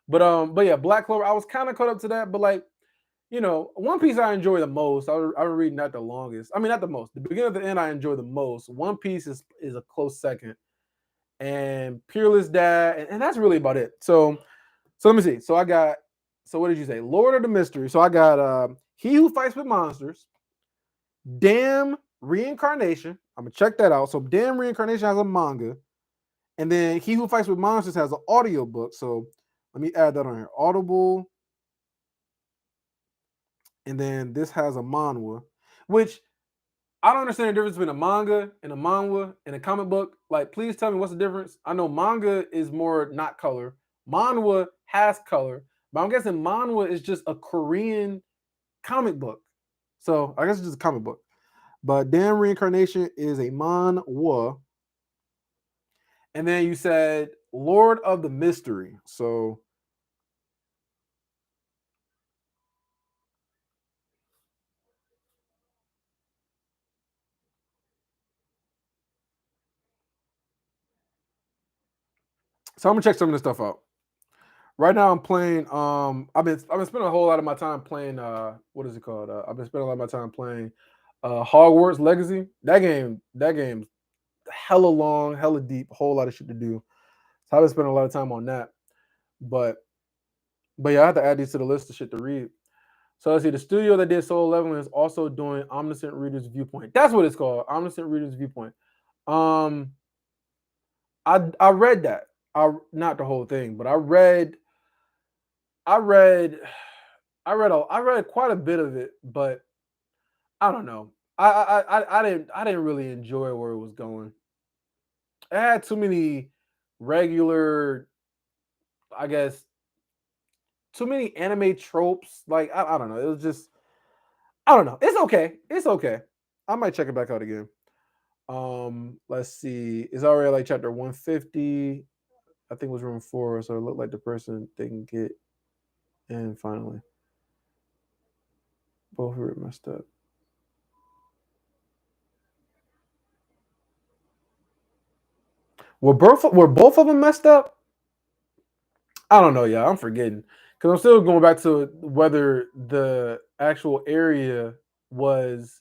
But yeah, Black Clover. I was kind of caught up to that, but like One Piece I enjoy the most. I've been reading that the longest. I mean, not the most. The beginning of the end I enjoy the most. One Piece is a close second, and Peerless Dad, and that's really about it. So let me see. So what did you say? Lord of the Mystery. So I got He Who Fights with Monsters, Damn Reincarnation. I'm gonna check that out. So Damn Reincarnation has a manga. And then He Who Fights with Monsters has an audio book. So let me add that on here. Audible. And then this has a manhwa, which I don't understand the difference between a manga and a manhwa and a comic book. Like, please tell me what's the difference. I know manga is more not color. Manhwa has color. But I'm guessing manhwa is just a Korean comic book. So I guess it's just a comic book. But Damn Reincarnation is a manhwa. And then you said Lord of the Mystery. So I'm gonna check some of this stuff out. Right now I'm playing I've been spending a whole lot of my time playing what is it called? I've been spending a lot of my time playing Hogwarts Legacy. That game's hella long, hella deep, whole lot of shit to do. So I've been spending a lot of time on that. But but yeah, I have to add these to the list of shit to read. So let's see, the studio that did Solo Leveling is also doing Omniscient Reader's Viewpoint. That's what it's called, Omniscient Reader's Viewpoint. Um I read that. I Not the whole thing, but I read I read quite a bit of it, but I don't know. I didn't really enjoy where it was going. It had too many regular, I guess, too many anime tropes. Like I don't know. It was just I don't know. It's okay. It's okay. I might check it back out again. Let's see. It's already like chapter 150. I think it was room 4, so it looked like the person didn't get in finally. Both were messed up. Were both of them messed up? I don't know, yeah. I'm forgetting because I'm still going back to whether the actual area was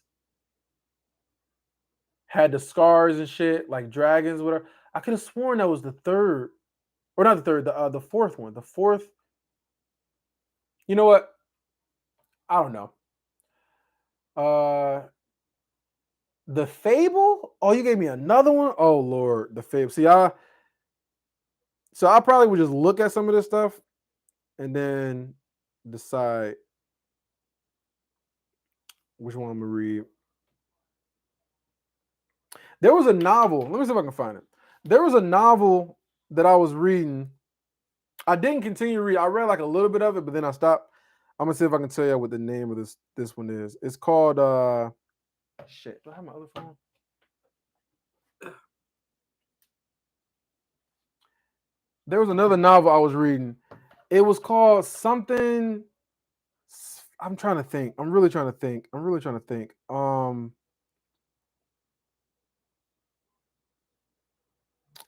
had the scars and shit like dragons, whatever. I could have sworn that was the third, or not the third, the fourth one. The fourth. You know what? I don't know. Uh, the Fable. Oh, you gave me another one. Oh Lord, the Fable. I probably would just look at some of this stuff and then decide which one I'm gonna read. There was a novel. Let me see if I can find it. There was a novel that I was reading. I didn't continue to read. I read like a little bit of it, but then I stopped. I'm gonna see if I can tell you what the name of this one is. It's called shit. Do I have my other phone? There was another novel I was reading. It was called I'm trying to think. I'm really trying to think. I'm really trying to think. I'm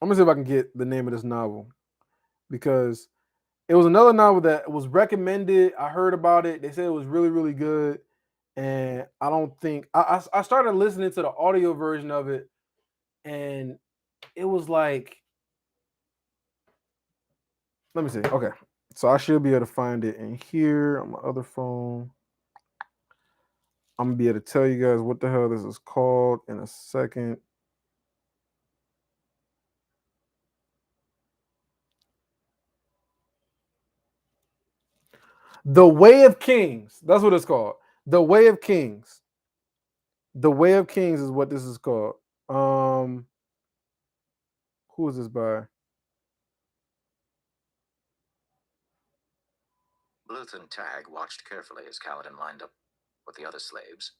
gonna see if I can get the name of this novel because it was another novel that was recommended. I heard about it. They said it was really, really good, and I don't think I started listening to the audio version of it, and it was like, let me see. Okay, so I should be able to find it in here on my other phone. I'm gonna be able to tell you guys what the hell this is called in a second. The Way of Kings. That's what it's called. The Way of Kings. The Way of Kings is what this is called. Um, who is this by? Bluth and Tag watched carefully as Kaladin lined up with the other slaves.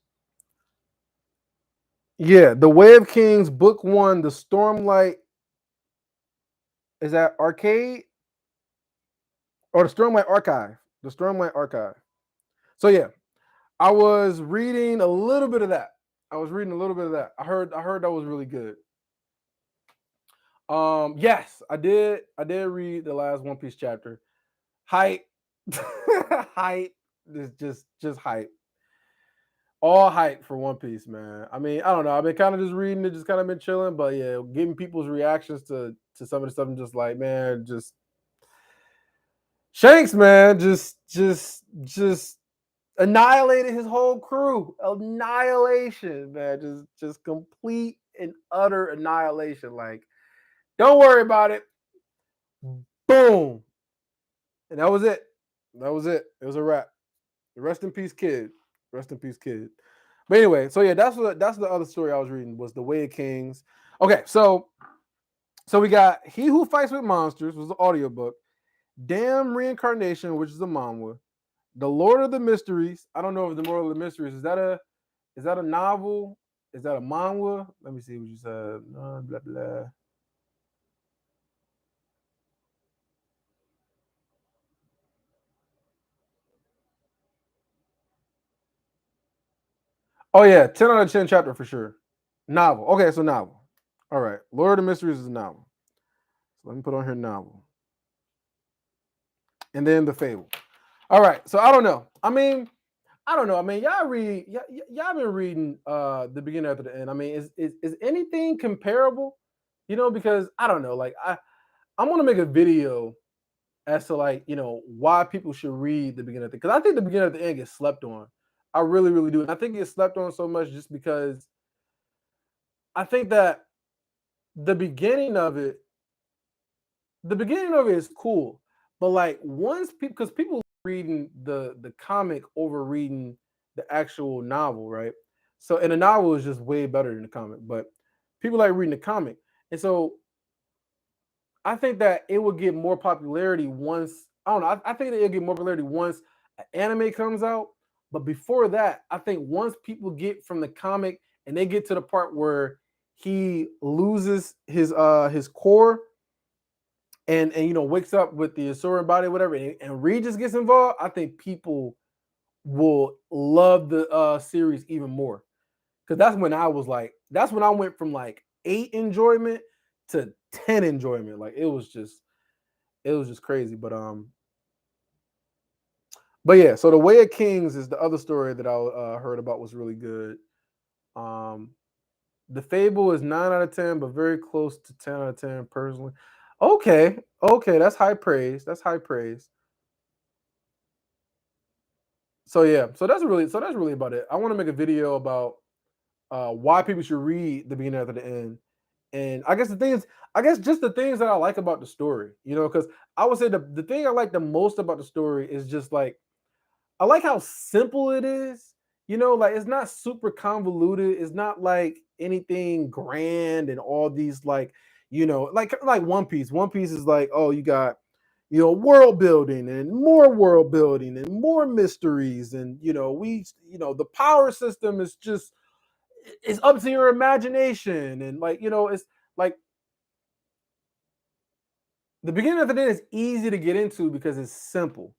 Yeah, The Way of Kings, Book One, The Stormlight. Is that Arcade or the Stormlight Archive? The Stormlight Archive. So yeah, I was reading a little bit of that. I was reading a little bit of that. I heard that was really good. Yes, I did. I did read the last One Piece chapter. Hype, hype. Just hype. All hype for One Piece, man. I mean, I don't know. I've been kind of just reading it, just kind of been chilling, but yeah, getting people's reactions to some of the stuff. I'm just like, man, just Shanks, man, just annihilated his whole crew. Annihilation, man. Just complete and utter annihilation. Like, don't worry about it. Boom. And that was it. That was it. It was a wrap. Rest in peace, kid. Rest in peace, kid. But anyway, so yeah, that's the other story I was reading was The Way of Kings. Okay, so we got He Who Fights with Monsters was the audiobook. Damn Reincarnation, which is a manhwa. The Lord of the Mysteries. I don't know if the Lord of the Mysteries is that a novel? Is that a manhwa? Let me see what you said. Blah blah. Oh yeah, 10 out of 10 chapter for sure. Novel. Okay, so novel. All right, Lord of the Mysteries is a novel. So let me put on here novel, and then the Fable. All right, so I don't know. I don't know. I mean, y'all been reading the beginning after the end. I mean, is anything comparable? Because I don't know. Like I'm gonna make a video as to like why people should read the beginning of the because I think the beginning of the end gets slept on. I really, really do. And I think it gets slept on so much just because I think that the beginning of it, the beginning of it is cool, but like once people, because people reading the comic over reading the actual novel, right? So and the novel is just way better than the comic, but people like reading the comic, and so I think that it will get more popularity once. I don't know. I think that it'll get more popularity once an anime comes out. But before that, I think once people get from the comic and they get to the part where he loses his core and wakes up with the Asuran body, whatever, and Regis gets involved, I think people will love the series even more. Because that's when I went from like 8 enjoyment to 10 enjoyment. Like it was just crazy. But yeah, so The Way of Kings is the other story that I heard about was really good. Um, the Fable is 9 out of 10, but very close to 10 out of 10 personally. Okay, that's high praise. That's high praise. So yeah, so that's really about it. I want to make a video about why people should read the beginning after the end. And I guess the thing is, I guess just the things that I like about the story, because I would say the thing I like the most about the story is just like I like how simple it is. Like it's not super convoluted. It's not like anything grand and all these like One Piece. One Piece is like, oh, you got world building and more mysteries and the power system is just it's up to your imagination and it's like the beginning of the day is easy to get into because it's simple.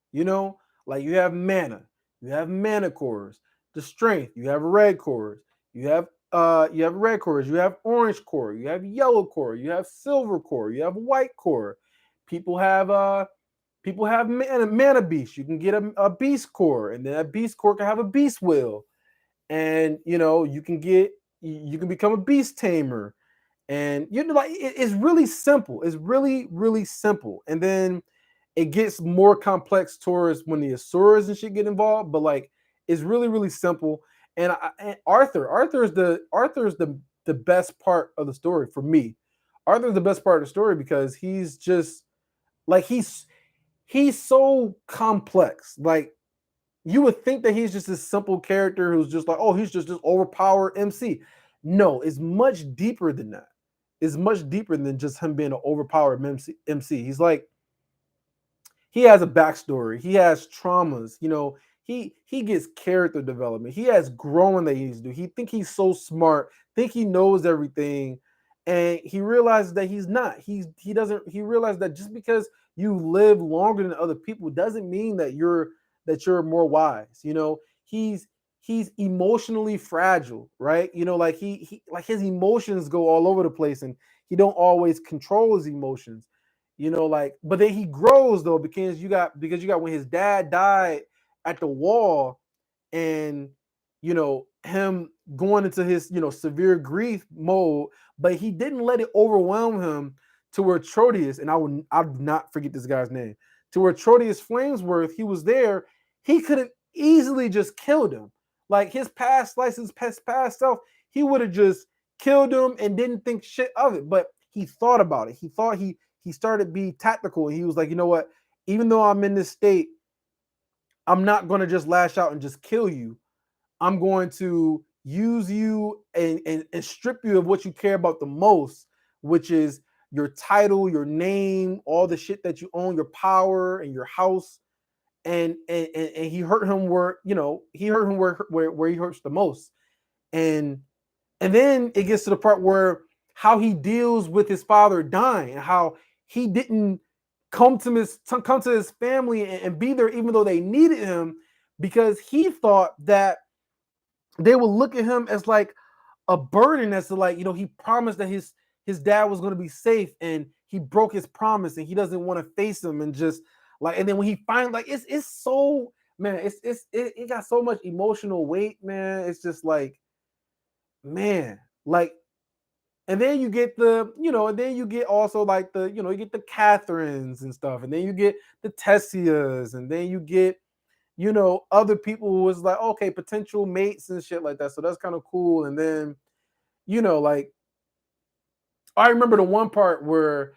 Like you have mana, you have mana cores, the strength, you have red cores, you have red cores, you have orange core, you have yellow core, you have silver core, you have white core. People have mana beast. You can get a beast core, and then that beast core can have a beast will, and you can become a beast tamer, and like it's really simple. It's really simple, and then it gets more complex towards when the Asuras and shit get involved. But like it's really simple. And Arthur is the best part of the story for me. Arthur's the best part of the story because he's just like he's so complex. Like you would think that he's just this simple character who's just like, oh, he's just this overpowered MC. No, it's much deeper than that. It's much deeper than just him being an overpowered MC. He's like, he has a backstory. He has traumas. He gets character development. He has growing that he needs to do. He think he's so smart, think he knows everything, and he realizes that he's not. He doesn't. He realizes that just because you live longer than other people doesn't mean that you're more wise. He's emotionally fragile, right? Like he like his emotions go all over the place, and he don't always control his emotions. Like, but then he grows though because you got when his dad died at the wall, and him going into his severe grief mode, but he didn't let it overwhelm him to where Trotius, and I'll not forget this guy's name, to where Trotius Flamesworth, he was there, he could have easily just killed him. Like his past life, his past self, he would have just killed him and didn't think shit of it. But he thought about it. He started to be tactical. He was like, you know what? Even though I'm in this state, I'm not going to just lash out and just kill you. I'm going to use you and strip you of what you care about the most, which is your title, your name, all the shit that you own, your power and your house. And he hurt him where where he hurts the most. And then it gets to the part where how he deals with his father dying, and how he didn't come to his family and be there even though they needed him, because he thought that they would look at him as like a burden, as to like, he promised that his dad was going to be safe, and he broke his promise, and he doesn't want to face him, and just like, and then when he finally, like, it's so, man, it got so much emotional weight, man. It's just like, man, like, and then you get and then you get also like you get the Catherines and stuff, and then you get the Tessias, and then you get other people who was like, okay, potential mates and shit like that. So that's kind of cool. And then like, I remember the one part where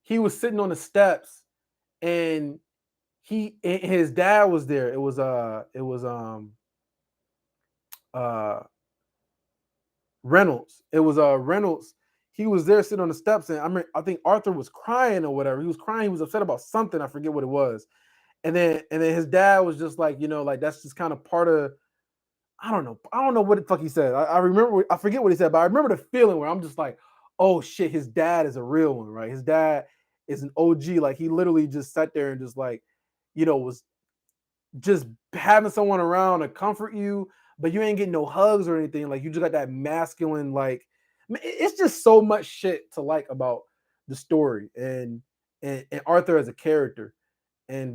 he was sitting on the steps, and his dad was there. It was Reynolds. It was Reynolds. He was there sitting on the steps, and I think Arthur was crying or whatever. He was crying. He was upset about something. I forget what it was. And then his dad was just like, like, that's just kind of part of, I don't know what the fuck he said. I forget what he said, but I remember the feeling where I'm just like, oh shit, his dad is a real one, right? His dad is an OG. Like, he literally just sat there and just like, was just having someone around to comfort you, but you ain't getting no hugs or anything. Like, you just got that masculine, like, it's just so much shit to like about the story and Arthur as a character. And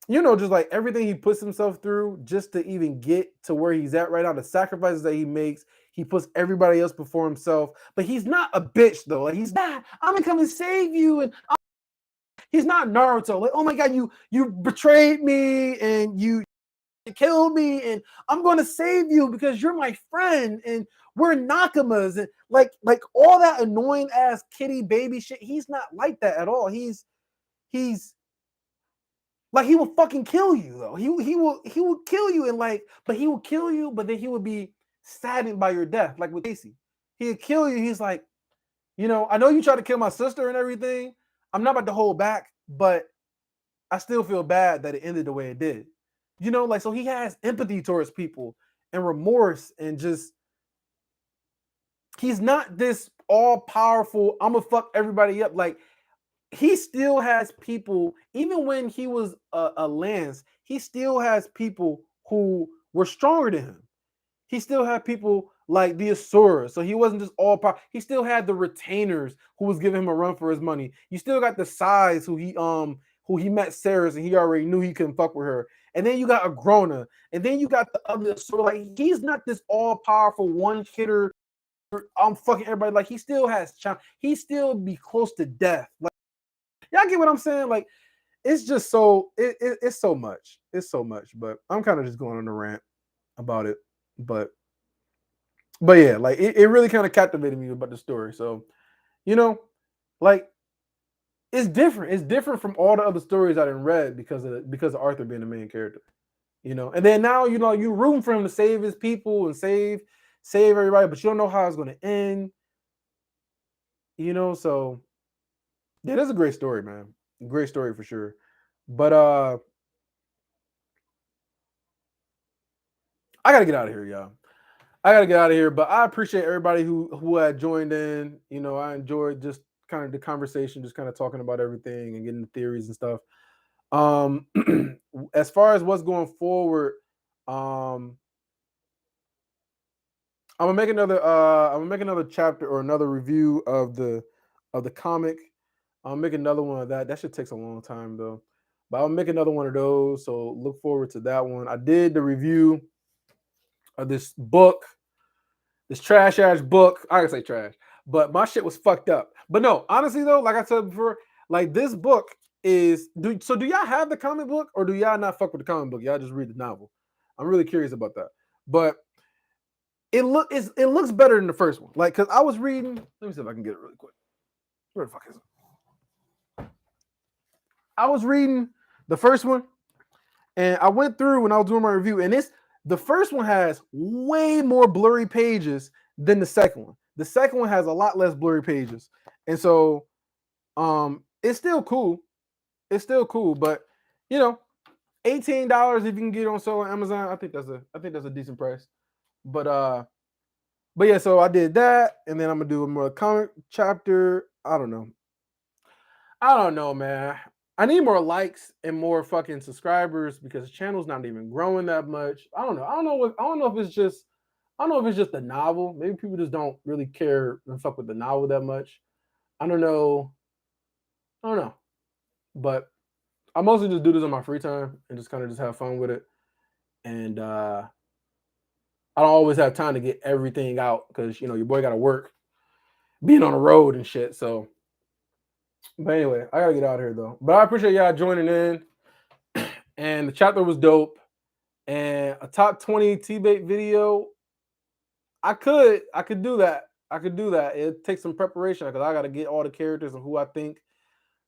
just like everything he puts himself through just to even get to where he's at right now, the sacrifices that he makes, he puts everybody else before himself. But he's not a bitch though. Like, he's not, I'm gonna come and save you, and he's not Naruto. Like, oh my god, you betrayed me and you killed me, and I'm gonna save you because you're my friend and we're nakamas, and like all that annoying ass kitty baby shit. He's not like that at all. He's like, he will fucking kill you though. He will kill you, and like, but he will kill you, but then he will be saddened by your death. Like with Casey, he'll kill you. He's like, I know you tried to kill my sister and everything. I'm not about to hold back, but I still feel bad that it ended the way it did. Like, so he has empathy towards people and remorse, and just, he's not this all powerful, I'm gonna fuck everybody up. Like, he still has people, even when he was a Lance, he still has people who were stronger than him. He still had people like the Asura. So he wasn't just all power. He still had the retainers who was giving him a run for his money. You still got the size who he met Saris and he already knew he couldn't fuck with her. And then you got Agrona. And then you got the other Asura. Like, he's not this all-powerful one hitter. I'm fucking everybody. Like, he still has challenge. He still be close to death. Like, y'all get what I'm saying? Like, it's just so it's so much. It's so much. But I'm kind of just going on a rant about it. But yeah, like it really kind of captivated me about the story. So, like, it's different. It's different from all the other stories I done read because of Arthur being the main character. And then now you rooting for him to save his people and save everybody, but you don't know how it's going to end. So yeah, that's a great story, man. Great story for sure. But I gotta get out of here, y'all. I gotta get out of here, but I appreciate everybody who had joined in. I enjoyed just kind of the conversation, just kind of talking about everything and getting the theories and stuff. As far as what's going forward, I'm gonna make another chapter or another review of the comic. I'll make another one of that. That should take a long time though. But I'll make another one of those. So look forward to that one. I did the review of this book. This trash ass book. I can say trash, but my shit was fucked up. But no, honestly though, like I said before, like this book is. Do y'all have the comic book or do y'all not fuck with the comic book? Y'all just read the novel. I'm really curious about that. But it looks better than the first one. Like, cause I was reading. Let me see if I can get it really quick. Where the fuck is it? I was reading the first one, and I went through when I was doing my review, and the first one has way more blurry pages than the second one. The second one has a lot less blurry pages. And so it's still cool. It's still cool, but $18 if you can get it on sale on Amazon, I think that's a decent price. But yeah, so I did that, and then I'm gonna do a more comic chapter. I don't know, man. I need more likes and more fucking subscribers because the channel's not even growing that much. I don't know. I don't know if it's just the novel. Maybe people just don't really care and fuck with the novel that much. I don't know. But I mostly just do this on my free time and just kind of just have fun with it. And I don't always have time to get everything out because your boy gotta work, being on the road and shit. So, but anyway, I gotta get out of here though. But I appreciate y'all joining in. And the chapter was dope. And a top 20 T-bait video, I could do that. It takes some preparation because I got to get all the characters and who I think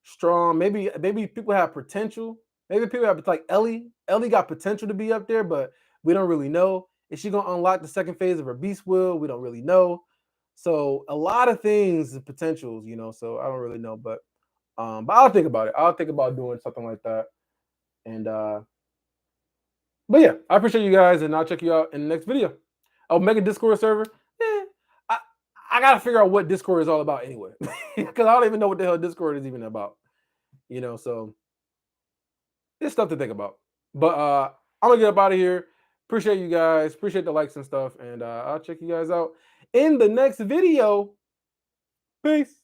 strong. Maybe people have potential. Maybe people have like Ellie. Ellie got potential to be up there, but we don't really know. Is she gonna unlock the second phase of her beast will? We don't really know. So a lot of things and potentials, So I don't really know, but I'll think about it. I'll think about doing something like that. And but yeah, I appreciate you guys, and I'll check you out in the next video. I'll make a Discord server. I gotta figure out what Discord is all about anyway, because I don't even know what the hell Discord is even about. So it's stuff to think about. But I'm gonna get up out of here. Appreciate you guys. Appreciate the likes and stuff, and I'll check you guys out in the next video. Peace.